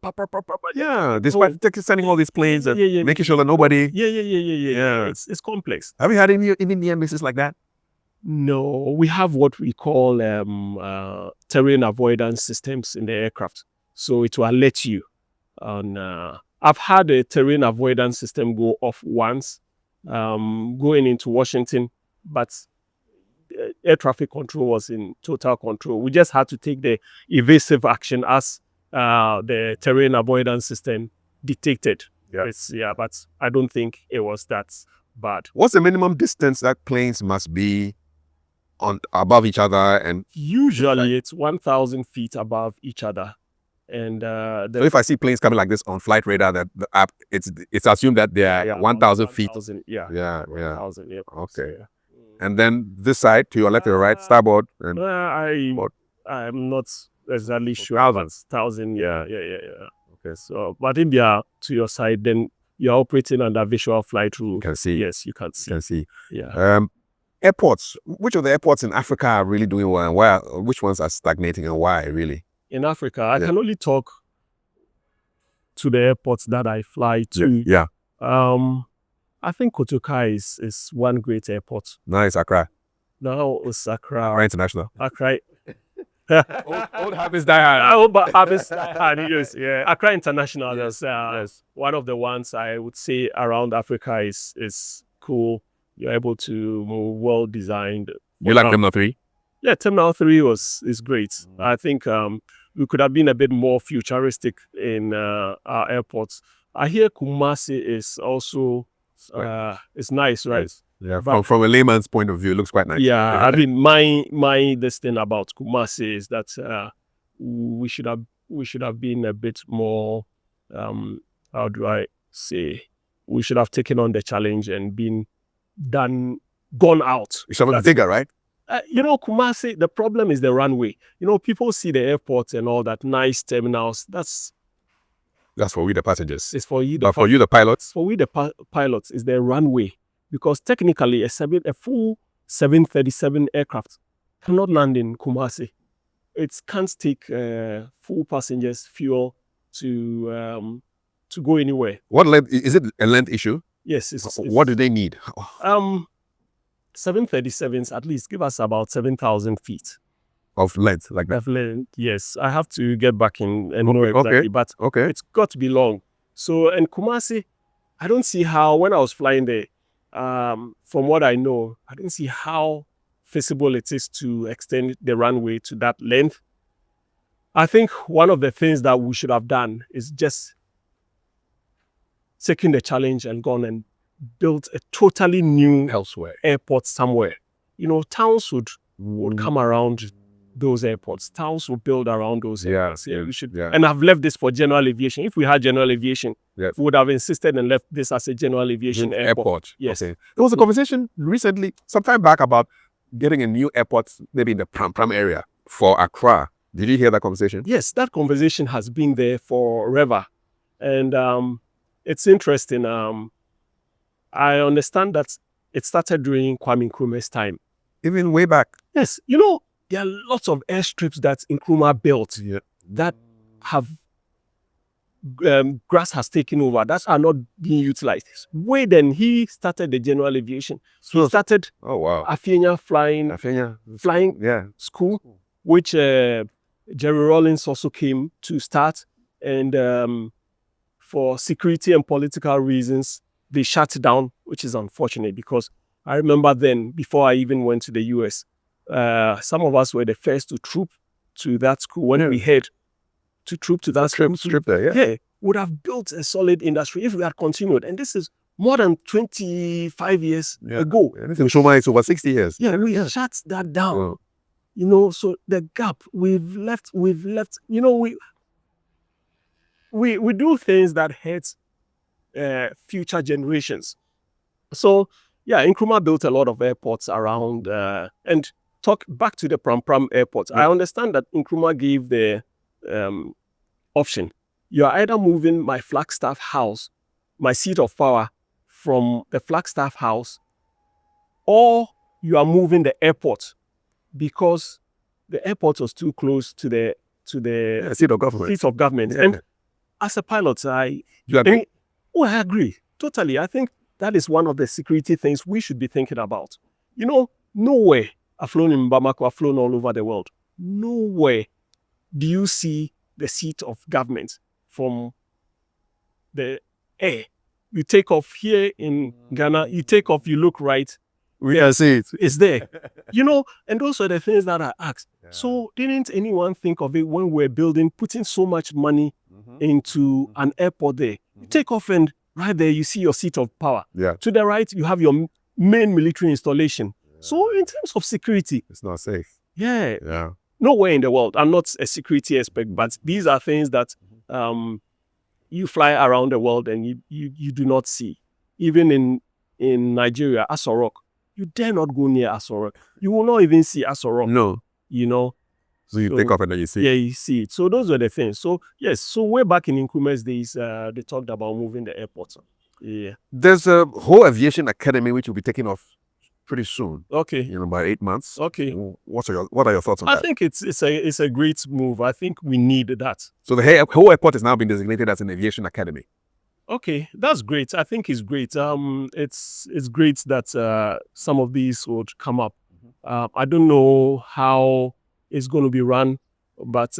Yeah, despite sending all these planes and making sure that nobody. Yeah. It's complex. Have you had any near misses like that? No, we have what we call terrain avoidance systems in the aircraft. So it will alert you. I've had a terrain avoidance system go off once, going into Washington, but air traffic control was in total control. We just had to take the evasive action as the terrain avoidance system detected. But I don't think it was that bad. What's the minimum distance that planes must be above each other? And usually it's 1,000 feet above each other. And so if I see planes coming like this on flight radar, that the app, it's assumed that they are 1,000 feet. 1,000, yeah. 1,000, yeah. Okay. And then this side to your left or right, starboard. And I'm not exactly sure. 1,000. Yeah. Okay. So, but if you are to your side, then you're operating under visual flight rule. You can see. Yes, you can see. Yeah. Airports. Which of the airports in Africa are really doing well, and why? Which ones are stagnating, and why? Really? In Africa, I can only talk to the airports that I fly to. Yeah. I think Kotoka is one great airport. Nice, Accra. No, it's Accra. Accra International. Accra. Old habits die hard. Old habits die hard. Yes, yeah. Accra International is one of the ones I would say around Africa is cool. You're able to move, well designed. You like Terminal 3? Yeah, Terminal 3 is great. I think we could have been a bit more futuristic in our airports. I hear Kumasi is also it's nice, right? Yeah, from a layman's point of view, it looks quite nice. Yeah, I mean, my this thing about Kumasi is that we should have been a bit more. How do I say? We should have taken on the challenge and gone out. It's something bigger, right? Kumasi, the problem is the runway. People see the airport and all that nice terminals. That's for we the passengers. it's for you. But for you the pilots, For we the pilots is the runway, because technically a full 737 aircraft cannot land in Kumasi. It can't take full passengers, fuel to go anywhere. what length is it? A length issue? Yes. It's What do they need? 737s at least give us about 7,000 feet Of length like that. of length. Yes, I have to get back in and know exactly, but Okay. it's got to be long. So, and Kumasi, I don't see how, when I was flying there, from what I know, I don't see how feasible it is to extend the runway to that length. I think one of the things that we should have done is just taken the challenge and gone and built a totally new Elsewhere. airport somewhere. Towns would come around those airports. Towns would build around those airports. Yeah, we should. Yeah. And I've left this for general aviation. If we had general aviation, Yeah. we would have insisted and left this as a general aviation airport. Yes. Okay. There was a conversation recently, some time back, about getting a new airport, maybe in the Pram area for Accra. Did you hear that conversation? Yes, that conversation has been there forever. And it's interesting. I understand that it started during Kwame Nkrumah's time. Even way back. Yes, there are lots of airstrips that Nkrumah built that have grass has taken over, that are not being utilized. Way then he started the general aviation. So he started Oh wow. Afenya flying Yeah. school, which Jerry Rawlings also came to start, and for security and political reasons, they shut down, which is unfortunate, because I remember then, before I even went to the US, some of us were the first to troop to that school. When we had to troop to that school, Strip there, yeah. would have built a solid industry if we had continued. And this is more than 25 years ago. And this in Shoma is over 60 years. Yeah, we shut that down. Wow. So the gap we've left, we do things that hurt future generations. So yeah, Nkrumah built a lot of airports around, and talk back to the Pram airport. I understand that Nkrumah gave the option. You are either moving my Flagstaff house, my seat of power, from the Flagstaff house, or you are moving the airport, because the airport was too close to the Seat of government. seat of government. Yeah. And as a pilot, You agree? I agree totally. I think that is one of the security things we should be thinking about. Nowhere I've flown in Bamako, I've flown all over the world. Nowhere do you see the seat of government from the air. You take off here in Ghana, you take off, you look right, We can see it. it's there. And those are the things that I asked. So didn't anyone think of it when we're putting so much money into an airport there? You take off and right there you see your seat of power. Yeah. To the right, you have your main military installation. So in terms of security, It's not safe. yeah, nowhere in the world. I'm not a security expert, but these are things that you fly around the world and you do not see. Even in Nigeria, Aso Rock, you dare not go near Aso Rock. You will not even see Aso Rock. No. So you So- take off and then you see. Yeah, you see it. So those were the things. So yes, so way back in Nkrumah's days, they talked about moving the airport. Yeah. There's a whole aviation academy which will be taking off pretty soon. Okay. In about 8 months. Okay. What are your thoughts on I that? think it's a great move. I think we need that. So the whole airport has now been designated as an aviation academy. Okay, that's great. I think it's great. It's great that some of these would come up. I don't know how it's going to be run, but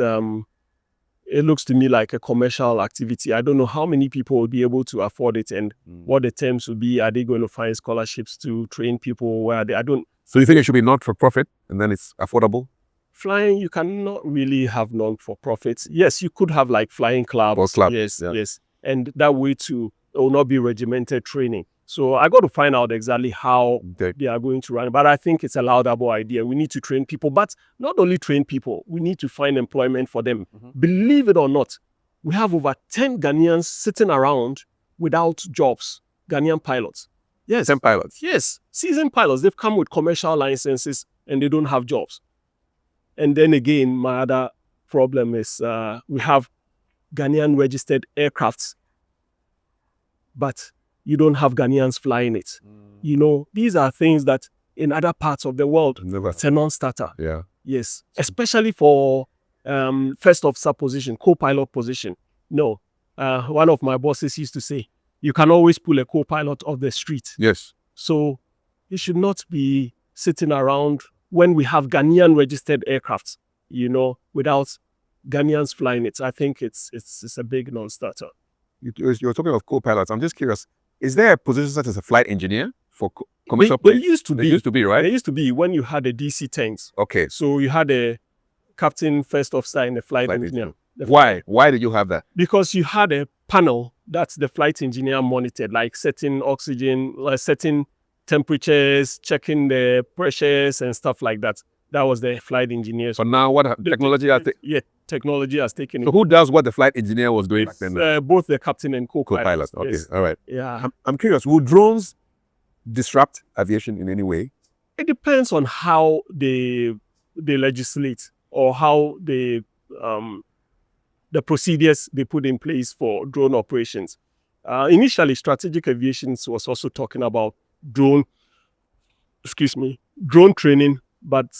it looks to me like a commercial activity. I don't know how many people will be able to afford it and what the terms will be. Are they going to find scholarships to train people? Where are they? I don't. So you think it should be not for profit and then it's affordable? Flying, you cannot really have non-for-profits. Yes, you could have like flying clubs. Or clubs, Yes, yeah. yes. And that way too, it will not be regimented training. So I got to find out exactly how Okay. they are going to run it. But I think it's a laudable idea. We need to train people, but not only train people, we need to find employment for them. Believe it or not, we have over 10 Ghanaians sitting around without jobs, Ghanaian pilots. Yes. 10 pilots. Yes, seasoned pilots. They've come with commercial licenses, and they don't have jobs. And then again, my other problem is we have Ghanaian registered aircrafts, but you don't have Ghanaians flying it. You know, these are things that in other parts of the world, it's a non-starter. Yeah. Yes, especially for first officer position, co-pilot position. No, one of my bosses used to say, you can always pull a co-pilot off the street. Yes. So it should not be sitting around when we have Ghanaian registered aircrafts, you know, without Ghanaians flying it. I think it's a big non-starter. You're talking of co-pilots. I'm just curious. Is there a position such as a flight engineer for commercial There planes? used to be. There used to be, right? There used to be when you had a DC-10s. Okay. So you had a captain, first officer, and a flight engineer. Why? Why did you have that? Because you had a panel that the flight engineer monitored, like setting oxygen, like setting temperatures, checking the pressures and stuff like that. That was the flight engineers. But now what technology has technology has taken So who does what the flight engineer was doing back then? both the captain and co-pilot. Okay, Yes. all right. Yeah. I'm curious, will drones disrupt aviation in any way? It depends on how they legislate or how the procedures they put in place for drone operations. Initially, strategic aviation was also talking about drone training, but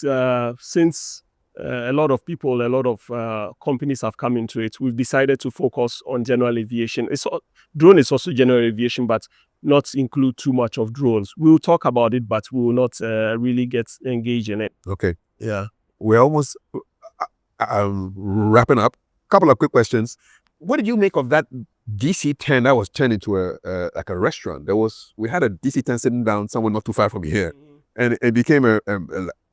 since a lot of people, a lot of companies have come into it, we've decided to focus on general aviation. Drone is also general aviation, but not include too much of drones. We'll talk about it, but we will not really get engaged in it. Okay. Yeah. We're almost wrapping up. Couple of quick questions. What did you make of that DC-10 that was turned into like a restaurant? We had a DC-10 sitting down somewhere not too far from here, and it became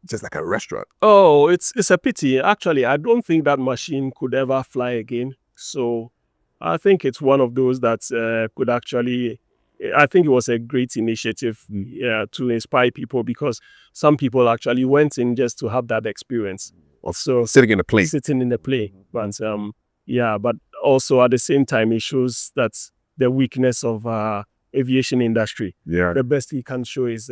just like a restaurant. Oh, it's a pity. Actually, I don't think that machine could ever fly again. So I think it's one of those that could actually, I think it was a great initiative to inspire people, because some people actually went in just to have that experience. So Sitting in a plane. Sitting in the plane. But but also at the same time, it shows that the weakness of aviation industry. Yeah. The best you can show is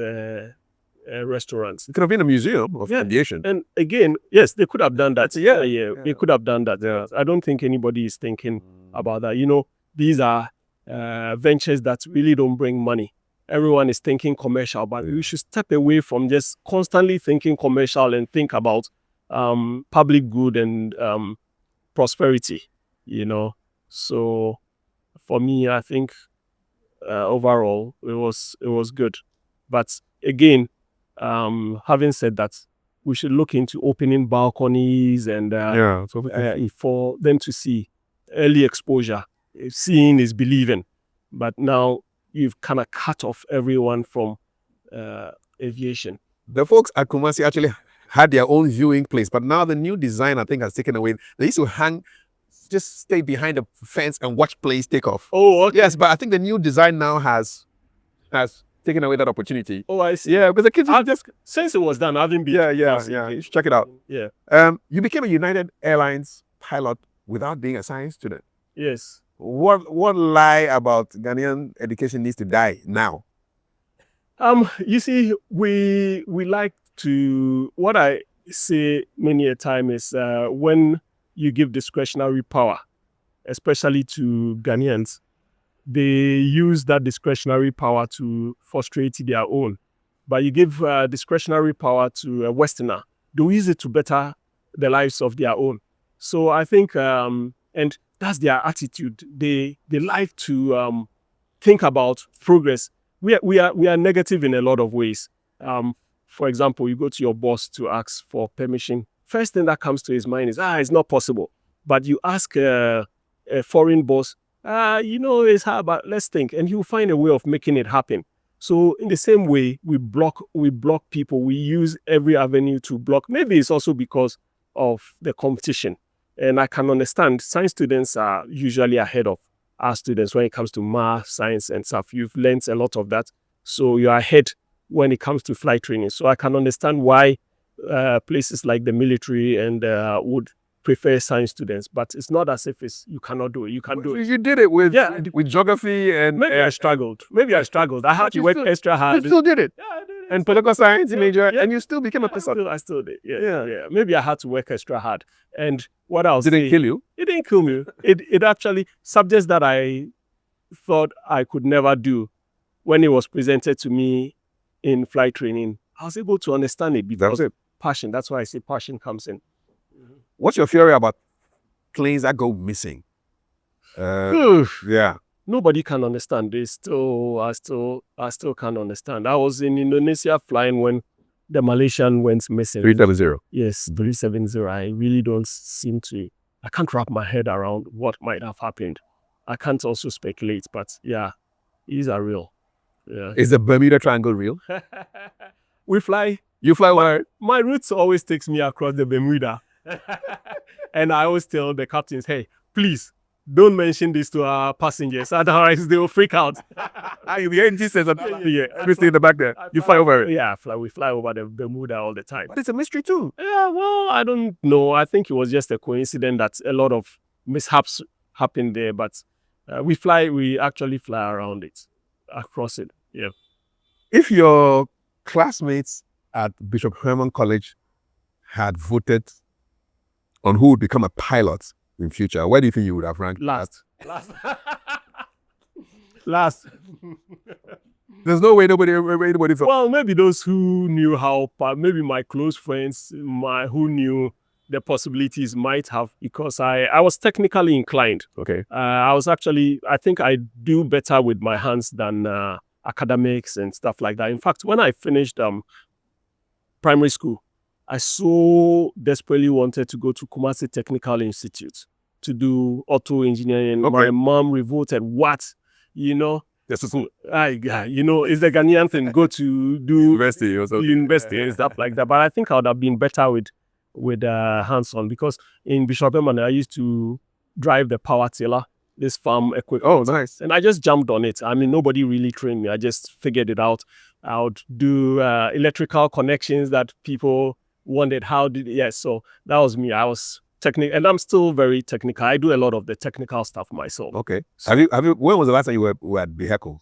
restaurants. It could have been a museum of aviation. And again, yes, they could have done that. Yeah. They could have done that. Yeah. I don't think anybody is thinking about that. You know, these are ventures that really don't bring money. Everyone is thinking commercial, but we should step away from just constantly thinking commercial and think about public good and prosperity, you know. So for me, I think overall it was good. But again, having said that, we should look into opening balconies and for them to see early exposure. Seeing is believing. But now you've kind of cut off everyone from aviation. The folks at Kumasi actually had their own viewing place, but now the new design, I think, has taken away. They used to just stay behind the fence and watch planes take off. Oh, okay. Yes, but I think the new design now has taken away that opportunity. Oh, I see. Yeah, because the kids since it was done, I haven't been. Yeah. You should check it out. Yeah. You became a United Airlines pilot without being a science student. Yes. What lie about Ghanaian education needs to die now? You see, we like to, what I say many a time is when you give discretionary power, especially to Ghanaians, they use that discretionary power to frustrate their own. But you give discretionary power to a Westerner, they'll use it to better the lives of their own. So I think, and that's their attitude. They like to think about progress. We are negative in a lot of ways. For example, you go to your boss to ask for permission. First thing that comes to his mind is, it's not possible. But you ask a foreign boss, it's hard, but let's think. And he'll find a way of making it happen. So in the same way, we block people. We use every avenue to block. Maybe it's also because of the competition. And I can understand science students are usually ahead of our students when it comes to math, science, and stuff. You've learned a lot of that. So you're ahead when it comes to flight training. So I can understand why places like the military and would prefer science students. But it's not as if you cannot do it. You can do it. You did it with geography and... Maybe I struggled. I had to work extra hard. You still did it. Yeah, I did it. and political science major, Yeah. and you still became a pilot. I still did. Yeah. Maybe I had to work extra hard. And what else? Didn't kill you? It didn't kill me. It actually, subjects that I thought I could never do, when it was presented to me in flight training, I was able to understand it because That's it. passion. That's why I say passion comes in. What's your theory about planes that go missing? Yeah. Nobody can understand. I still can't understand. I was in Indonesia flying when the Malaysian went missing. 370. Yes, 370. I really don't I can't wrap my head around what might have happened. I can't also speculate, but yeah, these are real. Yeah. Is the Bermuda Triangle real? We fly. You fly where? My route always takes me across the Bermuda. And I always tell the captains, hey, please, don't mention this to our passengers, otherwise they will freak out. The engine says Yeah. everything in the back there. You fly over it. Yeah, we fly over the Bermuda all the time. But it's a mystery too. Yeah, well, I don't know. I think it was just a coincidence that a lot of mishaps happened there, but we actually fly around it, across it. Yeah. If your classmates at Bishop Herman College had voted on who would become a pilot in future, where do you think you would have ranked? Last. Last. There's no way nobody. Well, maybe those who knew maybe my close friends, who knew the possibilities might have, because I was technically inclined. Okay. I think I do better with my hands than academics and stuff like that. In fact, when I finished primary school, I so desperately wanted to go to Kumasi Technical Institute to do auto engineering. Okay. My mom revolted. What? That's cool. It's the Ghanaian thing. Go to do University or something. University and stuff like that. But I think I would have been better with hands-on, because in Bishop Herman I used to drive the power tiller, this farm equipment. Oh, nice. And I just jumped on it. I mean, nobody really trained me. I just figured it out. I would do electrical connections that people wanted. So that was me. I was technical, and I'm still very technical. I do a lot of the technical stuff myself. Okay. Have you? When was the last time you were at Vehicle?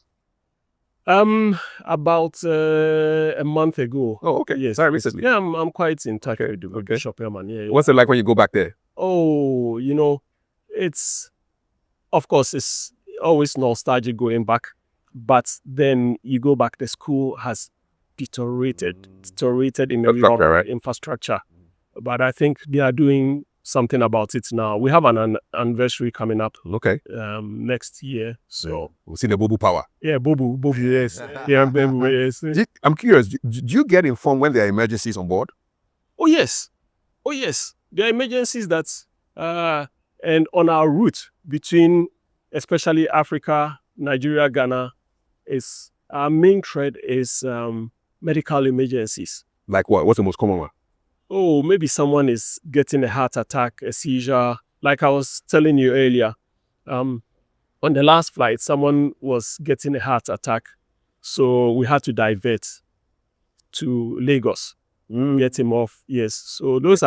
About a month ago. Oh, okay. Yes. Sorry, recently. Yeah, I'm quite in touch with Bishop Herman. Yeah. What's it like when you go back there? Oh, it's always nostalgic going back, but then you go back, the school has deteriorated in a lot of infrastructure. But I think they are doing something about it now. We have an anniversary coming up. Okay. Next year. So we'll see the Bobu power. Yeah, Bobu, yes. Yeah, yes. I'm curious, do you get informed when there are emergencies on board? Oh yes. There are emergencies and on our route between, especially Africa, Nigeria, Ghana, our main thread is medical emergencies. Like what? What's the most common one? Oh, maybe someone is getting a heart attack, a seizure. Like I was telling you earlier, on the last flight, someone was getting a heart attack. So we had to divert to Lagos, get him off. Yes. So that's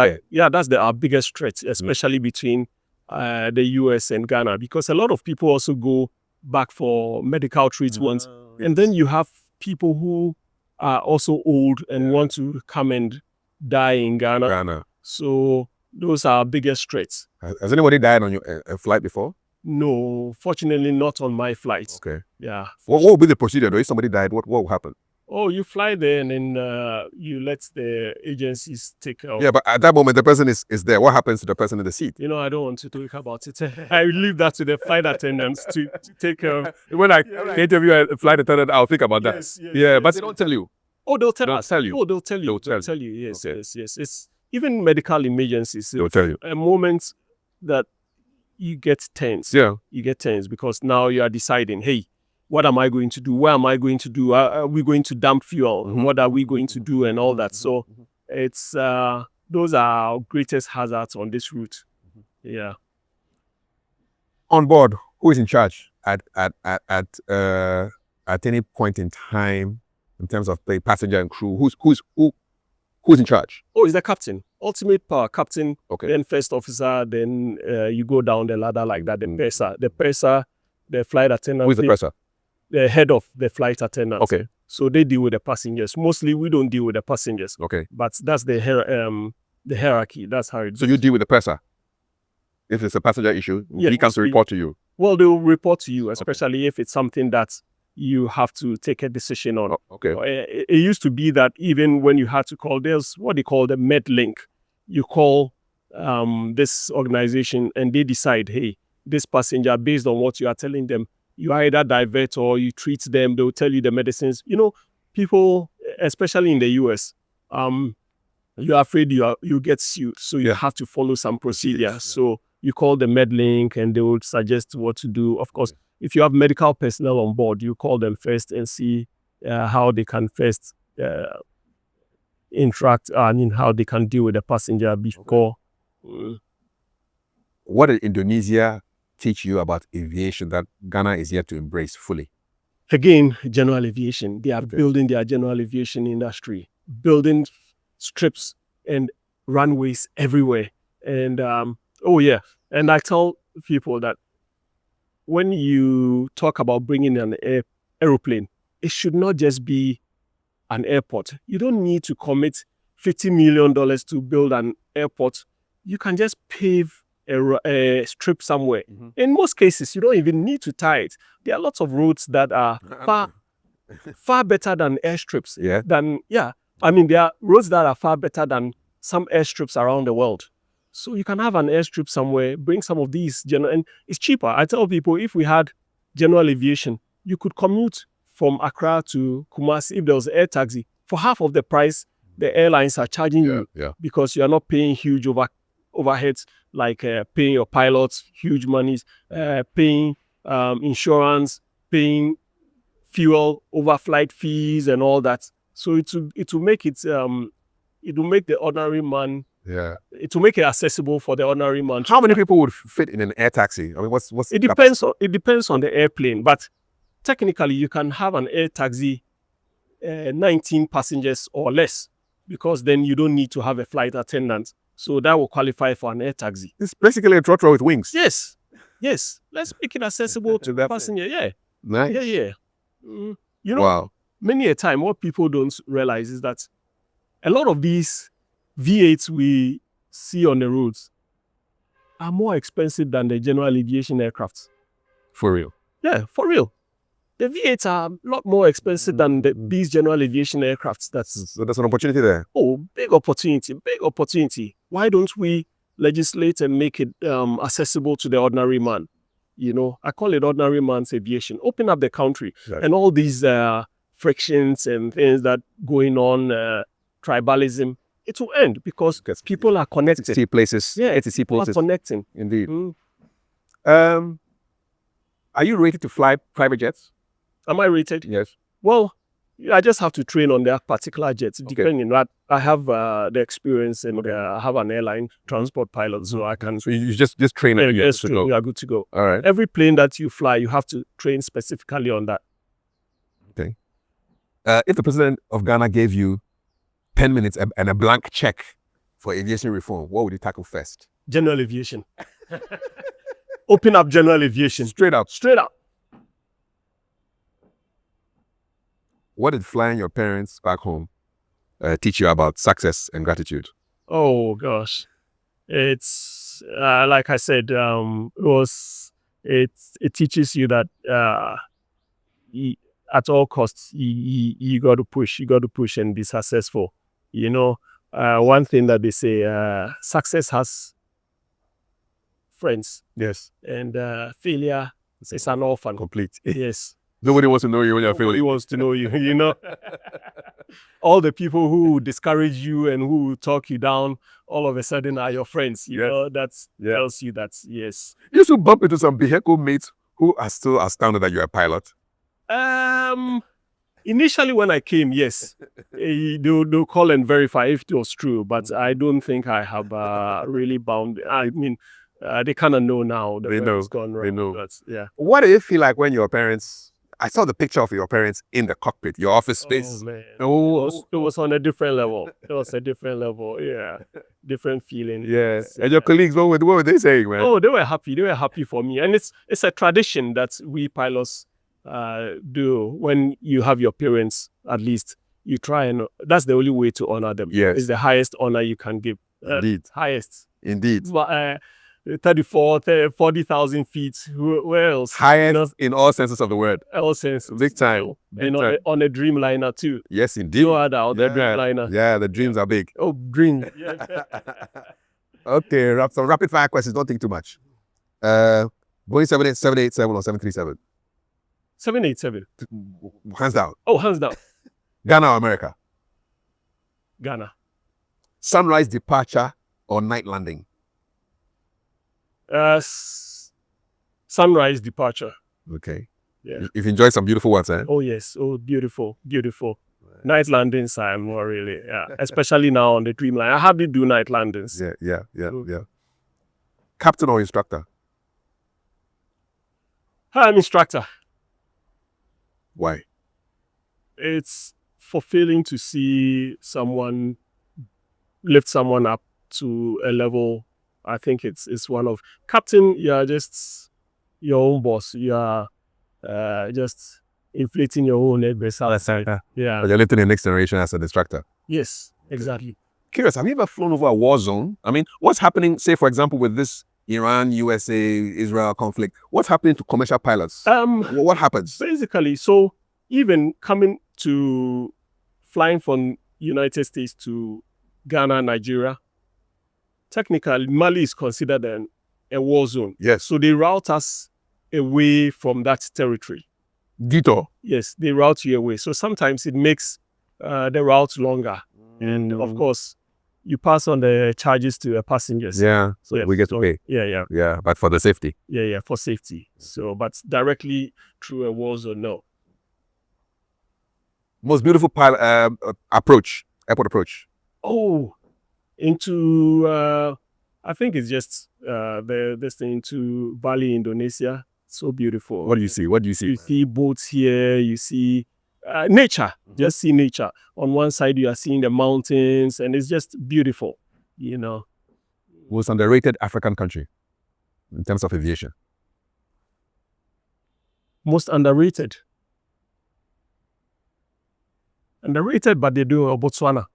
our biggest threat, especially between the US and Ghana, because a lot of people also go back for medical treatments. And then you have people who are also old and want to come and die in Ghana. So those are our biggest threats. Has anybody died on your flight before? No, fortunately not on my flight. Okay. Yeah. What will be the procedure though? If somebody died, what will happen? Oh, you fly there and then you let the agencies take care of. Yeah, but at that moment the person is there. What happens to the person in the seat? I don't want to talk about it. I leave that to the flight attendants to take care of. When I interview a flight attendant, I'll think about that. But they don't tell you. Oh, they'll tell you. Oh, they'll tell you. They'll tell you. Yes, okay. Yes. It's even medical emergencies. They'll tell you. A moment that you get tense. Yeah. You get tense because now you are deciding, hey, what am I going to do? Where am I going to do? Are we going to dump fuel? Mm-hmm. What are we going to do? And all that. So it's those are our greatest hazards on this route. Yeah. On board, who is in charge at any point in time? In terms of the passenger and crew, who's in charge? Oh, it's the captain. Ultimate power, captain. Okay. Then first officer. Then you go down the ladder like that. The purser, the flight attendant. Who is the purser? The head of the flight attendant. Okay. So they deal with the passengers. Mostly we don't deal with the passengers. Okay. But that's the hierarchy. That's how it So you deal with the purser. If it's a passenger issue, Yeah, he comes to mostly- report to you. Well, they'll report to you, especially if it's something that you have to take a decision on. Oh, okay. It used to be that even when you had to call, there's what they call the med link. You call this organization and they decide, hey, this passenger, based on what you are telling them, you either divert or you treat them. They'll tell you the medicines. You know, people, especially in the US, you're afraid you get sued, so you have to follow some procedure. Yeah. So you call the MedLink and they will suggest what to do. Of course, if you have medical personnel on board, you call them first and see how they can first interact, how they can deal with the passenger before. What did Indonesia teach you about aviation that Ghana is yet to embrace fully? Again, general aviation. They are building their general aviation industry, building strips and runways everywhere. And and I tell people that when you talk about bringing an aeroplane, it should not just be an airport. You don't need to commit $50 million to build an airport. You can just pave a strip somewhere. In most cases, you don't even need to tie it. There are lots of roads that are far better than airstrips. There are roads that are far better than some airstrips around the world. So you can have an airstrip somewhere, bring some of these and it's cheaper. I tell people, if we had general aviation, you could commute from Accra to Kumasi if there was air taxi for half of the price the airlines are charging you, because you are not paying huge overheads like paying your pilots huge monies, paying insurance, paying fuel, overflight fees, and all that. So it will make it will make the ordinary man. It will make it accessible for the ordinary man. How many people would fit in an air taxi? I mean, what's it depends on the airplane, but technically you can have an air taxi 19 passengers or less, because then you don't need to have a flight attendant. So that will qualify for an air taxi. It's basically a trotro with wings. Yes. Let's make it accessible to the passenger. Yeah. Nice. Yeah. You know, many a time what people don't realize is that a lot of these V8s we see on the roads are more expensive than the general aviation aircrafts. For real? Yeah, for real. The V8s are a lot more expensive than these general aviation aircrafts. So there's an opportunity there. Oh, big opportunity. Why don't we legislate and make it accessible to the ordinary man? You know, I call it ordinary man's aviation. Open up the country. And all these frictions and things that going on, tribalism, it will end because people are connected. See places. Yeah, people are connecting. Indeed. Are you rated to fly private jets? Am I rated? Yes. Well, I just have to train on that particular jet. Depending, I have the experience and I have an airline transport pilot, so I can. So you just train it. Yes, true. You are good to go. All right. Every plane that you fly, you have to train specifically on that. Okay. If the president of Ghana gave you 10 minutes and a blank check for aviation reform, what would you tackle first? General aviation. Open up general aviation. Straight up. What did flying your parents back home teach you about success and gratitude? Oh gosh, it's like I said, it teaches you that at all costs you got to push and be successful. You know, one thing that they say, success has friends. Yes. And failure is an orphan. Complete. Yes. Nobody wants to know you when you're failing. Nobody wants to know you, you know. All the people who discourage you and who talk you down, all of a sudden are your friends. You know, that tells you that, yes. You used to bump into some vehicle mates who are still astounded that you're a pilot? Initially when I came, yes. They'll call and verify if it was true, but I don't think I have really bound. I mean, they kind of know now. They know. Gone wrong, they know. But, yeah. What do you feel like when your parents... I saw the picture of your parents in the cockpit, your office space. Oh, man. It was on a different level. It was a different level, yeah. Different feeling. Yes. And your colleagues, what were they saying, man? Oh, they were happy. They were happy for me. And it's a tradition that we pilots do when you have your parents, at least you try, and that's the only way to honor them. Yes. It's the highest honor you can give. Indeed. Highest. Indeed. 40,000 feet. Where else? Highest in all senses of the word. All senses. Big time. And on a Dreamliner too. Yes, indeed. No other on the Dreamliner. Yeah, the dreams are big. Oh, dream. Okay, some rapid fire questions. Don't think too much. Boeing 787 or 737? 787. Hands down. Oh, hands down. Ghana or America? Ghana. Sunrise departure or night landing? Sunrise departure. Okay. Yeah. You've enjoyed some beautiful ones, eh? Oh, yes. Oh, beautiful. Beautiful. Night landings are more really, yeah. Especially now on the Dreamliner. I hardly do night landings. Yeah. Captain or instructor? I'm instructor. Why? It's fulfilling to see someone lift someone up to a level. I think it's one of captain. You are just your own boss. You are just inflating your own head. Yeah. But you're lifting the next generation as an instructor. Yes, exactly. Curious, have you ever flown over a war zone? I mean, what's happening, say, for example, with this Iran, USA, Israel conflict? What's happening to commercial pilots? What happens? Basically, so even flying from United States to Ghana, Nigeria, technically, Mali is considered a war zone. Yes. So they route us away from that territory. Detour. Yes, they route you away. So sometimes it makes the route longer. And of course, you pass on the charges to the passengers. Yeah. So yeah, we get to pay. Yeah. Yeah, but for the safety. Yeah, for safety. So, but directly through a war zone, no. Most beautiful approach, airport approach. Oh, into I think it's just this thing to Bali, Indonesia. So beautiful. What do you see? You see boats here. You see nature. Just see nature. On one side, you are seeing the mountains, and it's just beautiful. You know. Most underrated African country in terms of aviation. Most underrated. Underrated, but they do Botswana.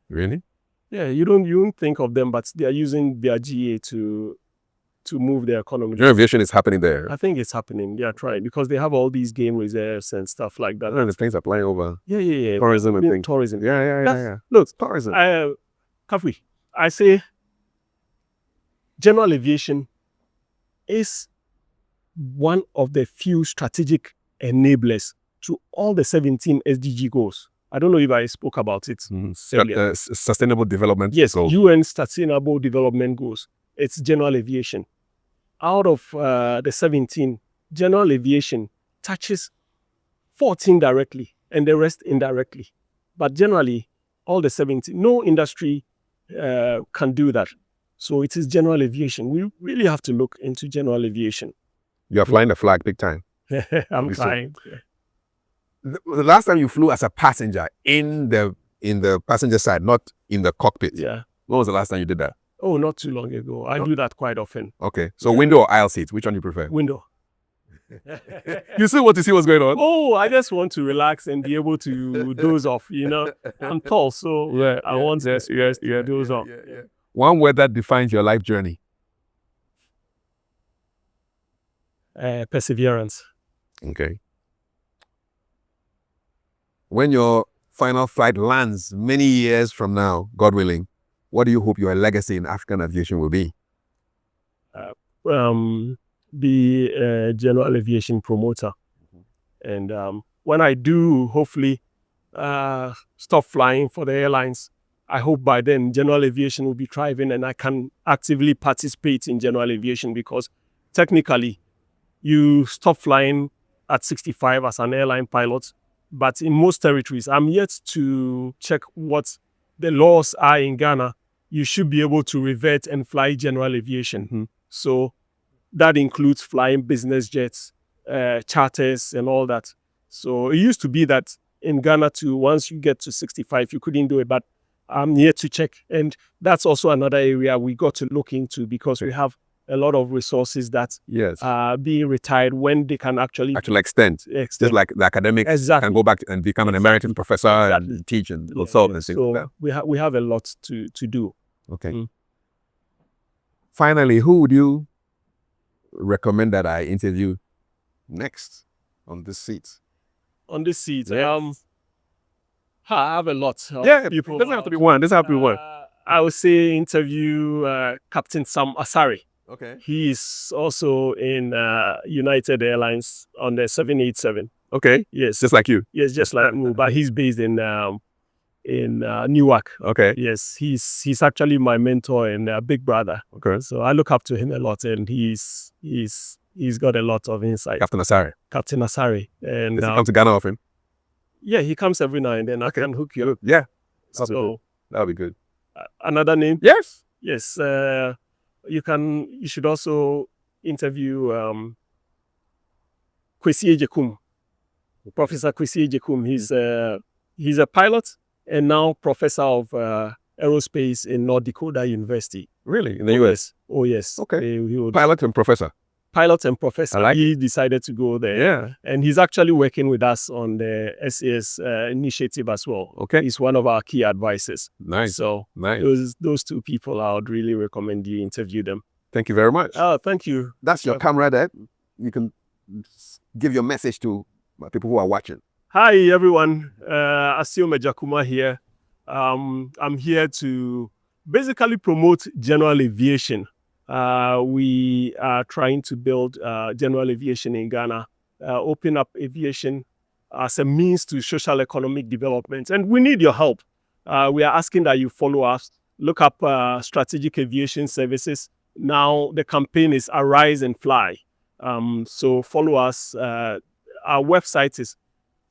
Really? Yeah, you don't think of them, but they are using their GA to move their economy. Your aviation is happening there. I think it's happening. They are trying because they have all these game reserves and stuff like that. And the planes are flying over. Yeah. Tourism and things. Tourism. Yeah. Look, tourism. Kafui, I say general aviation is one of the few strategic enablers to all the 17 SDG goals. I don't know if I spoke about it earlier. Sustainable development goals. UN Sustainable Development Goals. It's general aviation. Out of the 17, general aviation touches 14 directly and the rest indirectly. But generally, all the 17, no industry can do that. So it is general aviation. We really have to look into general aviation. You are flying the flag big time. I'm trying. The last time you flew as a passenger in the passenger side, not in the cockpit. Yeah. When was the last time you did that? Oh, not too long ago. I do that quite often. Okay. So window or aisle seats, which one do you prefer? Window. You still want to see what's going on? Oh, I just want to relax and be able to doze off, you know. I'm tall, so I want to doze off. Yeah. One word that defines your life journey. Perseverance. Okay. When your final flight lands many years from now, God willing, what do you hope your legacy in African aviation will be? Be a general aviation promoter. And when I do, hopefully, stop flying for the airlines, I hope by then general aviation will be thriving and I can actively participate in general aviation because technically, you stop flying at 65 as an airline pilot. But in most territories, I'm yet to check what the laws are in Ghana. You should be able to revert and fly general aviation. So that includes flying business jets, charters, and all that. So it used to be that in Ghana too, once you get to 65, you couldn't do it. But I'm yet to check. And that's also another area we got to look into because we have a lot of resources that Yes. are being retired when they can actually extend. Just like the academics Exactly. can go back and become an emeritus professor and teach and consult and things like so that. we have a lot to do. Okay. Finally, who would you recommend that I interview next on this seat? On this seat, Yes. I have a lot of people. It doesn't have to be one. It doesn't have to be one. I would say interview Captain Sam Asari. Okay. He is also in United Airlines on the 787. Okay. Yes. Just like you. Yes, just like me, but he's based in Newark. Okay. Yes, he's actually my mentor and big brother. Okay. So I look up to him a lot, and he's got a lot of insight. Captain Asari. Captain Asari. And Does he come to Ghana often? yeah, he comes every now and then. I can hook you up. Yeah. So That'll be good. another name? Yes. Yes. You should also interview Kwesi Ejekum. Professor Kwesi Ejekum. He's a pilot and now professor of aerospace in North Dakota University. Really? In the US? Oh yes. Okay. He would Pilot and professor. pilot and professor. I like He decided to go there. Yeah. And he's actually working with us on the SAS initiative as well. Okay. He's one of our key advisors. Nice. So Nice. those two people, I would really recommend you interview them. Thank you very much. Oh, thank you. That's your camera there. You can give your message to people who are watching. Hi, everyone. Asiwome Dzakuma here. I'm here to basically promote general aviation. We are trying to build general aviation in Ghana, open up aviation as a means to social economic development. And we need your help. We are asking that you follow us, look up strategic aviation services. Now the campaign is Arise and Fly. So follow us. Our website is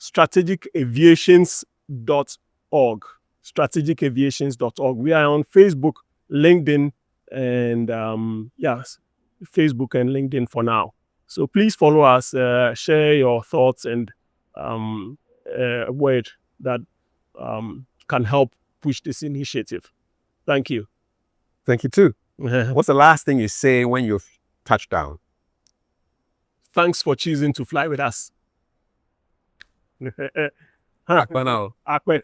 strategicaviations.org. Strategicaviations.org. We are on Facebook, LinkedIn, and Facebook and LinkedIn for now. So please follow us, share your thoughts and a word that can help push this initiative. Thank you. Thank you too. What's the last thing you say when you've touched down? Thanks for choosing to fly with us. Akpa now. Akpe.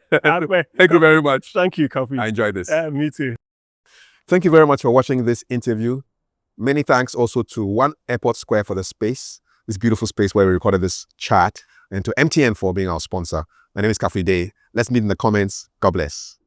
Thank you very much. Thank you, Kafui. I enjoyed this. Me too. Thank you very much for watching this interview. Many thanks also to One Airport Square for the space, this beautiful space where we recorded this chat, and to MTN for being our sponsor. My name is Kafui Day. Let's meet in the comments. God bless.